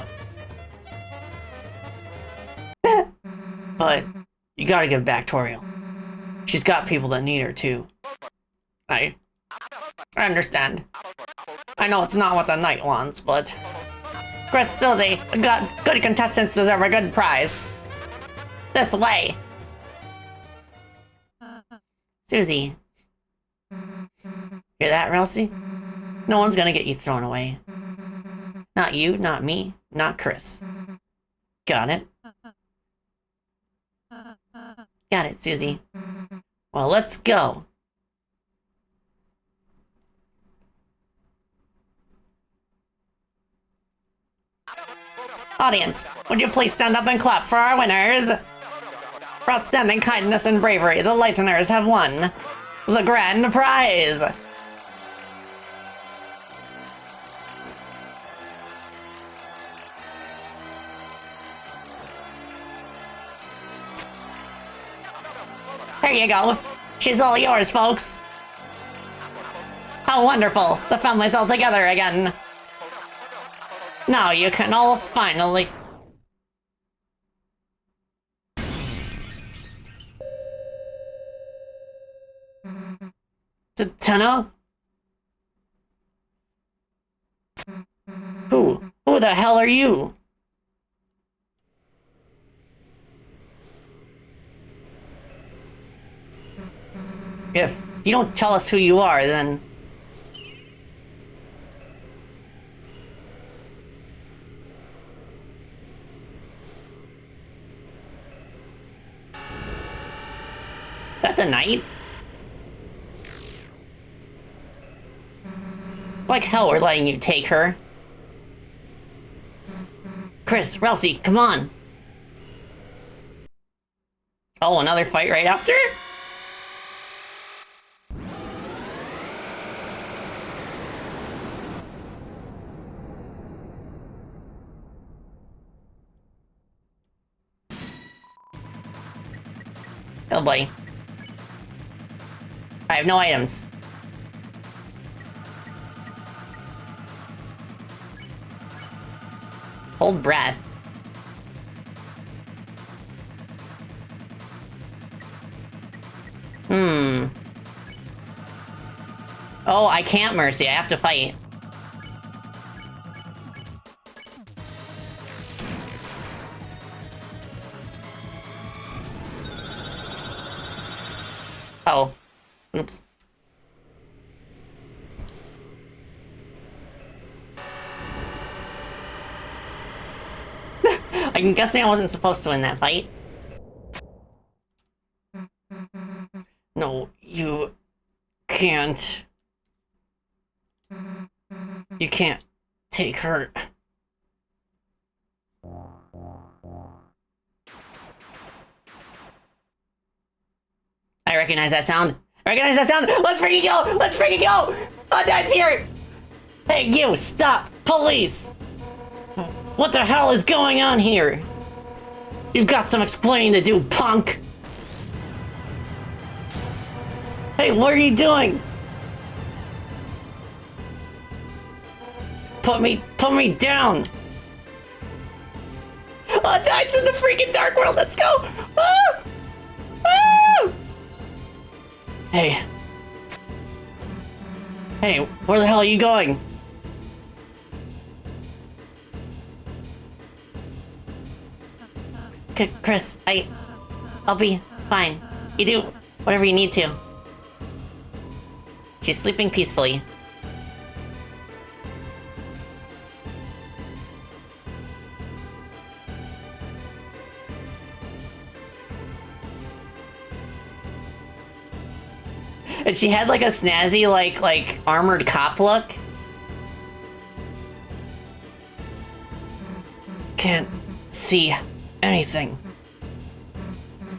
But you gotta give back Toriel. She's got people that need her too. I understand. I know it's not what the knight wants, but Chris, Susie, good contestants deserve a good prize. This way. Susie. Hear that, Ralsei? No one's gonna get you thrown away. Not you, not me, not Chris. Got it? Got it, Susie. Well, let's go. Audience, would you please stand up and clap for our winners? For outstanding kindness and bravery, the Lighteners have won the grand prize! Here you go. She's all yours, folks. How wonderful. The family's all together again. Now you can all finally... Tenno? Who the hell are you? If you don't tell us who you are, then... Is that the knight? Like hell we're letting you take her. Chris, Ralsei, come on. Oh, another fight right after? Oh boy. I have no items. Hold breath. Oh, I can't mercy. I have to fight. Oh. Oops. I'm guessing I wasn't supposed to win that fight. No, you can't. You can't take her. I recognize that sound. Recognize that sound? Let's freaking go! Let's freaking go! Undyne's here! Hey, you, stop! Police! What the hell is going on here? You've got some explaining to do, punk! Hey, what are you doing? Put me down! Undyne's in the freaking dark world, let's go! Ah! Ah! Hey. Hey, where the hell are you going? Chris, I'll be fine. You do whatever you need to. She's sleeping peacefully. And she had like a snazzy, like armored cop look. Can't see anything.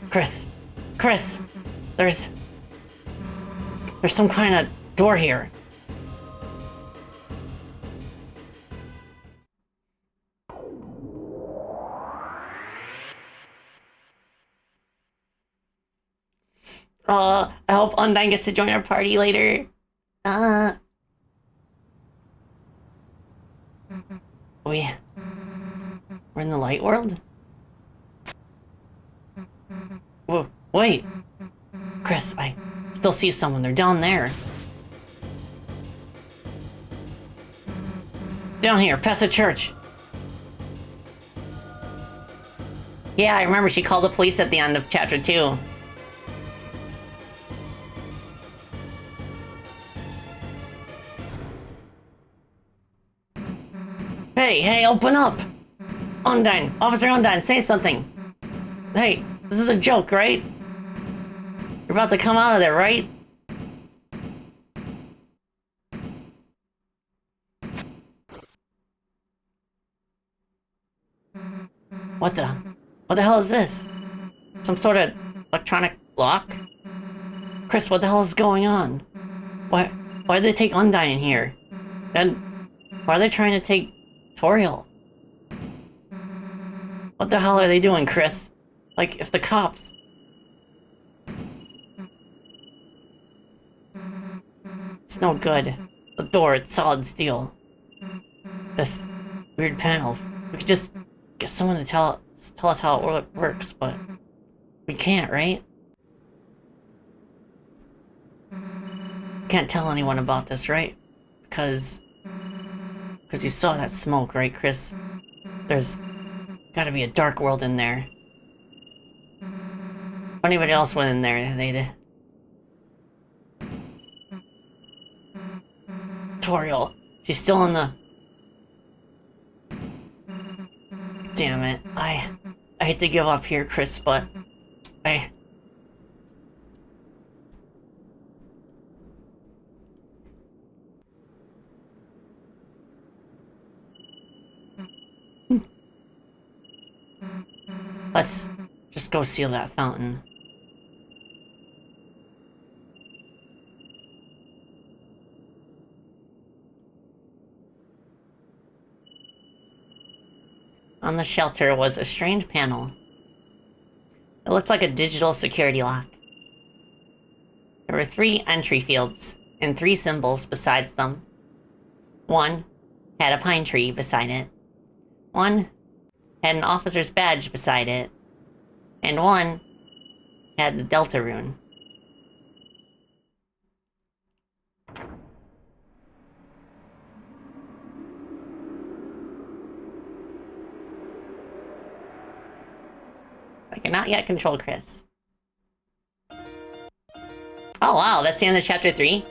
Chris, there's some kind of door here. I hope Undyne gets to join our party later. We're in the light world? Whoa, wait! Chris, I still see someone. They're down there. Down here, past the church. Yeah, I remember she called the police at the end of chapter 2. Hey, open up! Undyne, Officer Undyne, say something! Hey, this is a joke, right? You're about to come out of there, right? What the hell is this? Some sort of electronic lock? Chris, what the hell is going on? Why did they take Undyne in here? And why are they trying to take Toriel? What the hell are they doing, Chris? Like, if the cops... It's no good. The door, it's solid steel. This weird panel. We could just get someone to tell us how it works, but we can't, right? Can't tell anyone about this, right? Because you saw that smoke, right, Chris? There's gotta be a dark world in there. If anybody else went in there, they'd... Toriel, she's still in the... Damn it. I hate to give up here, Chris, but... Let's just go seal that fountain. On the shelter was a strange panel. It looked like a digital security lock. There were 3 entry fields, and 3 symbols besides them. One had a pine tree beside it. One had an officer's badge beside it. And one had the Deltarune. I cannot yet control Chris. Oh wow, that's the end of chapter 3?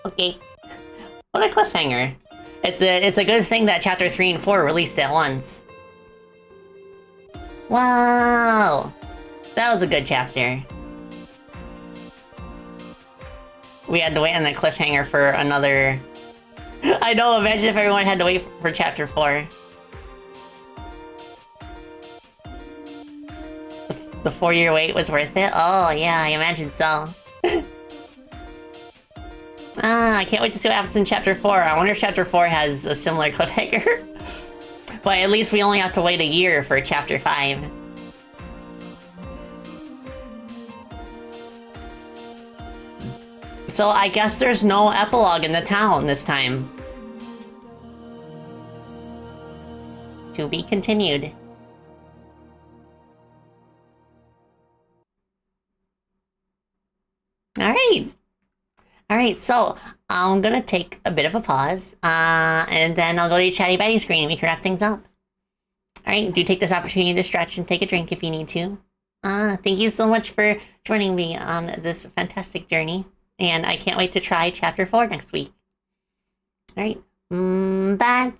Okay. What a cliffhanger. It's a good thing that chapter 3 and 4 released at once. Wow! That was a good chapter. We had to wait on the cliffhanger for another... I know, imagine if everyone had to wait for chapter 4. The 4-year wait was worth it? Oh, yeah, I imagine so. I can't wait to see what happens in Chapter 4. I wonder if Chapter 4 has a similar cliffhanger. But at least we only have to wait a year for Chapter 5. So I guess there's no epilogue in the town this time. To be continued. Alright, so I'm gonna take a bit of a pause, and then I'll go to your Chatty Batty screen and we can wrap things up. Alright, do take this opportunity to stretch and take a drink if you need to. Thank you so much for joining me on this fantastic journey, and I can't wait to try Chapter 4 next week. Alright, bye!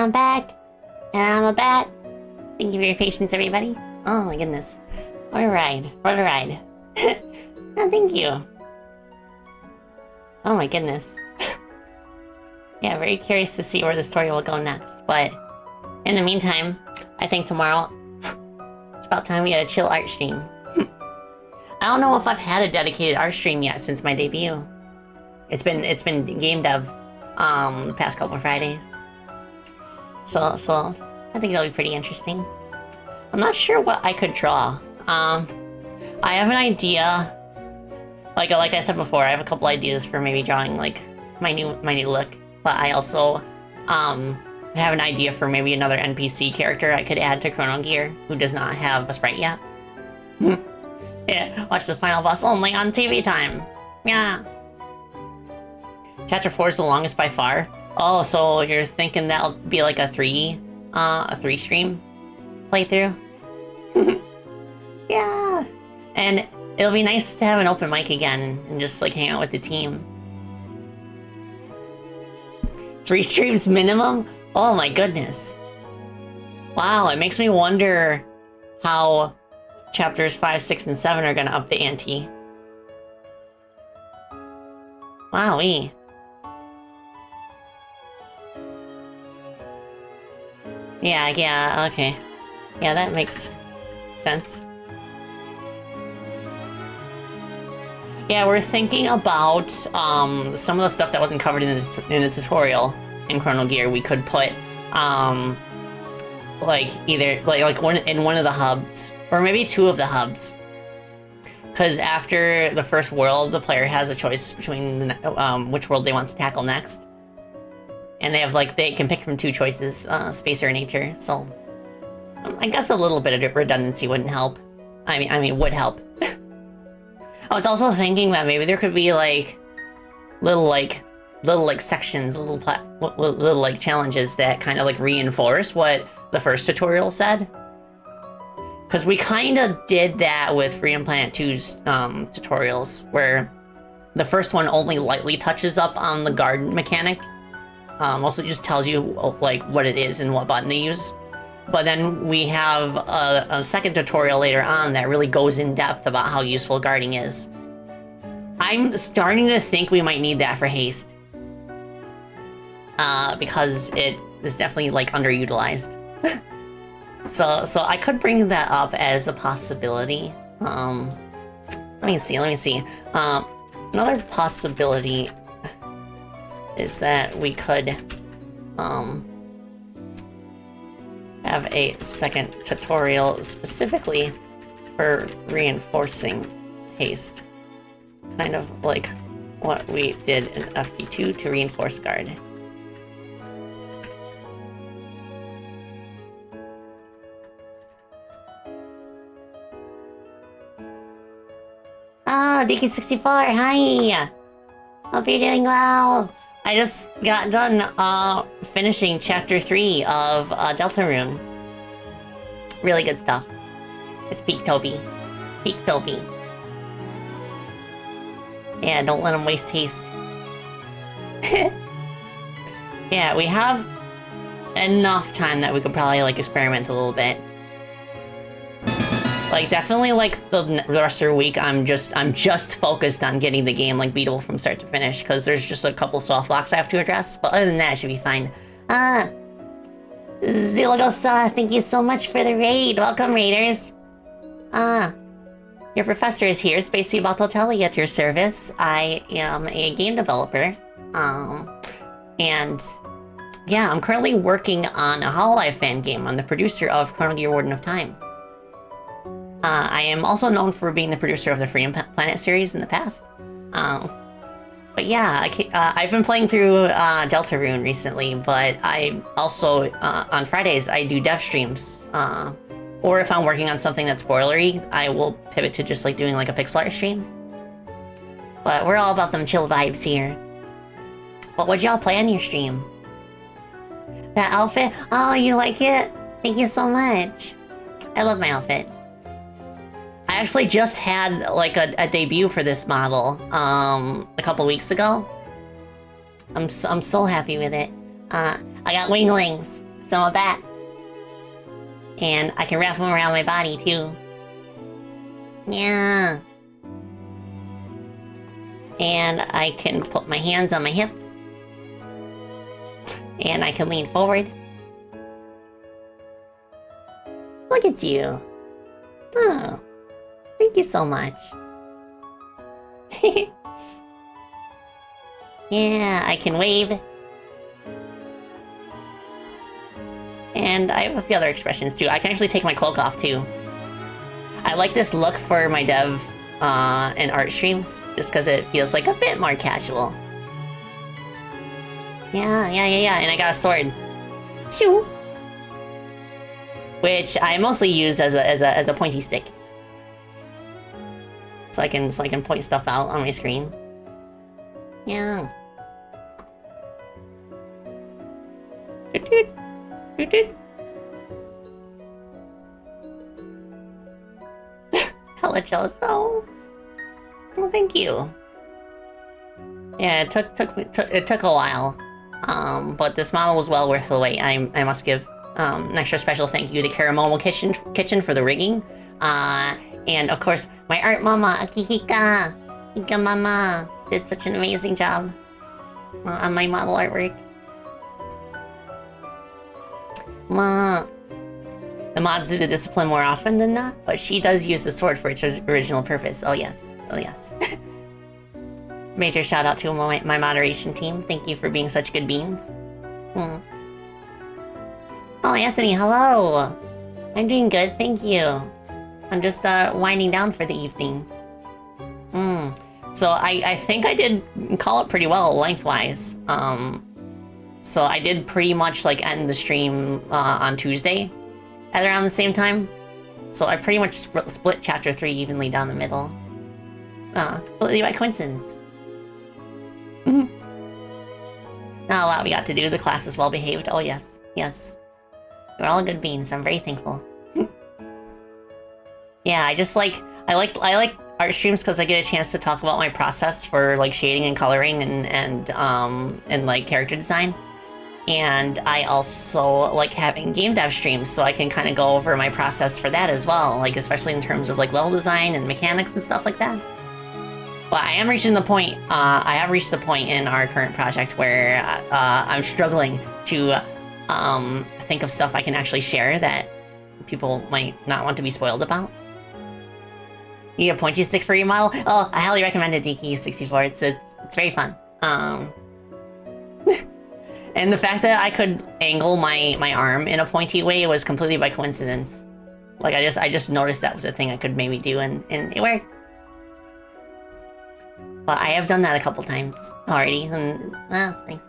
I'm back. And I'm a bat. Thank you for your patience, everybody. Oh my goodness. What a ride. What a ride. Oh, thank you. Oh my goodness. Yeah, very curious to see where the story will go next. But in the meantime, I think tomorrow it's about time we had a chill art stream. I don't know if I've had a dedicated art stream yet since my debut. It's been game dev the past couple of Fridays. So I think that'll be pretty interesting. I'm not sure what I could draw. I have an idea. Like I said before, I have a couple ideas for maybe drawing like my new look. But I also have an idea for maybe another NPC character I could add to Chrono Gear who does not have a sprite yet. Yeah, watch the final boss only on TV time. Yeah. Chapter 4 is the longest by far. Oh, so you're thinking that'll be like a three stream playthrough? Yeah. And it'll be nice to have an open mic again and just like hang out with the team. 3 streams minimum? Oh my goodness. Wow, it makes me wonder how chapters 5, 6, and 7 are gonna up the ante. Wowee. Yeah, okay. Yeah, that makes sense. Yeah, we're thinking about some of the stuff that wasn't covered in the tutorial in Chrono Gear. We could put like either like one in one of the hubs, or maybe 2 of the hubs. Because after the first world, the player has a choice between which world they want to tackle next, and they can pick from 2 choices, space or nature. So I guess a little bit of redundancy wouldn't help. I mean would help. I was also thinking that maybe there could be like little sections, little like challenges that kind of like reinforce what the first tutorial said. Because we kind of did that with Freedom Planet 2's tutorials, where the first one only lightly touches up on the guard mechanic. Mostly just tells you like what it is and what button to use. But then we have a second tutorial later on that really goes in depth about how useful guarding is. I'm starting to think we might need that for haste. Because it is definitely like underutilized. So I could bring that up as a possibility. Let me see. Another possibility is that we could have a second tutorial specifically for reinforcing haste. Kind of like what we did in FP2 to reinforce guard. Oh, DK64, hi! Hope you're doing well. I just got done finishing chapter 3 of Deltarune. Really good stuff. It's peak Toby. Peak Toby. Yeah, don't let him waste haste. Yeah, we have enough time that we could probably like experiment a little bit. Like definitely like the rest of the week I'm just focused on getting the game like beatable from start to finish, because there's just a couple soft locks I have to address, but other than that it should be fine. Zulagosa, thank you so much for the raid. Welcome, raiders. Your professor is here. Spacey Batotelli at your service. I am a game developer. And yeah, I'm currently working on a Hololive fan game. I'm the producer of Chrono Gear Warden of Time. I am also known for being the producer of the Freedom Planet series in the past. But yeah, I've been playing through Deltarune recently, but I also, on Fridays, I do dev streams. Or if I'm working on something that's spoilery, I will pivot to just like doing like a pixel art stream. But we're all about them chill vibes here. What would y'all play on your stream? That outfit? Oh, you like it? Thank you so much. I love my outfit. I actually just had like a debut for this model a couple weeks ago. I'm so happy with it. I got winglings. So I'm a bat. And I can wrap them around my body, too. Yeah. And I can put my hands on my hips. And I can lean forward. Look at you. Oh, thank you so much. Yeah, I can wave. And I have a few other expressions too. I can actually take my cloak off too. I like this look for my dev and art streams, just because it feels like a bit more casual. Yeah, and I got a sword. Choo! Which I mostly use as a pointy stick. So I can point stuff out on my screen. Yeah. Doot doot. Doot doot. Hella jealous. Oh, thank you. Yeah, it took a while, but this model was well worth the wait. I must give an extra special thank you to Karamomo Kitchen for the rigging, and of course my art mama Akihika, Hika Mama did such an amazing job on my model artwork. Ma. The mods do the discipline more often than not, but she does use the sword for its original purpose. Oh yes, oh yes. Major shout out to my moderation team. Thank you for being such good beans. Oh, Anthony, hello. I'm doing good, thank you. I'm just winding down for the evening. So I think I did call it pretty well lengthwise. So I did pretty much like end the stream on Tuesday at around the same time. So I pretty much split chapter 3 evenly down the middle. Completely by coincidence. Not a lot we got to do. The class is well behaved. Oh yes, yes. You're all good beans. I'm very thankful. Yeah, I like art streams because I get a chance to talk about my process for like shading and coloring and like character design. And I also like having game dev streams, so I can kind of go over my process for that as well, like especially in terms of like level design and mechanics and stuff like that. But I am reaching the point, I have reached the point in our current project where I'm struggling to think of stuff I can actually share that people might not want to be spoiled about. You need a pointy stick for your model? Oh, I highly recommend it, DK64. It's very fun. And the fact that I could angle my arm in a pointy way was completely by coincidence. Like I just noticed that was a thing I could maybe do and it worked. But I have done that a couple times already, and that's nice.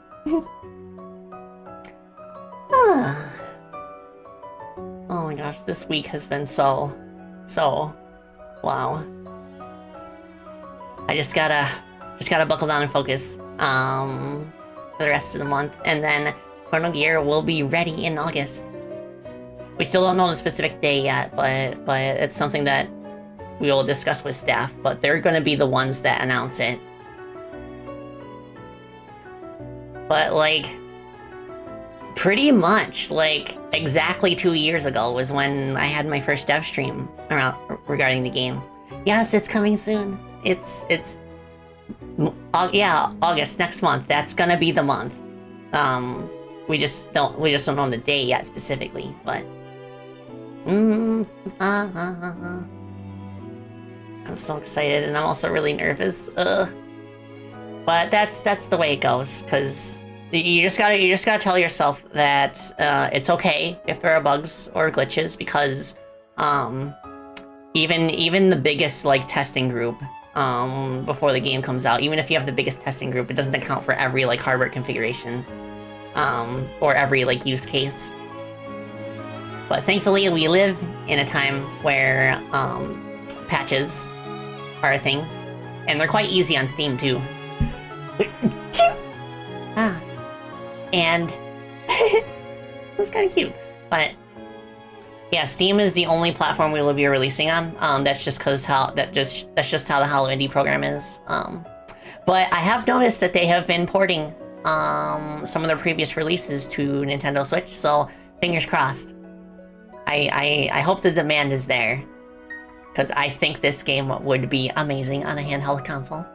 Oh my gosh, this week has been so wow. I just gotta buckle down and focus for the rest of the month, and then Chrono Gear will be ready in August. We still don't know the specific day yet, but it's something that we will discuss with staff, but they're gonna be the ones that announce it. But like, pretty much like exactly 2 years ago was when I had my first dev stream regarding the game. Yes, it's coming soon. Yeah, August next month. That's gonna be the month. We just don't know the day yet specifically, but I'm so excited, and I'm also really nervous. But that's the way it goes, because you just gotta tell yourself that it's okay if there are bugs or glitches, because even the biggest like testing group before the game comes out, even if you have the biggest testing group, it doesn't account for every like hardware configuration or every like use case. But thankfully we live in a time where patches are a thing, and they're quite easy on Steam too. And that's kind of cute. But yeah, Steam is the only platform we will be releasing on. That's just how the Hello Indie program is. But I have noticed that they have been porting some of their previous releases to Nintendo Switch, so Fingers crossed. I hope the demand is there. Because I think this game would be amazing on a handheld console.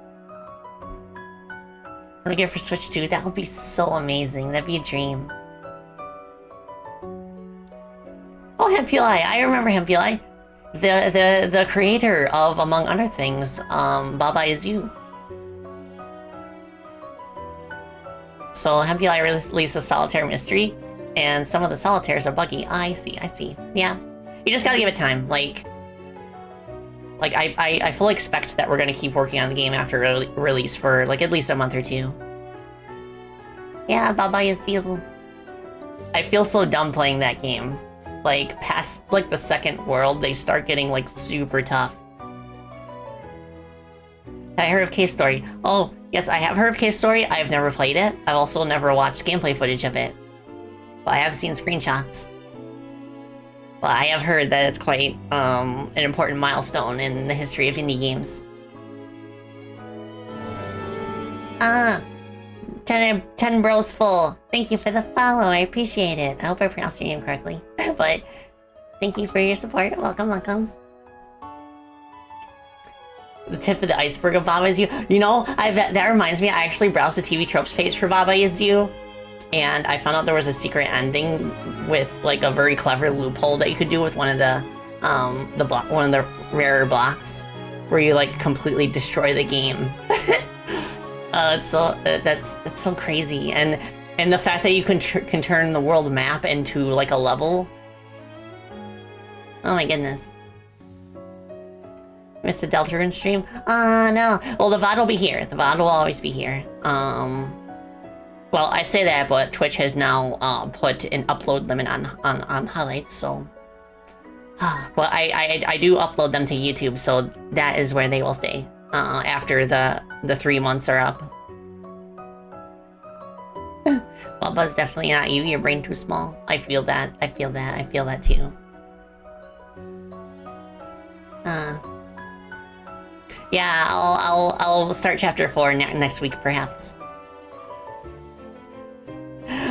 Want to get it for Switch 2? That would be so amazing. That'd be a dream. Oh, Hempuli. I remember Hempuli. The creator of, among other things, Baba Is You. So Hempuli released a solitaire mystery, and some of the solitaires are buggy. I see. Yeah. You just gotta give it time. Like I fully expect that we're gonna keep working on the game after release for like at least a month or two. Yeah, Baba Is You. I feel so dumb playing that game. Like, past like the second world, they start getting like super tough. I heard of Cave Story. Oh, yes, I have heard of Cave Story. I have never played it. I've also never watched gameplay footage of it. But I have seen screenshots. But I have heard that it's quite an important milestone in the history of indie games. 10 bros full. Thank you for the follow. I appreciate it. I hope I pronounced your name correctly. But thank you for your support. Welcome. The tip of the iceberg of Baba Is You. You know, that reminds me, I actually browsed the TV tropes page for Baba Is You. And I found out there was a secret ending with like a very clever loophole that you could do with one of the rarer blocks, where you like completely destroy the game. That's so crazy, and the fact that you can turn the world map into like a level. Oh my goodness. Missed the Deltarune stream? No. Well, the VOD will be here. The VOD will always be here. Well, I say that, but Twitch has now put an upload limit on highlights, so. Well, I do upload them to YouTube, so that is where they will stay after the 3 months are up. Well, Buzz, definitely not you. Your brain too small. I feel that. I feel that too. Yeah, I'll start chapter 4 next week, perhaps.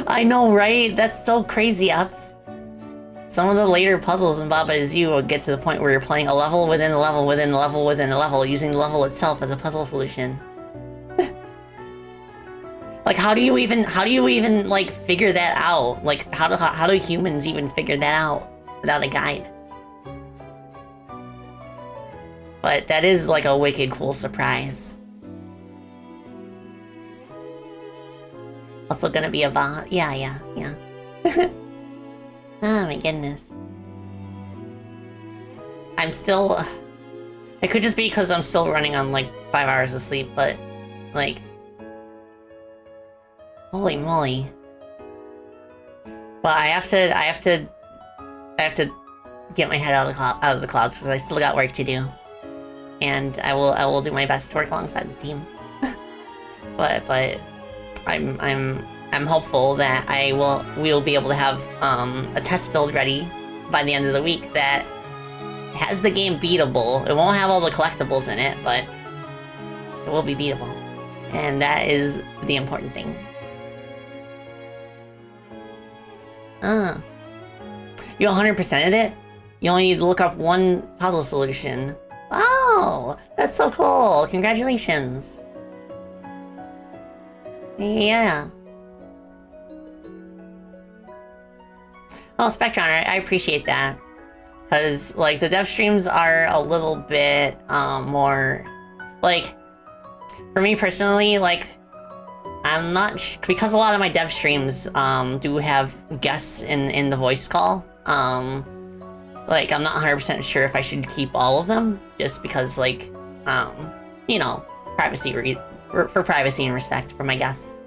I know, right? That's so crazy, Ups. Some of the later puzzles in Baba Is You will get to the point where you're playing a level within a level within a level within a level, using the level itself as a puzzle solution. Like, how do you even like figure that out? Like, how do humans even figure that out without a guide? But that is like a wicked cool surprise. Also gonna be a VOD. Yeah. Oh my goodness. I'm still... It could just be because I'm still running on like 5 hours of sleep, but like... Holy moly. But I have to get my head out of the clouds because I still got work to do. And I will do my best to work alongside the team. but I'm hopeful that we'll be able to have a test build ready by the end of the week that has the game beatable. It won't have all the collectibles in it, but it will be beatable. And that is the important thing. You 100%ed it? You only need to look up one puzzle solution. Oh, that's so cool. Congratulations. Yeah. Oh, Spectron, I appreciate that. Because, like, the dev streams are a little bit, more... Like, for me personally, like, I'm not... because a lot of my dev streams, do have guests in the voice call, like, I'm not 100% sure if I should keep all of them, just because, like, you know, privacy for privacy and respect for my guests.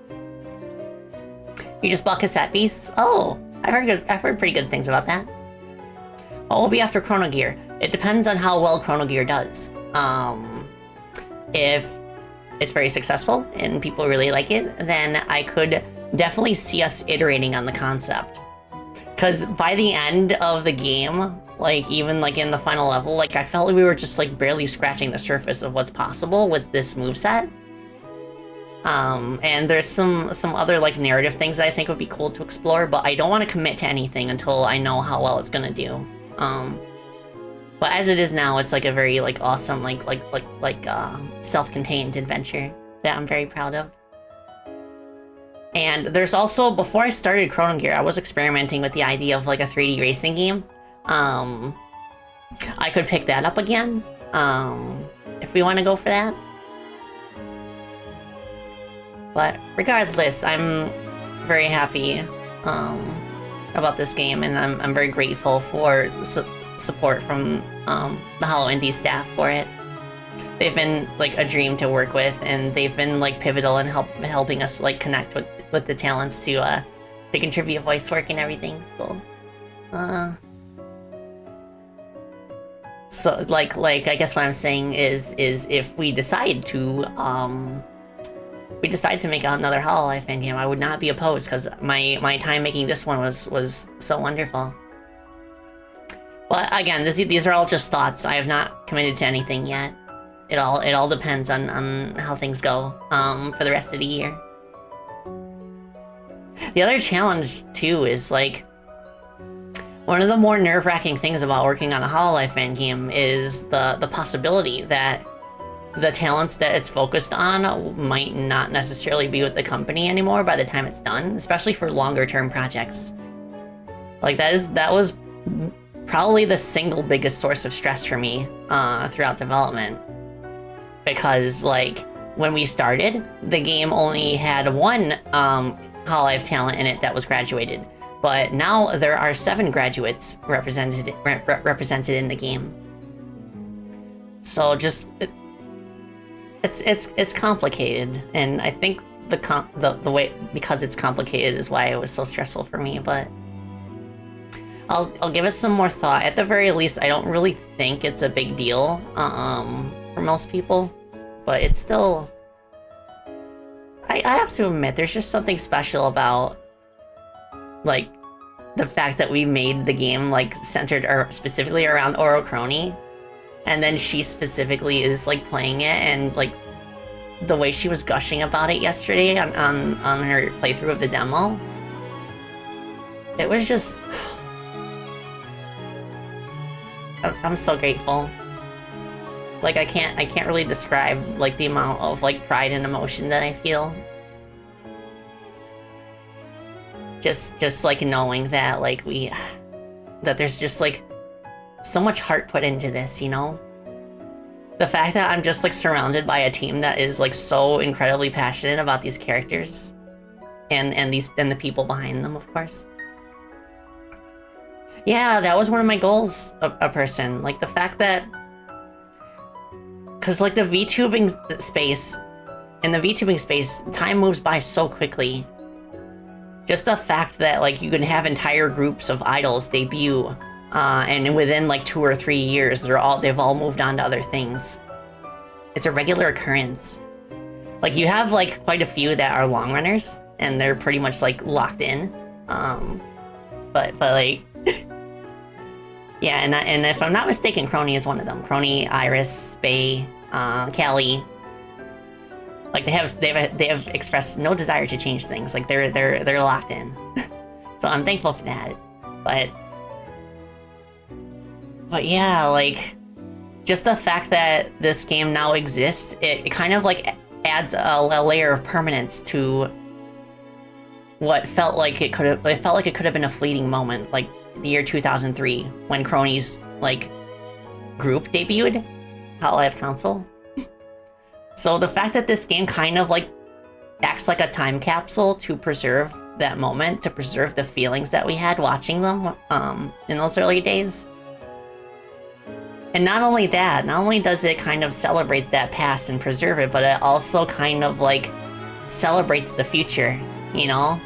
You just bought cassette beasts? Oh, I've heard pretty good things about that. What will be after Chrono Gear? It depends on how well Chrono Gear does. If it's very successful and people really like it, then I could definitely see us iterating on the concept. Because by the end of the game, like, even, like, in the final level, like, I felt like we were just, like, barely scratching the surface of what's possible with this moveset. And there's some other like narrative things that I think would be cool to explore, but I don't want to commit to anything until I know how well it's gonna do. But as it is now, it's like a very like awesome self-contained adventure that I'm very proud of. And there's also, before I started Chrono Gear, I was experimenting with the idea of like a 3D racing game. I could pick that up again, if we want to go for that. But regardless, I'm very happy about this game, and I'm very grateful for support from the Hollow Indie staff for it. They've been like a dream to work with, and they've been like pivotal in helping us like connect with the talents to contribute voice work and everything. So like I guess what I'm saying is if we decide to make another Hollow Life fan game, I would not be opposed, because my time making this one was so wonderful. But again, these are all just thoughts. I have not committed to anything yet. It all depends on how things go for the rest of the year. The other challenge too is like, one of the more nerve-wracking things about working on a Hollow Life fan game is the possibility that the talents that it's focused on might not necessarily be with the company anymore by the time it's done, especially for longer-term projects. Like that was probably the single biggest source of stress for me throughout development, because like when we started, the game only had one Hollow Life talent in it that was graduated. But now there are 7 graduates represented in the game. So just it's complicated, and I think the way, because it's complicated is why it was so stressful for me. But I'll give it some more thought. At the very least, I don't really think it's a big deal for most people, but it's still. I have to admit, there's just something special about like the fact that we made the game like centered specifically around Orochrony, and then she specifically is like playing it, and like the way she was gushing about it yesterday on her playthrough of the demo, it was just I'm so grateful. Like I can't really describe like the amount of like pride and emotion that I feel. Just like knowing that like that there's just like so much heart put into this, you know? The fact that I'm just like surrounded by a team that is like so incredibly passionate about these characters and the people behind them, of course. Yeah, that was one of my goals, a person. Like the fact that, cause like the VTubing space, time moves by so quickly. Just the fact that like you can have entire groups of idols debut, and within like 2 or 3 years, they've all moved on to other things. It's a regular occurrence. Like you have like quite a few that are long runners, and they're pretty much like locked in. But like, yeah, and if I'm not mistaken, Crony is one of them. Crony, Iris, Bay, Callie. Like they have expressed no desire to change things. Like they're locked in. So I'm thankful for that. But yeah, like just the fact that this game now exists, it kind of like adds a layer of permanence to what felt like it could have been a fleeting moment, like the year 2003 when Crony's like group debuted, Hollow Life Council. So the fact that this game kind of like acts like a time capsule to preserve that moment, to preserve the feelings that we had watching them in those early days. And not only does it kind of celebrate that past and preserve it, but it also kind of like celebrates the future, you know?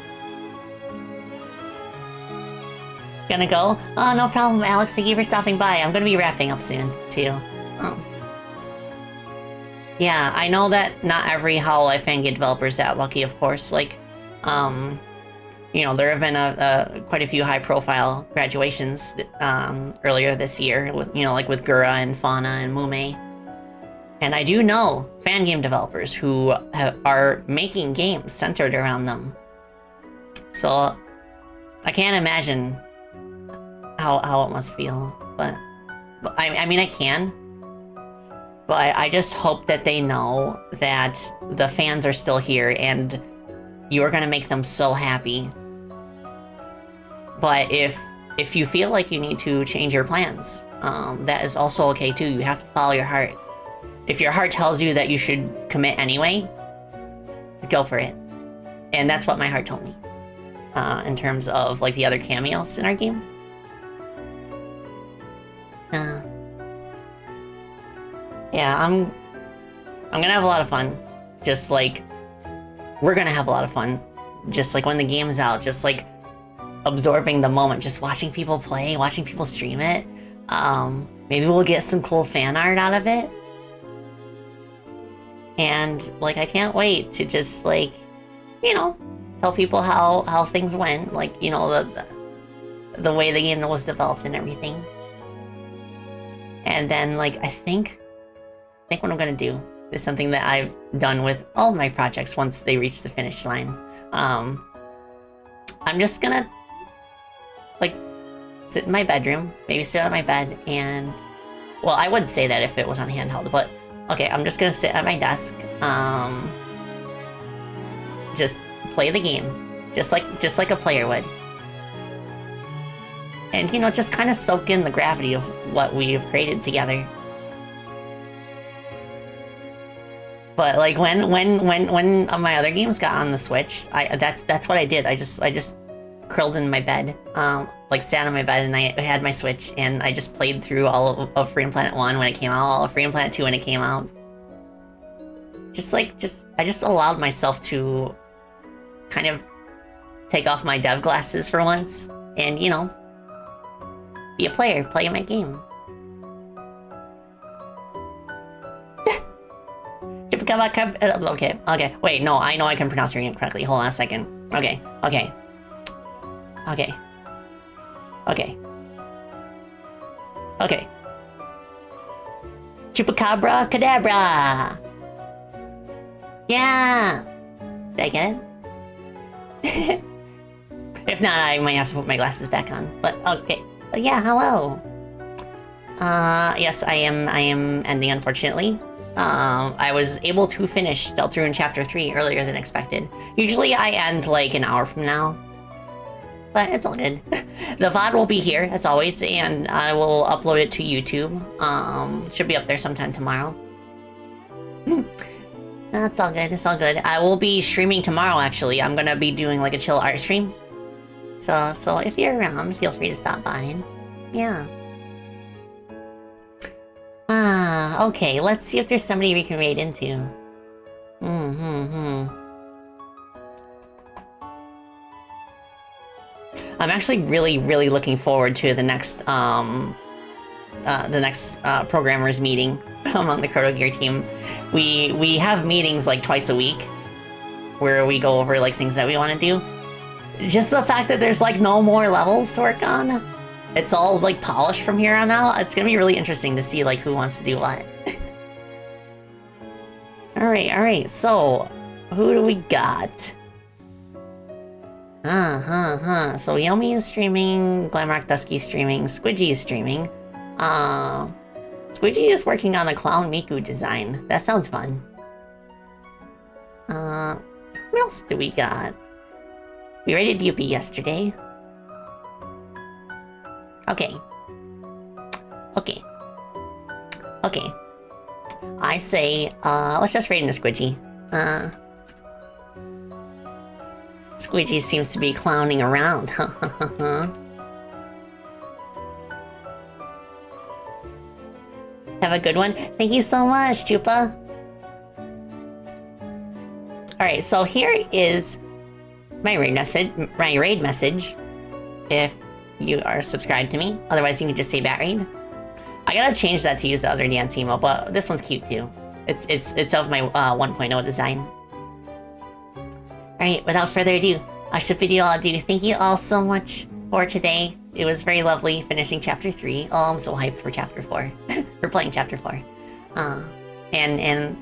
Gonna go? Oh, no problem, Alex. Thank you for stopping by. I'm gonna be wrapping up soon, too. Oh. Yeah, I know that not every Hollow Life fan game developer is that lucky, of course. Like, you know, there have been quite a few high-profile graduations earlier this year, with, you know, like with Gura and Fauna and Mume. And I do know fan game developers who are making games centered around them. So I can't imagine how it must feel. But I mean, I can. But I just hope that they know that the fans are still here and you're gonna make them so happy. But if you feel like you need to change your plans, that is also okay too. You have to follow your heart. If your heart tells you that you should commit anyway, go for it. And that's what my heart told me. In terms of like the other cameos in our game. Yeah, I'm gonna have a lot of fun. Just like, we're gonna have a lot of fun. Just like when the game's out, just like absorbing the moment, just watching people play, watching people stream it. Maybe we'll get some cool fan art out of it. And like, I can't wait to just like, you know, tell people how things went. Like, you know, the way the game was developed and everything. And then like, I think what I'm gonna do is something that I've done with all of my projects once they reach the finish line. I'm just gonna like sit in my bedroom, maybe sit on my bed, and well, I would say that if it was on handheld, but okay, I'm just gonna sit at my desk, just play the game, just like a player would, and you know, just kind of soak in the gravity of what we've created together. But like when my other games got on the Switch, that's what I did. I just curled in my bed, like sat on my bed, and I had my Switch, and I just played through all of Freedom Planet 1 when it came out, all of Freedom Planet 2 when it came out. I just allowed myself to kind of take off my dev glasses for once, and you know, be a player, play my game. Okay, wait, no, I know I can pronounce your name correctly. Hold on a second. Okay. Chupacabra Cadabra! Yeah! Did I get it? If not, I might have to put my glasses back on. But, okay. But yeah, hello! Yes, I am ending, unfortunately. I was able to finish Deltarune Chapter 3 earlier than expected. Usually I end like an hour from now, but it's all good. The VOD will be here, as always, and I will upload it to YouTube. Should be up there sometime tomorrow. That's all good, it's all good. I will be streaming tomorrow, actually. I'm gonna be doing like a chill art stream. So if you're around, feel free to stop by. Yeah. Okay, let's see if there's somebody we can raid into. I'm actually really looking forward to the next programmers meeting among the Chrono Gear team. We have meetings like twice a week where we go over like things that we want to do. Just the fact that there's like no more levels to work on. It's all like polished from here on out. It's gonna be really interesting to see like who wants to do what. Alright, so who do we got? So Yomi is streaming, Glamrock Dusky is streaming, Squidgy is streaming. Squidgy is working on a Clown Miku design. That sounds fun. Who else do we got? We raided Yuppie yesterday. Okay. I say, let's just raid into Squidgy. Squidgy seems to be clowning around. Have a good one. Thank you so much, Chupa. Alright, so here is my raid message. If you are subscribed to me. Otherwise, you can just say bat raid. I gotta change that to use the other dance emo, but this one's cute too. It's of my 1.0 design. Alright, without further ado, I should bid you all adieu. Thank you all so much for today. It was very lovely finishing Chapter 3. Oh, I'm so hyped for Chapter 4. For playing Chapter 4. and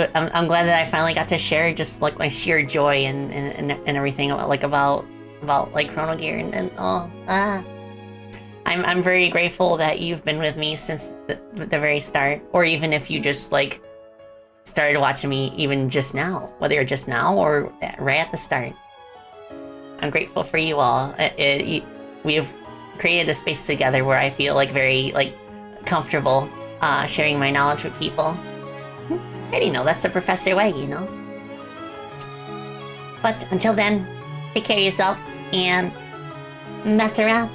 I'm glad that I finally got to share just like my sheer joy and everything about like Chrono Gear I'm very grateful that you've been with me since the very start, or even if you just like started watching me even just now, whether you're just now or right at the start. I'm grateful for you all. We've created a space together where I feel like very like comfortable sharing my knowledge with people. I already know that's the professor way, you know. But until then, take care of yourselves, and that's a wrap.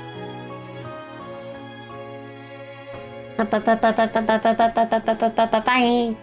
Bye.